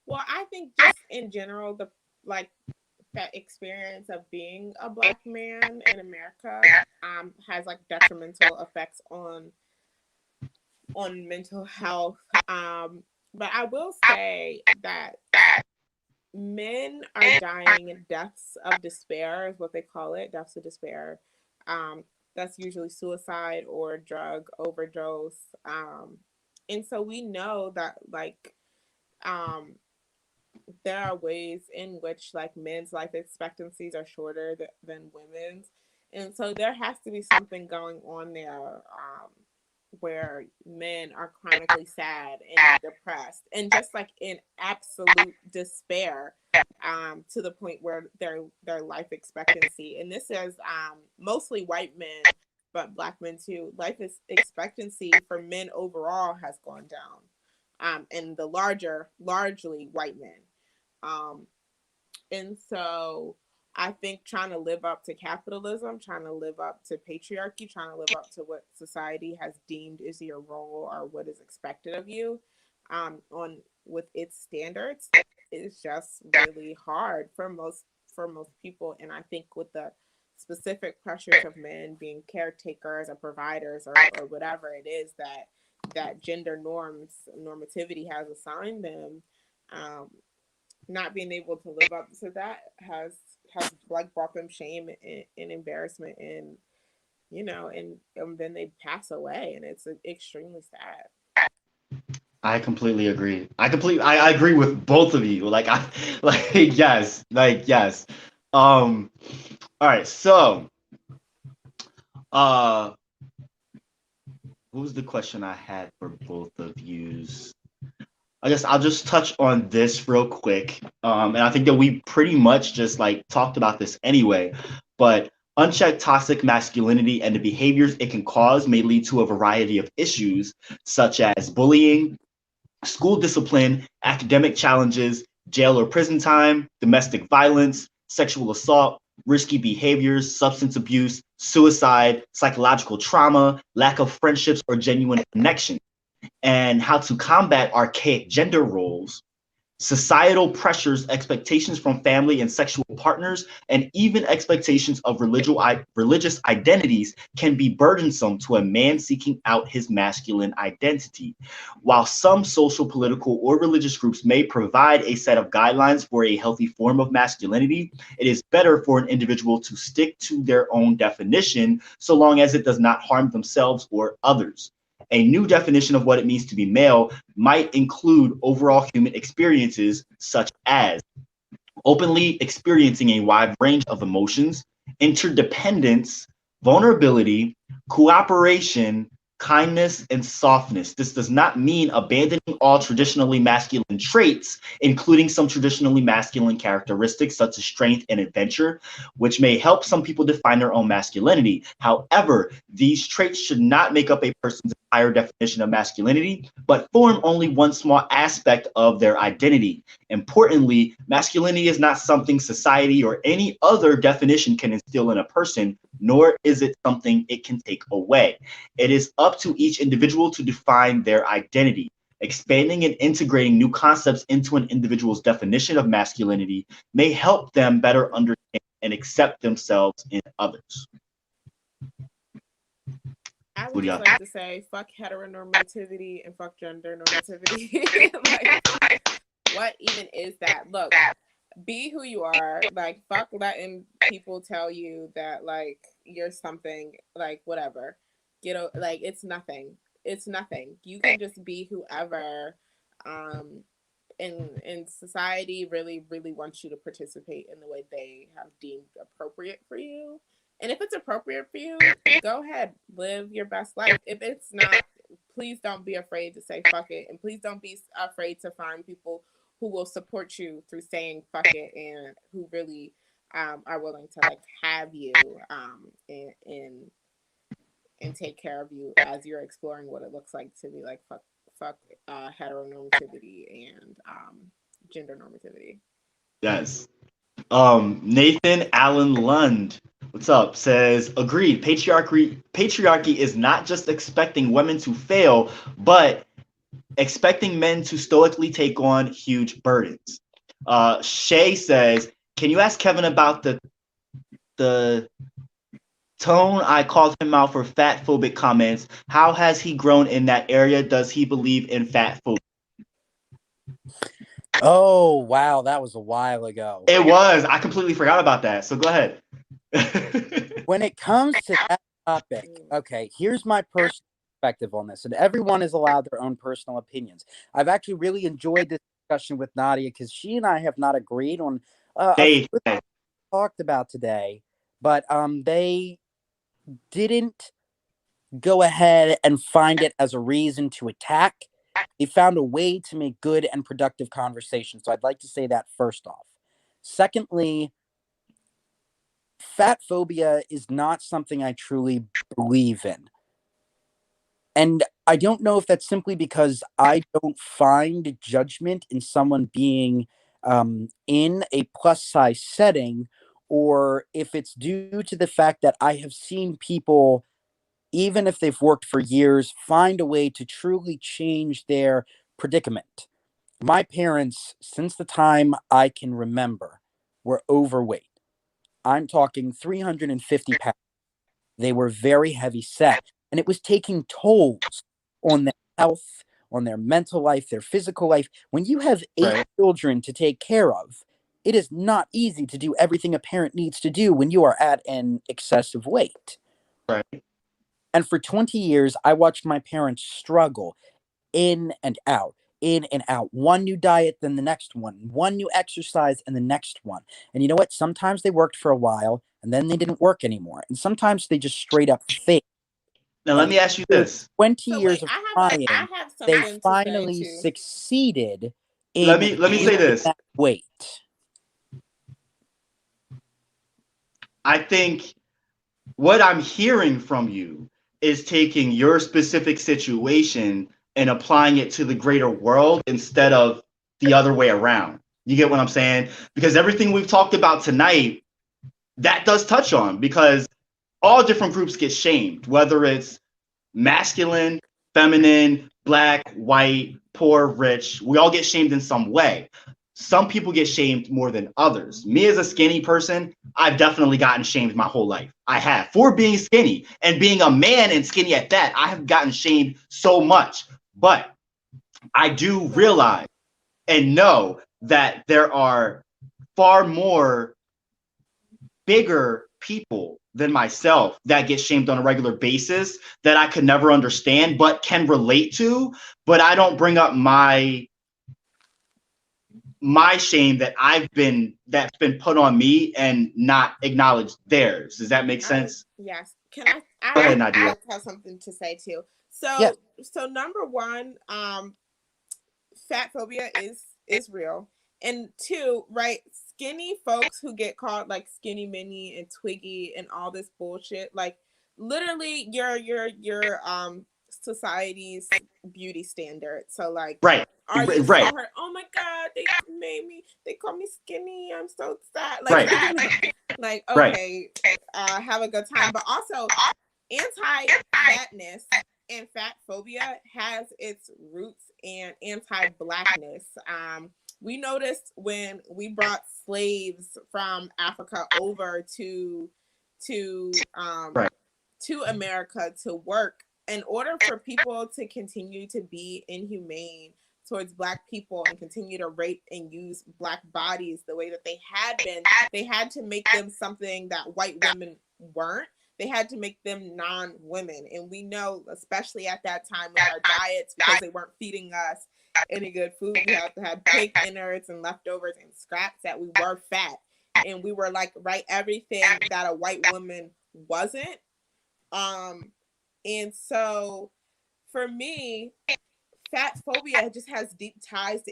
Speaker 2: Well, I think just in general, the like that experience of being a black man in America has like detrimental effects on mental health. But I will say that men are dying in deaths of despair, is what they call it, deaths of despair. Um, that's usually suicide or drug overdose. And so we know that, like, um, there are ways in which, like, men's life expectancies are shorter than women's, and so there has to be something going on there, where men are chronically sad and depressed and just like in absolute despair, to the point where their life expectancy, and this is mostly white men, but black men too, expectancy for men overall has gone down, and the largely white men. Um, and so I think trying to live up to capitalism, trying to live up to patriarchy, trying to live up to what society has deemed is your role or what is expected of you, on with its standards, is just really hard for most people. And I think with the specific pressures of men being caretakers or providers, or whatever it is that gender normativity has assigned them, um, not being able to live up to that has like brought them shame and embarrassment, and and then they pass away, and it's extremely sad.
Speaker 1: I completely agree. I agree with both of you. Like I like yes, like yes. Um all right, so uh what was the question I had for both of yous? I guess I'll just touch on this real quick. And I think that we pretty much just like talked about this anyway, but unchecked toxic masculinity and the behaviors it can cause may lead to a variety of issues such as bullying, school discipline, academic challenges, jail or prison time, domestic violence, sexual assault, risky behaviors, substance abuse, suicide, psychological trauma, lack of friendships or genuine connection, and how to combat archaic gender roles, societal pressures, expectations from family and sexual partners, and even expectations of religious identities can be burdensome to a man seeking out his masculine identity. While some social, political, or religious groups may provide a set of guidelines for a healthy form of masculinity, it is better for an individual to stick to their own definition so long as it does not harm themselves or others. A new definition of what it means to be male might include overall human experiences such as openly experiencing a wide range of emotions, interdependence, vulnerability, cooperation, kindness, and softness. This does not mean abandoning all traditionally masculine traits, including some traditionally masculine characteristics such as strength and adventure, which may help some people define their own masculinity. However, these traits should not make up a person's entire definition of masculinity, but form only one small aspect of their identity. Importantly, masculinity is not something society or any other definition can instill in a person, nor is it something it can take away. It is up to each individual to define their identity. Expanding and integrating new concepts into an individual's definition of masculinity may help them better understand and accept themselves and others.
Speaker 2: I
Speaker 1: What
Speaker 2: would
Speaker 1: do
Speaker 2: just
Speaker 1: y'all?
Speaker 2: like to say fuck heteronormativity and fuck gender normativity. Like, what even is that? Look, be who you are. Like, fuck letting people tell you that, like, you're something, like, whatever. Like, it's nothing. It's nothing. You can just be whoever. Um, and society really wants you to participate in the way they have deemed appropriate for you. And if it's appropriate for you, go ahead, live your best life. If it's not, please don't be afraid to say fuck it, and please don't be afraid to find people who will support you through saying fuck it, and who really are willing to, like, have you, and take care of you as you're exploring what it looks like to be like fuck heteronormativity and gender normativity.
Speaker 1: Yes. Nathan Allen Lund, what's up? Says agreed. Patriarchy is not just expecting women to fail, but expecting men to stoically take on huge burdens. Shay says, can you ask Kevin about the tone I called him out for fatphobic comments? How has he grown in that area? Does he believe in fatphobia?
Speaker 3: Oh, wow, that was a while ago.
Speaker 1: It was. I completely forgot about that. So go ahead.
Speaker 3: When it comes to that topic, okay, here's my personal perspective on this, and everyone is allowed their own personal opinions. I've actually really enjoyed this discussion with Nydea because she and I have not agreed on a few
Speaker 1: They,
Speaker 3: things we talked about today, but they didn't go ahead and find it as a reason to attack. They found a way to make good and productive conversation. So I'd like to say that first off. Secondly, fat phobia is not something I truly believe in. And I don't know if that's simply because I don't find judgment in someone being in a plus size setting, or if it's due to the fact that I have seen people, even if they've worked for years, find a way to truly change their predicament. My parents, since the time I can remember, were overweight. I'm talking 350 pounds. They were very heavy set, and it was taking tolls on their health, on their mental life, their physical life. When you have 8 children to take care of, it is not easy to do everything a parent needs to do when you are at an excessive weight.
Speaker 1: right.
Speaker 3: And for 20 years, I watched my parents struggle in and out, in and out. One new diet, then the next one new exercise, and the next one. And you know what? Sometimes they worked for a while, and then they didn't work anymore. And sometimes they just straight up failed.
Speaker 1: Now let
Speaker 3: And
Speaker 1: me ask you
Speaker 3: after
Speaker 1: this.
Speaker 3: 20
Speaker 2: So
Speaker 3: years
Speaker 2: wait,
Speaker 3: of trying,
Speaker 2: I have
Speaker 3: they
Speaker 2: something to say
Speaker 3: finally
Speaker 2: too.
Speaker 3: succeeded
Speaker 1: Let
Speaker 3: in
Speaker 1: me let me say
Speaker 3: losing
Speaker 1: this.
Speaker 3: that weight.
Speaker 1: I think what I'm hearing from you is taking your specific situation and applying it to the greater world instead of the other way around. You get what I'm saying? Because everything we've talked about tonight, that does touch on, because all different groups get shamed, whether it's masculine, feminine, black, white, poor, rich. We all get shamed in some way. Some people get shamed more than others. Me as a skinny person, I've definitely gotten shamed my whole life. I have, for being skinny, and being a man and skinny at that. I have gotten shamed so much. But I do realize and know that there are far more bigger people than myself that get shamed on a regular basis that I could never understand but can relate to. But I don't bring up my shame that's been put on me and not acknowledge theirs. Does that make sense?
Speaker 2: Yes. Can I?
Speaker 1: Go ahead,
Speaker 2: I
Speaker 1: Nydea.
Speaker 2: have something to say too.
Speaker 3: Yes.
Speaker 2: So number one, fat phobia is real, and two, right? Skinny folks who get called like skinny mini and twiggy and all this bullshit, like literally your society's beauty standard. So like,
Speaker 1: Right.
Speaker 2: are you so
Speaker 1: Right.
Speaker 2: hurt? Oh my god, they call me skinny. I'm so sad.
Speaker 1: Right.
Speaker 2: Like
Speaker 1: Right.
Speaker 2: okay, have a good time. But also, anti-fatness and fat phobia has its roots in anti-blackness. We noticed when we brought slaves from Africa over to
Speaker 1: Right.
Speaker 2: to America to work, in order for people to continue to be inhumane towards black people and continue to rape and use black bodies the way that they had been, they had to make them something that white women weren't. They had to make them non-women. And we know, especially at that time with our diets, because they weren't feeding us any good food, we had to have pig innards and leftovers and scraps, that we were fat. And we were like, right, everything that a white woman wasn't. And so for me, fat phobia just has deep ties to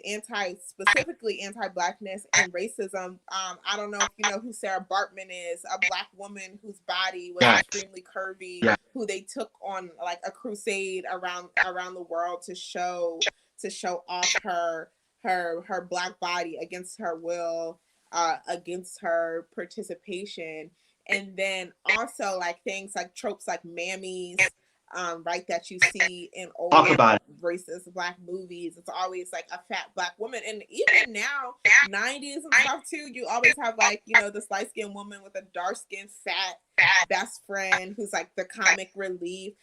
Speaker 2: specifically anti-blackness and racism. I don't know if you know who Sarah Bartman is, a black woman whose body was extremely curvy, who they took on like a crusade around the world to show off her black body against her will, against her participation. And then also like things like tropes like mammies, right, that you see in old racist black movies. It's always like a fat black woman. And even now, 90s and stuff too, you always have like, you know, this light-skinned woman with a dark-skinned fat best friend who's like the comic relief.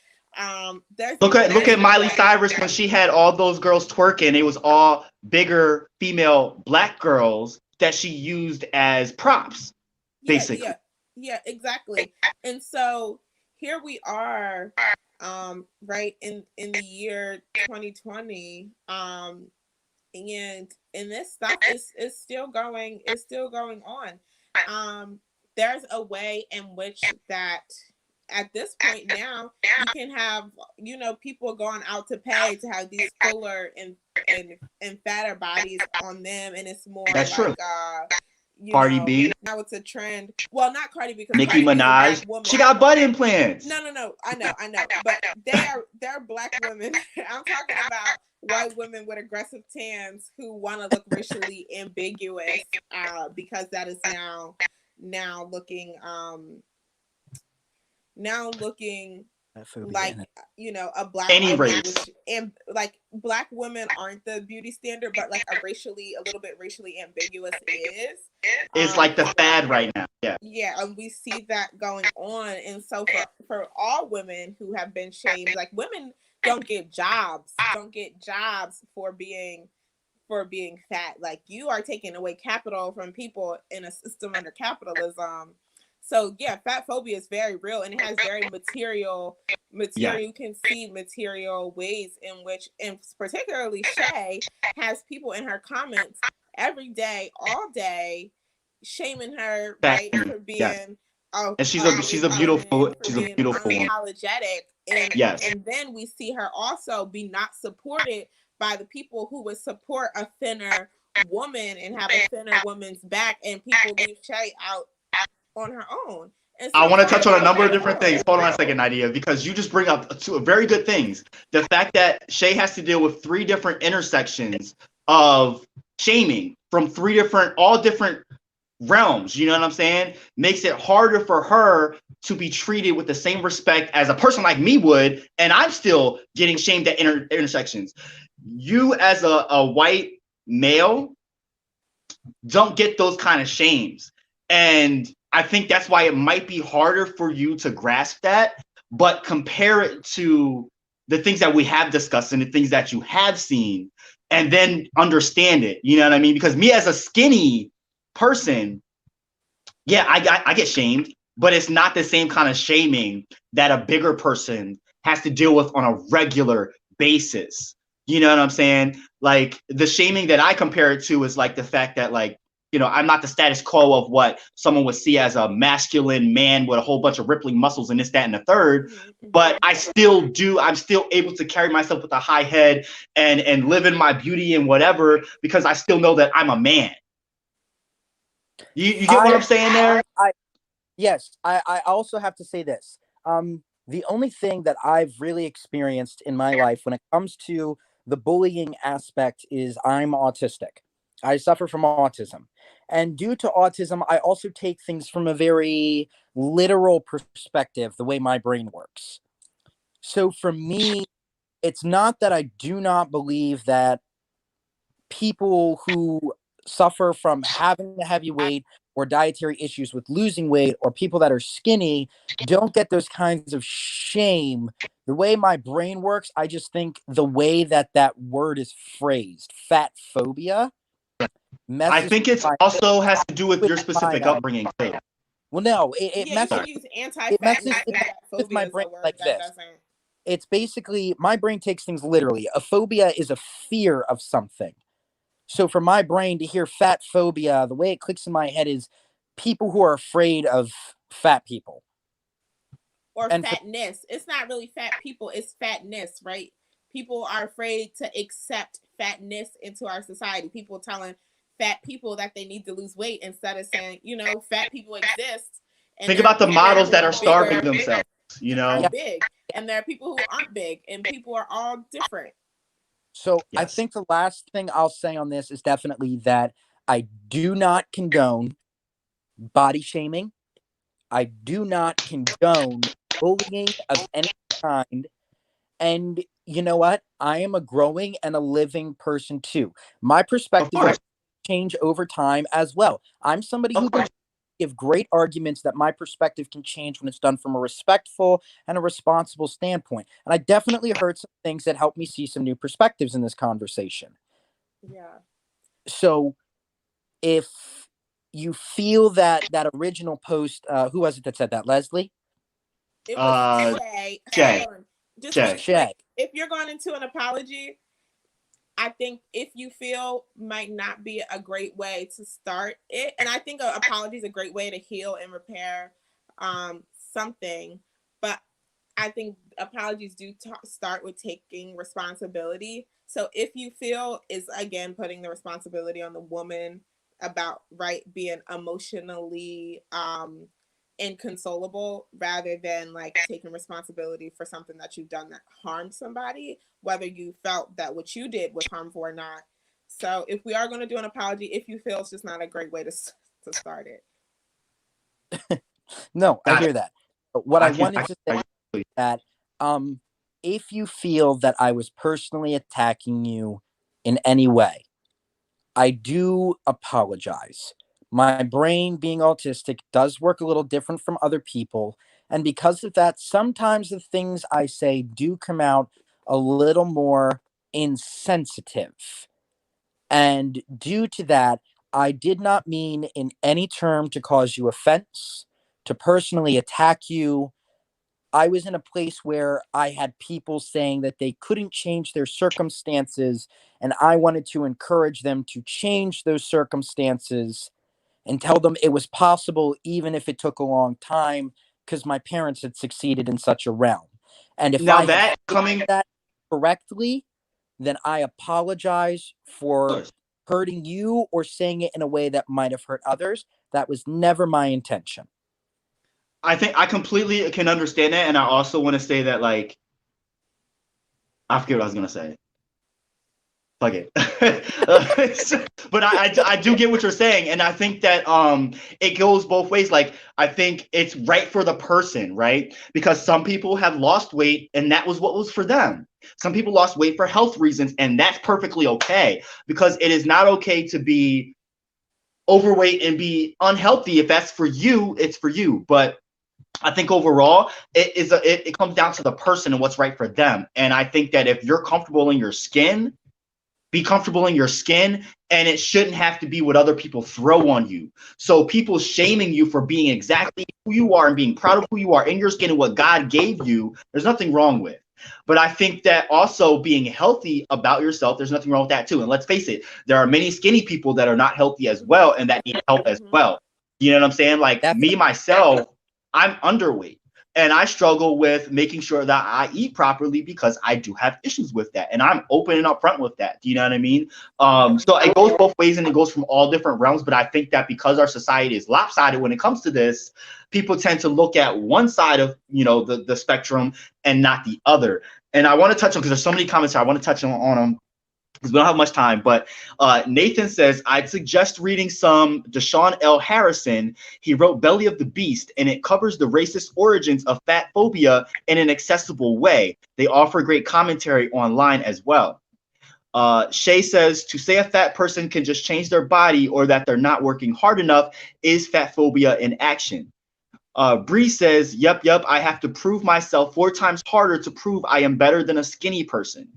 Speaker 2: There's
Speaker 1: Look
Speaker 2: even
Speaker 1: at Miley Cyrus when she had all those girls twerking. It was all bigger female black girls that she used as props, basically.
Speaker 2: Yeah, exactly. And so here we are, right in the year 2020, and this stuff is still going on. There's a way in which that at this point now you can have, you know, people going out to pay to have these fuller and fatter bodies on them, and it's more
Speaker 1: That's true.
Speaker 2: like you
Speaker 1: Cardi
Speaker 2: know,
Speaker 1: B,
Speaker 2: now it's a trend. Well, not Cardi B, because
Speaker 1: Nicki
Speaker 2: Cardi B is a black
Speaker 1: Minaj,
Speaker 2: woman.
Speaker 1: she got butt implants.
Speaker 2: No, I know, but they're black women. I'm talking about white women with aggressive tans who want to look racially ambiguous, because that is now looking like, you know, a black
Speaker 1: Any
Speaker 2: woman,
Speaker 1: race.
Speaker 2: which, and like black women aren't the beauty standard, but like a little bit racially ambiguous is.
Speaker 1: It's like the fad right now.
Speaker 2: Yeah, and we see that going on. And so for all women who have been shamed, like women don't get jobs for being fat. Like, you are taking away capital from people in a system under capitalism. So yeah, fat phobia is very real, and it has very material.
Speaker 1: Yeah.
Speaker 2: You can see material ways in which, and particularly Shay has people in her comments every day, all day, shaming her, right, for being,
Speaker 1: yes. And she's a beautiful woman.
Speaker 2: unapologetic, and
Speaker 1: yes.
Speaker 2: and then we see her also be not supported by the people who would support a thinner woman and have a thinner woman's back, and people leave Shay out on her own. And so
Speaker 1: I want to touch on a number of different things. Hold on a second, Nydea, because you just bring up two very good things. The fact that Shay has to deal with 3 different intersections of shaming from all different realms, you know what I'm saying, makes it harder for her to be treated with the same respect as a person like me would, and I'm still getting shamed at intersections. You as a white male don't get those kind of shames, and I think that's why it might be harder for you to grasp that, but compare it to the things that we have discussed and the things that you have seen, and then understand it, you know what I mean? Because me as a skinny person, yeah, I get shamed, but it's not the same kind of shaming that a bigger person has to deal with on a regular basis. You know what I'm saying? Like, the shaming that I compare it to is like the fact that, like, you know, I'm not the status quo of what someone would see as a masculine man with a whole bunch of rippling muscles and this, that, and the third. But I'm still able to carry myself with a high head and live in my beauty and whatever, because I still know that I'm a man. You get what I'm saying there?
Speaker 3: Yes, I also have to say this. The only thing that I've really experienced in my life when it comes to the bullying aspect is I'm autistic. I suffer from autism. And due to autism, I also take things from a very literal perspective, the way my brain works. So for me, it's not that I do not believe that people who suffer from having a heavy weight or dietary issues with losing weight, or people that are skinny, don't get those kinds of shame. The way my brain works, I just think the way that word is phrased, fat phobia,
Speaker 1: I think it also has to do with your specific upbringing too.
Speaker 3: Well, no, it messes. It messes with my brain like this. It's basically, my brain takes things literally. A phobia is a fear of something. So for my brain to hear fat phobia, the way it clicks in my head is people who are afraid of fat people.
Speaker 2: Or fatness. It's not really fat people, it's fatness, right? People are afraid to accept fatness into our society. People telling fat people that they need to lose weight instead of saying, you know, fat people exist.
Speaker 1: And think about the models that are starving themselves, you know?
Speaker 2: Big. And there are people who aren't big, and people are all different.
Speaker 3: So yes. I think the last thing I'll say on this is definitely that I do not condone body shaming. I do not condone bullying of any kind. And you know what? I am a growing and a living person too. My perspective will change over time as well. I'm somebody who believes give great arguments that my perspective can change when it's done from a respectful and a responsible standpoint. And I definitely heard some things that helped me see some new perspectives in this conversation.
Speaker 2: Yeah.
Speaker 3: So if you feel that that original post, who was it that said that? Leslie?
Speaker 2: It was Shay.
Speaker 1: Shay.
Speaker 2: Just
Speaker 1: Shay.
Speaker 2: really quick, if you're going into an apology, I think if you feel might not be a great way to start it. And I think an apology is a great way to heal and repair something. But I think apologies do start with taking responsibility. So if you feel is, again, putting the responsibility on the woman about, right, being emotionally inconsolable rather than like taking responsibility for something that you've done that harmed somebody, whether you felt that what you did was harmful or not. So if we are going to do an apology, if you feel it's just not a great way to start it.
Speaker 3: No, I hear that. But what I wanted to say is that if you feel that I was personally attacking you in any way, I do apologize. My brain, being autistic, does work a little different from other people. And because of that, sometimes the things I say do come out a little more insensitive. And due to that, I did not mean in any term to cause you offense, to personally attack you. I was in a place where I had people saying that they couldn't change their circumstances, and I wanted to encourage them to change those circumstances and tell them it was possible, even if it took a long time, because my parents had succeeded in such a realm. And if
Speaker 1: Now
Speaker 3: I
Speaker 1: that
Speaker 3: had
Speaker 1: coming
Speaker 3: that correctly, then I apologize for hurting you or saying it in a way that might have hurt others. That was never my intention.
Speaker 1: I think I completely can understand that, and I also want to say that, like, I forget what I was gonna say. Fuck it. But I do get what you're saying, and I think that it goes both ways. Like, I think it's right for the person, right? Because some people have lost weight, and that was what was for them. Some people lost weight for health reasons, and that's perfectly okay. Because it is not okay to be overweight and be unhealthy. If that's for you, it's for you. But I think overall, it comes down to the person and what's right for them. And I think that if you're comfortable in your skin, be comfortable in your skin, and it shouldn't have to be what other people throw on you. So people shaming you for being exactly who you are and being proud of who you are in your skin and what God gave you, there's nothing wrong with. But I think that also being healthy about yourself, there's nothing wrong with that too. And let's face it, there are many skinny people that are not healthy as well and that need help as well. You know what I'm saying? Like me, myself, I'm underweight. And I struggle with making sure that I eat properly because I do have issues with that. And I'm open and upfront with that. Do you know what I mean? So it goes both ways and it goes from all different realms. But I think that because our society is lopsided when it comes to this, people tend to look at one side of, you know, the spectrum and not the other. And I want to touch on, because there's so many comments here, I want to touch on them because we don't have much time, but Nathan says, I'd suggest reading some Deshaun L. Harrison. He wrote Belly of the Beast, and it covers the racist origins of fatphobia in an accessible way. They offer great commentary online as well. Shay says, to say a fat person can just change their body or that they're not working hard enough is fatphobia in action. Bree says, yep, I have to prove myself 4 times harder to prove I am better than a skinny person.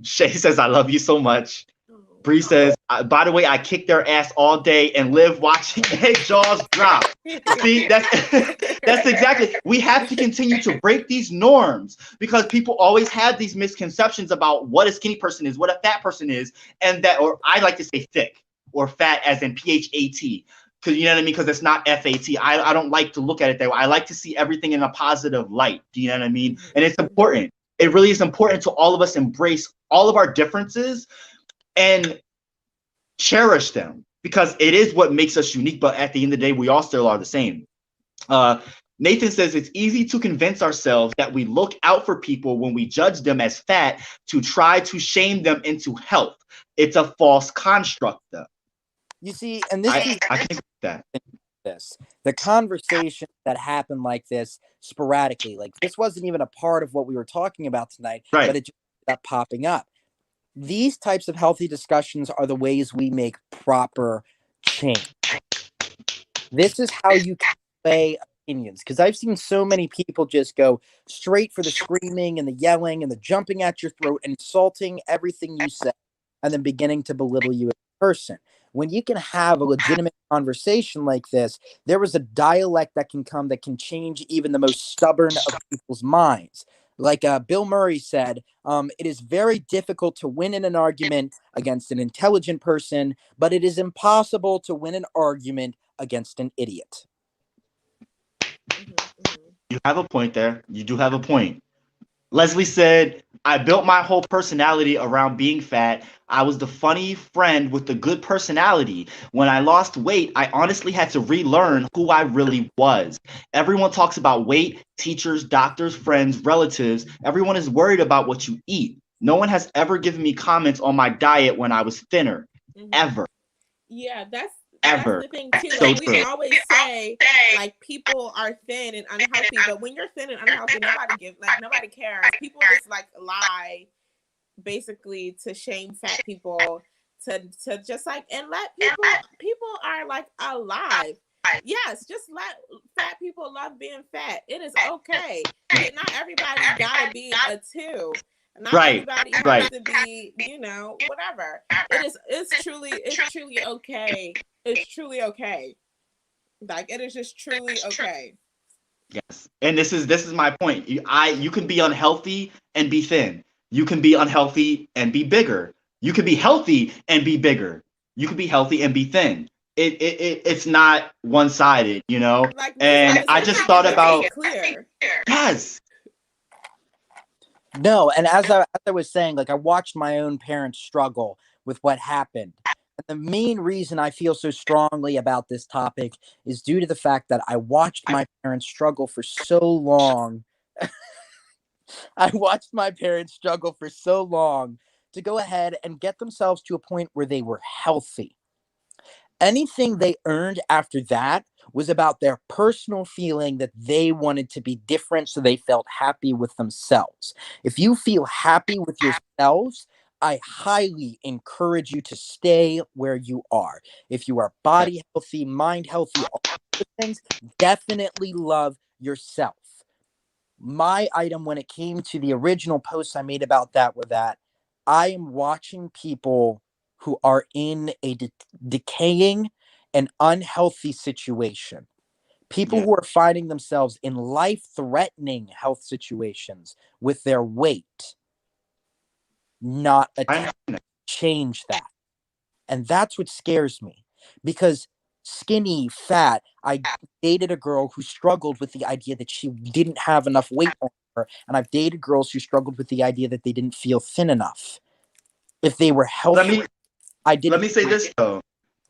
Speaker 1: Shay says, I love you so much. Bree says, by the way, I kick their ass all day and live watching their jaws drop. See, that's exactly. We have to continue to break these norms because people always have these misconceptions about what a skinny person is, what a fat person is, and that, or I like to say thick or fat as in PHAT. Because you know what I mean? Because it's not FAT. I don't like to look at it that way. I like to see everything in a positive light. Do you know what I mean? And it's important. It really is important to all of us embrace all of our differences and cherish them because it is what makes us unique. But at the end of the day, we all still are the same. Nathan says it's easy to convince ourselves that we look out for people when we judge them as fat to try to shame them into health. It's a false construct, though.
Speaker 3: You see, and this is
Speaker 1: I think that
Speaker 3: the conversation that happened like this sporadically, like this wasn't even a part of what we were talking about tonight,
Speaker 1: right.
Speaker 3: But it just ended up popping up. These types of healthy discussions are the ways we make proper change. This is how you can weigh opinions. Because I've seen so many people just go straight for the screaming and the yelling and the jumping at your throat and insulting everything you say and then beginning to belittle you as a person. When you can have a legitimate conversation like this, there is a dialect that can come that can change even the most stubborn of people's minds. Like Bill Murray said, it is very difficult to win in an argument against an intelligent person, but it is impossible to win an argument against an idiot.
Speaker 1: You have a point there. You do have a point. Leslie said, I built my whole personality around being fat. I was the funny friend with the good personality. When I lost weight, I honestly had to relearn who I really was. Everyone talks about weight, teachers, doctors, friends, relatives. Everyone is worried about what you eat. No one has ever given me comments on my diet when I was thinner. Ever.
Speaker 2: Yeah, that's
Speaker 1: Ever.
Speaker 2: the thing too.
Speaker 1: So
Speaker 2: Like we
Speaker 1: true.
Speaker 2: always say, like people are thin and unhealthy, but when you're thin and unhealthy, nobody cares. People just like lie, basically, to shame fat people, to just like and let people are like alive. Yes, just let fat people love being fat. It is okay. Not everybody gotta be a 2. Not
Speaker 1: Right.
Speaker 2: everybody has
Speaker 1: Right.
Speaker 2: to be, whatever. It's truly okay. It's truly okay. Like it is just truly okay.
Speaker 1: Yes. And this is my point. You can be unhealthy and be thin. You can be unhealthy and be bigger. You can be healthy and be bigger. You can be healthy and be thin. It's not one sided, you know?
Speaker 2: Like
Speaker 1: And I just thought about
Speaker 2: clear.
Speaker 1: yes.
Speaker 3: No, and as I was saying, like I watched my own parents struggle with what happened. And the main reason I feel so strongly about this topic is due to the fact that I watched my parents struggle for so long. I watched my parents struggle for so long to go ahead and get themselves to a point where they were healthy. Anything they earned after that was about their personal feeling that they wanted to be different so they felt happy with themselves. If you feel happy with yourselves, I highly encourage you to stay where you are. If you are body healthy, mind healthy, all those things, definitely love yourself. My item when it came to the original posts I made about that were that I am watching people who are in a decaying and unhealthy situation. People who are finding themselves in life-threatening health situations with their weight, not attempt to change that. And that's what scares me because skinny, fat, I dated a girl who struggled with the idea that she didn't have enough weight on her. And I've dated girls who struggled with the idea that they didn't feel thin enough. If they were healthy,
Speaker 1: Let me say this though.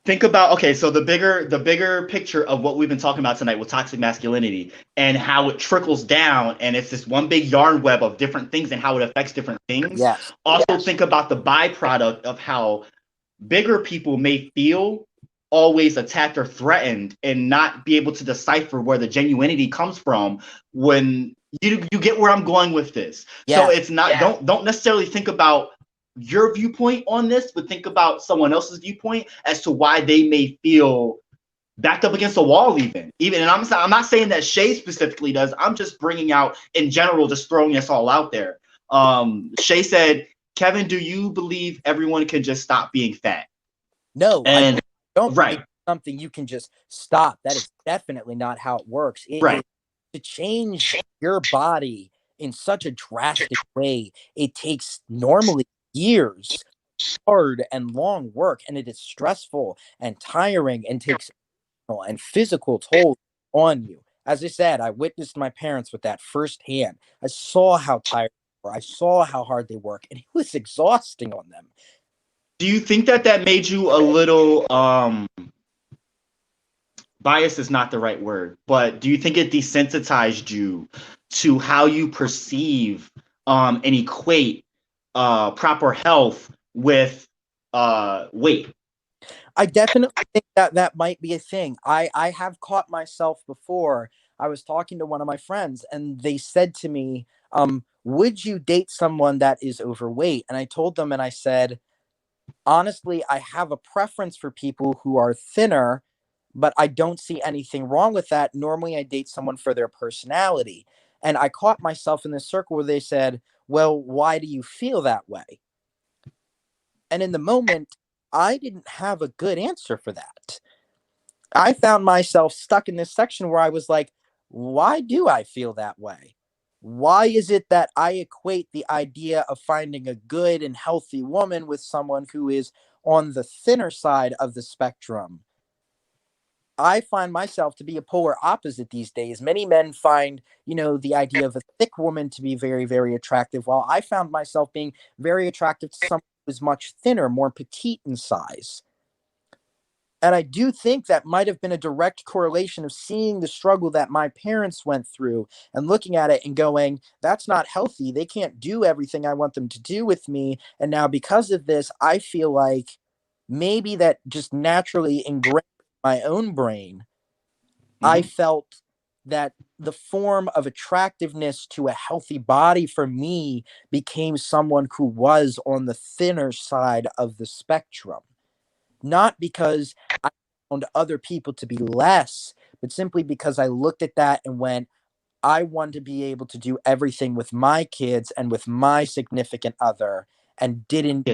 Speaker 1: Think about so the bigger picture of what we've been talking about tonight with toxic masculinity and how it trickles down and it's this one big yarn web of different things and how it affects different things.
Speaker 3: Yes.
Speaker 1: Also think about the byproduct of how bigger people may feel always attacked or threatened and not be able to decipher where the genuinity comes from when you get where I'm going with this. So it's not don't necessarily think about your viewpoint on this, but think about someone else's viewpoint as to why they may feel backed up against a wall even and I'm not saying that Shay specifically does. I'm just bringing out in general, just throwing this all out there. Shay said, Kevin, do you believe everyone can just stop being fat?
Speaker 3: No,
Speaker 1: and
Speaker 3: I don't
Speaker 1: right.
Speaker 3: Something you can just stop. That is definitely not how it works. To change your body in such a drastic way, it takes normally years, hard and long work, and it is stressful and tiring and takes and physical toll on you. As I said, I witnessed my parents with that firsthand. I saw how tired they were. I saw how hard they work, and it was exhausting on them.
Speaker 1: Do you think that made you a little bias is not the right word, but do you think it desensitized you to how you perceive and equate proper health with weight?
Speaker 3: I definitely think that might be a thing. I have caught myself before. I was talking to one of my friends and they said to me, would you date someone that is overweight? And I told them and I said, honestly, I have a preference for people who are thinner, but I don't see anything wrong with that. Normally, I date someone for their personality. And I caught myself in this circle where they said, well, why do you feel that way? And in the moment, I didn't have a good answer for that. I found myself stuck in this section where I was like, why do I feel that way? Why is it that I equate the idea of finding a good and healthy woman with someone who is on the thinner side of the spectrum? I find myself to be a polar opposite these days. Many men find, the idea of a thick woman to be very, very attractive, while I found myself being very attractive to someone who is much thinner, more petite in size. And I do think that might have been a direct correlation of seeing the struggle that my parents went through and looking at it and going, that's not healthy. They can't do everything I want them to do with me. And now because of this, I feel like maybe that just naturally ingrained in my own brain. I felt that the form of attractiveness to a healthy body for me became someone who was on the thinner side of the spectrum. Not because I found other people to be less, but simply because I looked at that and went, I want to be able to do everything with my kids and with my significant other, and didn't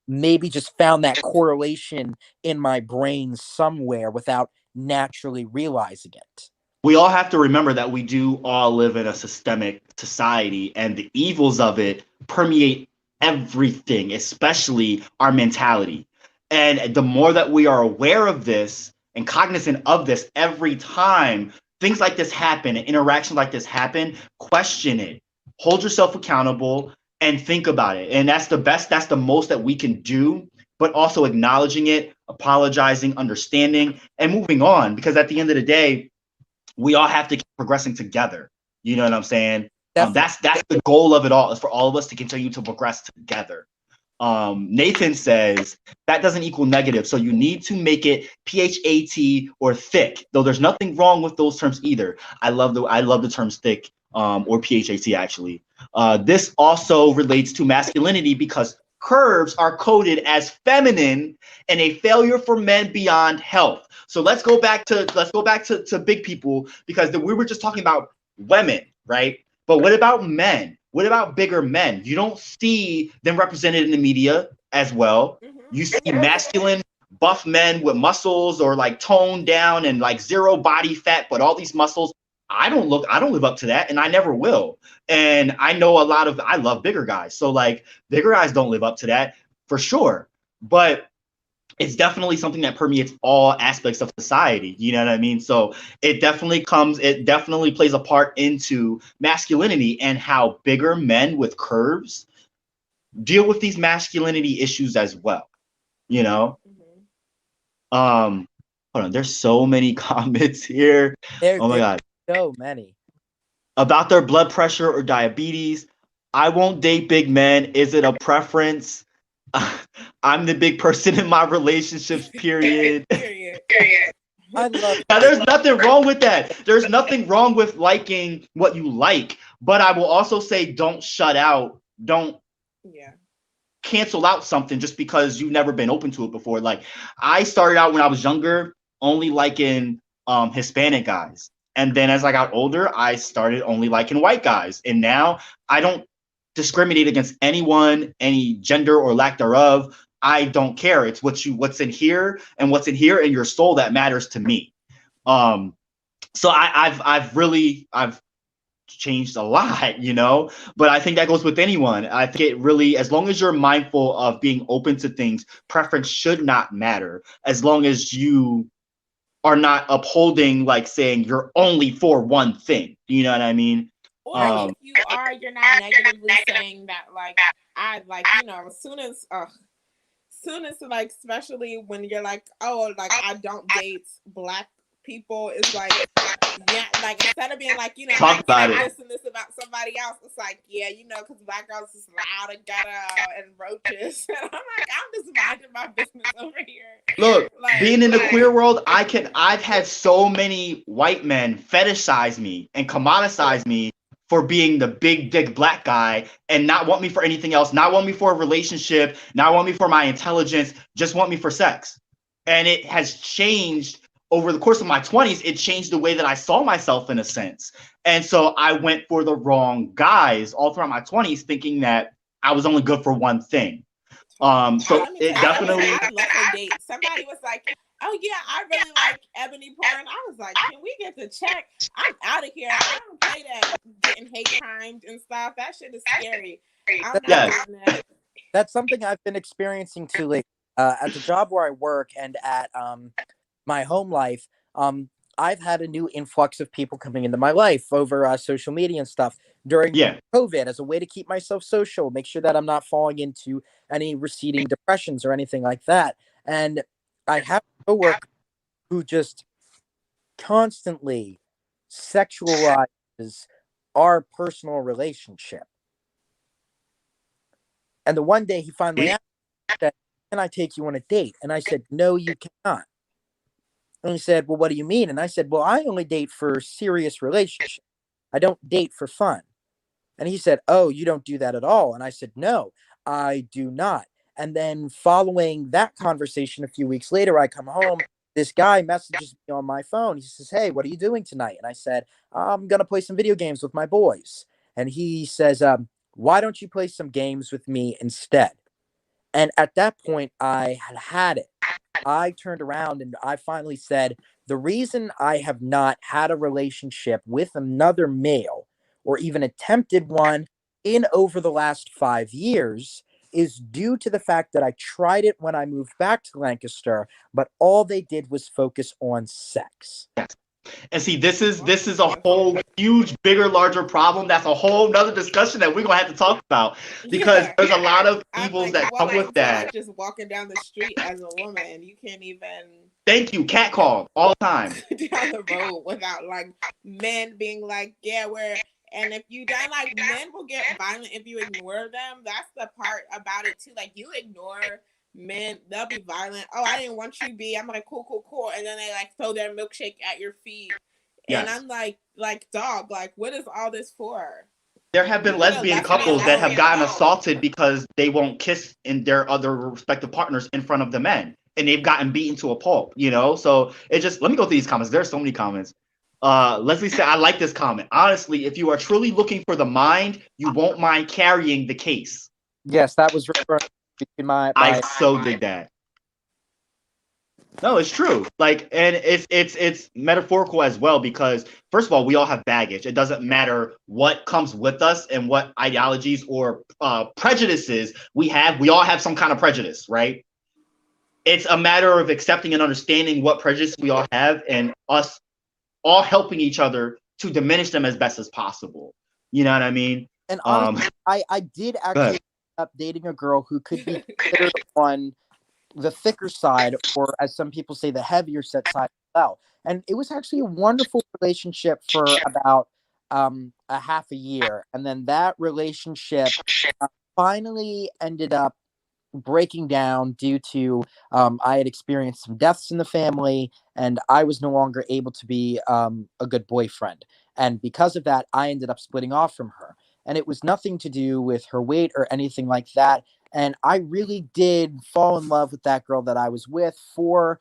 Speaker 3: maybe just found that correlation in my brain somewhere without naturally realizing it.
Speaker 1: We all have to remember that we do all live in a systemic society, and the evils of it permeate everything, especially our mentality. And the more that we are aware of this and cognizant of this, every time things like this happen and interactions like this happen, question it, hold yourself accountable, and think about it. And that's the most that we can do, but also acknowledging it, apologizing, understanding, and moving on. Because at the end of the day, we all have to keep progressing together. You know what I'm saying? That's the goal of it all, is for all of us to continue to progress together. Nathan says that doesn't equal negative, so you need to make it PHAT or thick. Though there's nothing wrong with those terms either. I love the terms thick or PHAT actually. This also relates to masculinity because curves are coded as feminine and a failure for men beyond health. So let's go back to big people, because we were just talking about women, right? But what about men? What about bigger men? You don't see them represented in the media as well. You see masculine, buff men with muscles, or like toned down and like zero body fat, but all these muscles. I don't live up to that, and I never will. And I know I love bigger guys. So like bigger guys don't live up to that for sure. But it's definitely something that permeates all aspects of society. You know what I mean? So it definitely plays a part into masculinity and how bigger men with curves deal with these masculinity issues as well. You know? Hold on, there's so many comments here. Oh my God.
Speaker 3: So many.
Speaker 1: About their blood pressure or diabetes. I won't date big men. Is it a preference? I'm the big person in my relationships, period.
Speaker 3: I love
Speaker 1: Now, there's nothing wrong with that. There's nothing wrong with liking what you like. But I will also say, don't shut out. Don't cancel out something just because you've never been open to it before. Like, I started out when I was younger only liking Hispanic guys. And then as I got older, I started only liking white guys. And now I don't discriminate against anyone, any gender or lack thereof. I don't care. It's what's in here and what's in here in your soul that matters to me. So I've changed a lot, you know, but I think that goes with anyone. I think it really, as long as you're mindful of being open to things, preference should not matter, as long as you are not upholding, like saying you're only for one thing. You know what I mean?
Speaker 2: Or if you are, you're not negatively saying that, like, I like, as soon as like, especially when you're like, oh, like, I don't date black people, it's like, yeah, like, instead of being like,
Speaker 1: Talk about it.
Speaker 2: this and this about somebody else, it's like, yeah, because black girls is loud and ghetto and roaches. And I'm like, I'm just minding my business over here.
Speaker 1: Look, like, being in the queer world, I've had so many white men fetishize me and commoditize me for being the big dick black guy and not want me for anything else, not want me for a relationship, not want me for my intelligence, just want me for sex. And it has changed over the course of my 20s, it changed the way that I saw myself in a sense. And so I went for the wrong guys all throughout my 20s, thinking that I was only good for one thing. So
Speaker 2: Let me
Speaker 1: it
Speaker 2: tell you,
Speaker 1: definitely.
Speaker 2: I love a date. Somebody was like, "Oh yeah, I really like ebony porn." I was like, "Can we get the check? I'm out of here. I don't play that getting hate crimes and stuff. That shit is scary. I'm not
Speaker 1: Yes.
Speaker 2: doing that."
Speaker 3: That's something I've been experiencing too lately. At the job where I work and at my home life, I've had a new influx of people coming into my life over social media and stuff during
Speaker 1: Yeah.
Speaker 3: COVID as a way to keep myself social, make sure that I'm not falling into any receding depressions or anything like that. And I have a coworker who just constantly sexualizes our personal relationship. And the one day he finally asked, said, "Can I take you on a date?" And I said, "No, you cannot." And he said, "Well, what do you mean?" And I said, "Well, I only date for serious relationships. I don't date for fun." And he said, "Oh, you don't do that at all." And I said, "No, I do not." And then following that conversation a few weeks later, I come home. This guy messages me on my phone. He says, "Hey, what are you doing tonight?" And I said, "I'm going to play some video games with my boys." And he says, "Why don't you play some games with me instead?" And at that point, I had it. I turned around and I finally said, the reason I have not had a relationship with another male or even attempted one in over the last 5 years is due to the fact that I tried it when I moved back to Lancaster, but all they did was focus on sex.
Speaker 1: And see, this is a whole huge, bigger, larger problem. That's a whole nother discussion that we're gonna have to talk about, because
Speaker 2: Yeah,
Speaker 1: there's a lot of
Speaker 2: I'm
Speaker 1: evils
Speaker 2: like,
Speaker 1: that
Speaker 2: what
Speaker 1: come with
Speaker 2: about
Speaker 1: that.
Speaker 2: just walking down the street as a woman? You can't even
Speaker 1: Thank you, cat
Speaker 2: go
Speaker 1: call all the time.
Speaker 2: down the road without like men being like, yeah, we're. And if you don't, like, men will get violent if you ignore them. That's the part about it too. Like, you ignore men, they'll be violent. Oh, I didn't want you to be. I'm like, cool, cool, cool. And then they like throw their milkshake at your feet. And
Speaker 1: Yes.
Speaker 2: I'm like, dog, like, what is all this for?
Speaker 1: There have
Speaker 2: You
Speaker 1: been
Speaker 2: could have
Speaker 1: lesbian
Speaker 2: left me
Speaker 1: couples that have
Speaker 2: alone.
Speaker 1: gotten assaulted because they won't kiss in their other respective partners in front of the men, and they've gotten beaten to a pulp, you know? So it just, let me go through these comments. There's so many comments. Leslie said, I like this comment. Honestly, if you are truly looking for the mind, you won't mind carrying the case.
Speaker 3: Yes, that was referring to
Speaker 1: I so dig that. No, it's true. Like, and it's metaphorical as well, because first of all, we all have baggage. It doesn't matter what comes with us and what ideologies or prejudices we have. We all have some kind of prejudice, right? It's a matter of accepting and understanding what prejudice we all have, and us all helping each other to diminish them as best as possible. You know what I mean?
Speaker 3: And honestly, I did actually end up dating a girl who could be considered on the thicker side, or as some people say, the heavier set side as well. And it was actually a wonderful relationship for about a half a year. And then that relationship finally ended up breaking down due to I had experienced some deaths in the family, and I was no longer able to be a good boyfriend. And because of that, I ended up splitting off from her. And it was nothing to do with her weight or anything like that. And I really did fall in love with that girl that I was with for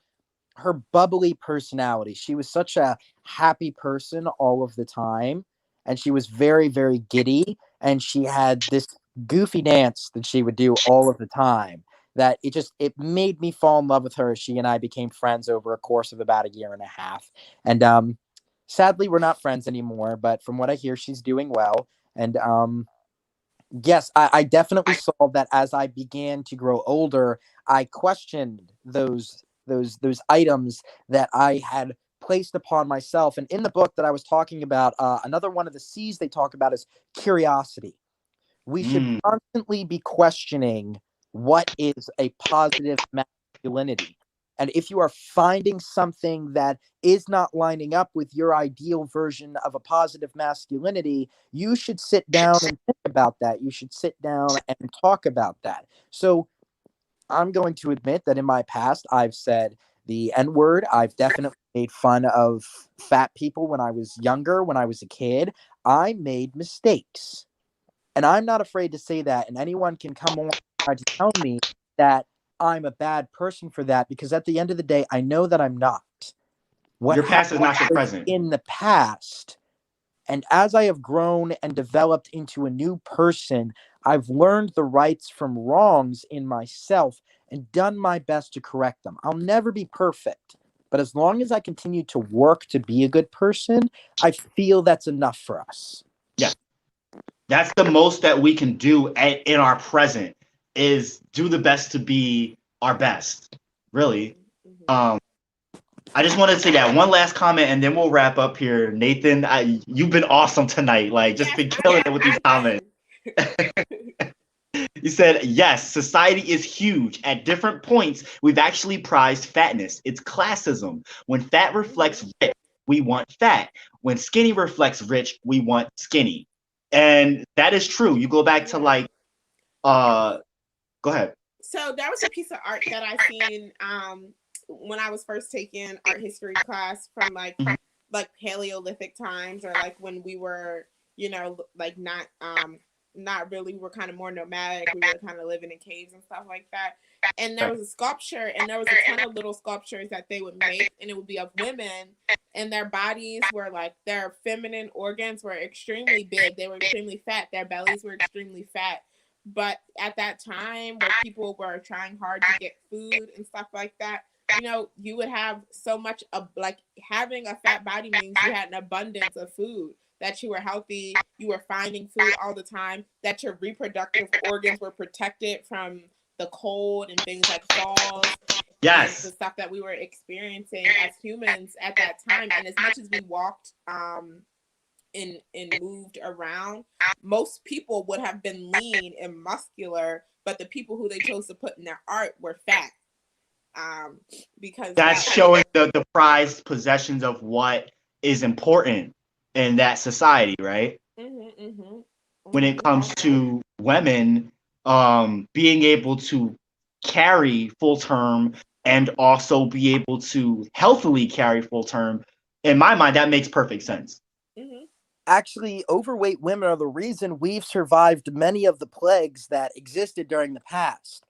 Speaker 3: her bubbly personality. She was such a happy person all of the time, and she was very, very giddy. And she had this goofy dance that she would do all of the time that it made me fall in love with her. She and I became friends over a course of about a year and a half. And sadly, we're not friends anymore, but from what I hear, she's doing well. And yes, I definitely saw that as I began to grow older, I questioned those items that I had placed upon myself. And in the book that I was talking about, another one of the C's they talk about is curiosity. We should constantly be questioning what is a positive masculinity. And if you are finding something that is not lining up with your ideal version of a positive masculinity, you should sit down and think about that. You should sit down and talk about that. So I'm going to admit that in my past, I've said the N word. I've definitely made fun of fat people when I was younger, when I was a kid. I made mistakes. And I'm not afraid to say that. And anyone can come on and try to tell me that I'm a bad person for that, because at the end of the day, I know that I'm not. What
Speaker 1: Your past is not your
Speaker 3: happened
Speaker 1: present.
Speaker 3: in the past. And as I have grown and developed into a new person, I've learned the rights from wrongs in myself and done my best to correct them. I'll never be perfect, but as long as I continue to work to be a good person, I feel that's enough for us.
Speaker 1: Yeah. That's the most that we can do in our present, is do the best to be our best, really.
Speaker 2: Mm-hmm.
Speaker 1: I just wanted to say that one last comment, and then we'll wrap up here. Nathan, you've been awesome tonight. Like, just
Speaker 2: Yes,
Speaker 1: been killing it with these comments. You said, yes, society is huge. At different points, we've actually prized fatness. It's classism. When fat reflects rich, we want fat. When skinny reflects rich, we want skinny. And that is true. You go back to like, go ahead.
Speaker 2: So there was a piece of art that I seen when I was first taking art history class from like Paleolithic times, or like when we were, you know, like not really, we were kind of more nomadic. We were kind of living in caves and stuff like that. And there was a sculpture, and there was a ton of little sculptures that they would make, and it would be of women, and their bodies were like, their feminine organs were extremely big. They were extremely fat. Their bellies were extremely fat. But at that time, where people were trying hard to get food and stuff like that, you know, you would have so much of, like, having a fat body means you had an abundance of food, that you were healthy, you were finding food all the time, that your reproductive organs were protected from the cold and things like falls.
Speaker 1: Yes.
Speaker 2: And the stuff that we were experiencing as humans at that time. And as much as we walked and moved around, most people would have been lean and muscular, but the people who they chose to put in their art were fat. Because
Speaker 1: that's showing the prized possessions of what is important in that society, right?
Speaker 2: Mm-hmm, mm-hmm.
Speaker 1: When it comes to women, being able to carry full term and also be able to healthily carry full term, in my mind, that makes perfect sense.
Speaker 2: Mm-hmm.
Speaker 3: Actually, overweight women are the reason we've survived many of the plagues that existed during the past.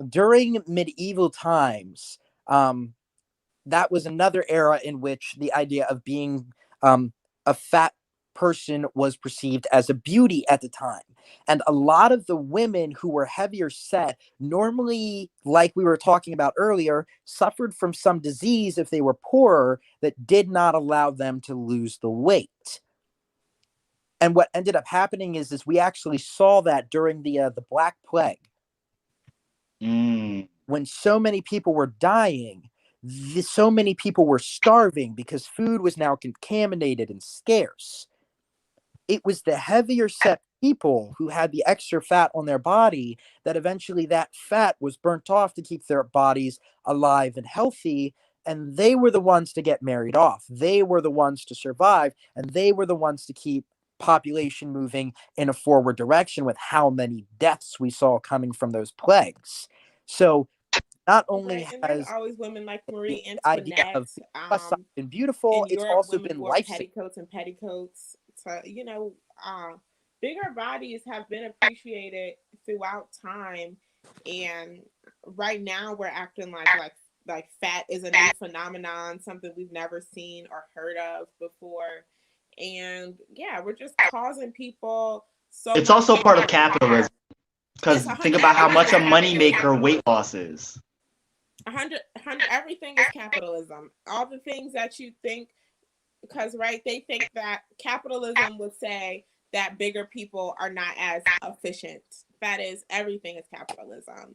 Speaker 3: During medieval times, that was another era in which the idea of being a fat person was perceived as a beauty at the time. And a lot of the women who were heavier set, normally, like we were talking about earlier, suffered from some disease if they were poorer that did not allow them to lose the weight. And what ended up happening is we actually saw that during the Black Plague. When so many people were dying, so many people were starving because food was now contaminated and scarce. It was the heavier set people who had the extra fat on their body that eventually that fat was burnt off to keep their bodies alive and healthy. And they were the ones to get married off. They were the ones to survive. And they were the ones to keep population moving in a forward direction with how many deaths we saw coming from those plagues. So not only
Speaker 2: and
Speaker 3: has
Speaker 2: there's always women like Marie
Speaker 3: the idea
Speaker 2: Antoinette
Speaker 3: of been beautiful,
Speaker 2: in
Speaker 3: it's
Speaker 2: Europe,
Speaker 3: also
Speaker 2: women
Speaker 3: been
Speaker 2: wore
Speaker 3: life-saving.
Speaker 2: petticoats and petticoats. So, you know, bigger bodies have been appreciated throughout time, and right now we're acting like fat is a new phenomenon, something we've never seen or heard of before. And yeah, we're just causing people so
Speaker 1: It's
Speaker 2: much
Speaker 1: also part of
Speaker 2: harm.
Speaker 1: capitalism, because
Speaker 2: It's
Speaker 1: think about how much a
Speaker 2: 100%
Speaker 1: moneymaker
Speaker 2: capitalism.
Speaker 1: weight loss is.
Speaker 2: 100, everything is capitalism. All the things that you think, because right, they think that capitalism would say that bigger people are not as efficient. That is, everything is capitalism.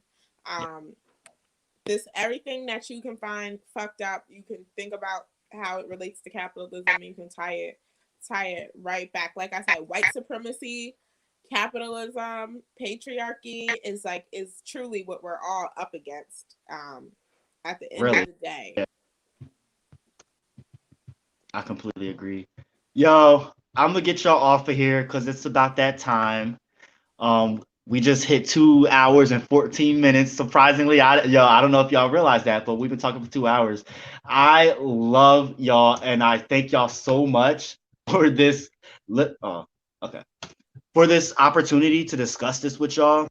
Speaker 2: This everything that you can find fucked up, you can think about how it relates to capitalism, and you can tie it right back. Like I said, white supremacy, capitalism, patriarchy is truly what we're all up against. At the end of the day.
Speaker 1: Yeah. I completely agree. Yo, I'm gonna get y'all off of here because it's about that time. We just hit 2 hours and 14 minutes. Surprisingly, I don't know if y'all realize that, but we've been talking for 2 hours. I love y'all, and I thank y'all so much for this. For this opportunity to discuss this with y'all.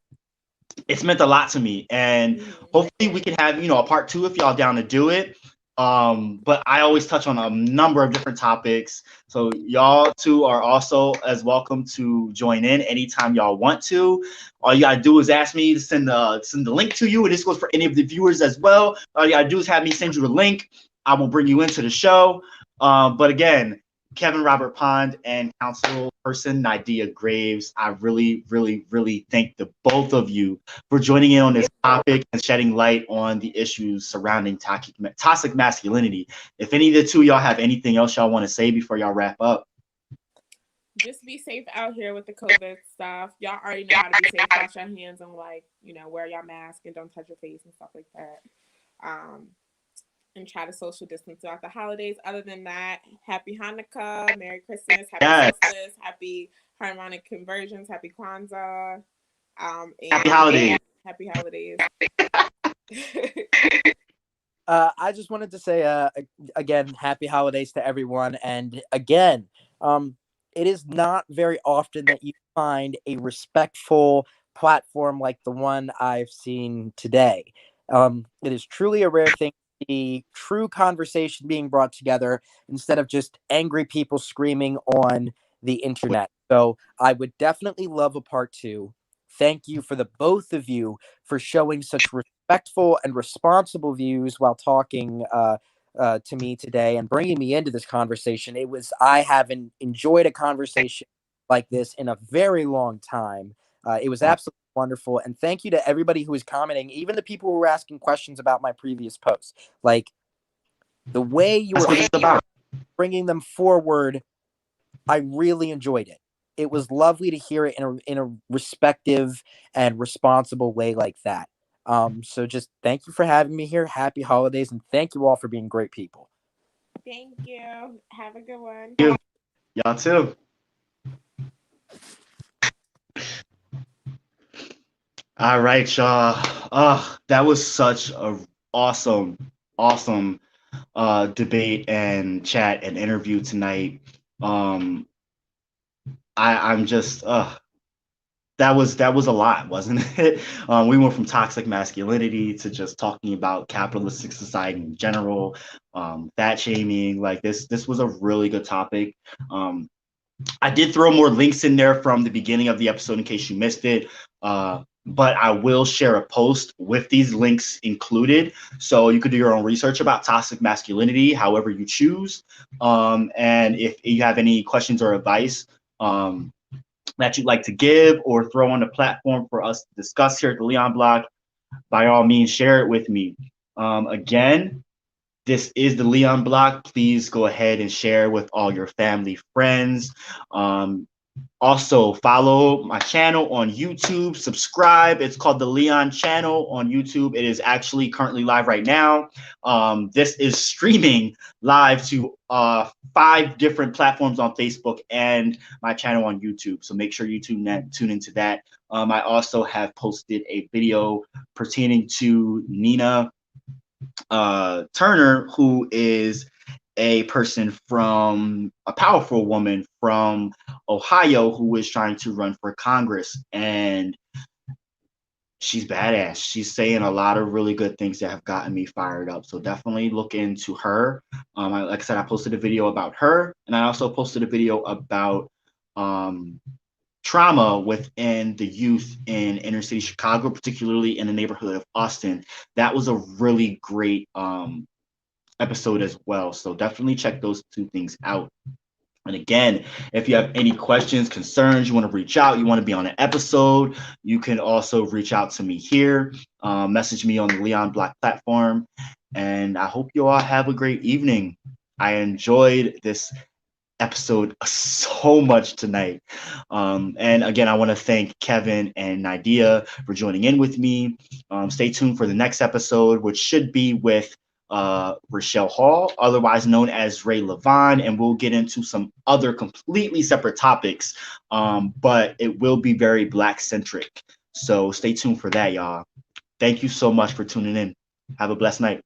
Speaker 1: It's meant a lot to me, and hopefully we can have a part 2 if y'all down to do it. But I always touch on a number of different topics. So y'all too are also as welcome to join in anytime y'all want to. All you gotta do is ask me to send the link to you, and this goes for any of the viewers as well. All you gotta do is have me send you the link. I will bring you into the show. But again, Kevin Robert Pond and council person Nydea Graves, I really, really, really thank the both of you for joining in on this topic and shedding light on the issues surrounding toxic masculinity. If any of the two of y'all have anything else y'all want to say before y'all wrap up.
Speaker 2: Just be safe out here with the COVID stuff. Y'all already know how to be safe. Wash your hands and wear your mask and don't touch your face and stuff like that. And try to social distance throughout the holidays. Other than that, happy Hanukkah, Merry Christmas, Happy Solstice, Happy Harmonic Conversions, Happy Kwanzaa,
Speaker 1: Happy holidays.
Speaker 2: Happy holidays.
Speaker 3: I just wanted to say again, happy holidays to everyone. And again, it is not very often that you find a respectful platform like the one I've seen today. It is truly a rare thing to see true conversation being brought together instead of just angry people screaming on the internet. So I would definitely love a part 2. Thank you for the both of you for showing such respectful and responsible views while talking to me today and bringing me into this conversation. I haven't enjoyed a conversation like this in a very long time. It was absolutely wonderful. And thank you to everybody who was commenting, even the people who were asking questions about my previous posts. Like, the way you were bringing them forward, I really enjoyed it. It was lovely to hear it in a respective and responsible way like that. So just thank you for having me here. Happy holidays, and thank you all for being great people.
Speaker 2: Thank you. Have a good one.
Speaker 1: Thank you. Y'all too. All right, y'all. That was such a awesome debate and chat and interview tonight. I'm just that was a lot, wasn't it? We went from toxic masculinity to just talking about capitalistic society in general, fat shaming. Like this was a really good topic. I did throw more links in there from the beginning of the episode in case you missed it. But I will share a post with these links included, so you could do your own research about toxic masculinity, however you choose. And if you have any questions or advice that you'd like to give or throw on the platform for us to discuss here at the Leon Block, by all means, share it with me. Again, this is the Leon Block. Please go ahead and share with all your family, friends. Also, follow my channel on YouTube. Subscribe. It's called the Leon Channel on YouTube. It is actually currently live right now. This is streaming live to 5 different platforms on Facebook and my channel on YouTube. So make sure you tune into that. I also have posted a video pertaining to Nina Turner, who is a powerful woman from Ohio who is trying to run for Congress, and she's badass. She's saying a lot of really good things that have gotten me fired up. So definitely look into her. Like I said, I posted a video about her, and I also posted a video about trauma within the youth in inner city Chicago, particularly in the neighborhood of Austin. That was a really great episode as well. So definitely check those 2 things out. And again, if you have any questions, concerns, you want to reach out, you want to be on an episode, you can also reach out to me here, message me on the Leon Block platform. And I hope you all have a great evening. I enjoyed this episode so much tonight. And again, I want to thank Kevin and Nydea for joining in with me. Stay tuned for the next episode, which should be with Rochelle Hall, otherwise known as Ray Levine, and we'll get into some other completely separate topics, but it will be very Black centric. So stay tuned for that, y'all. Thank you so much for tuning in. Have a blessed night.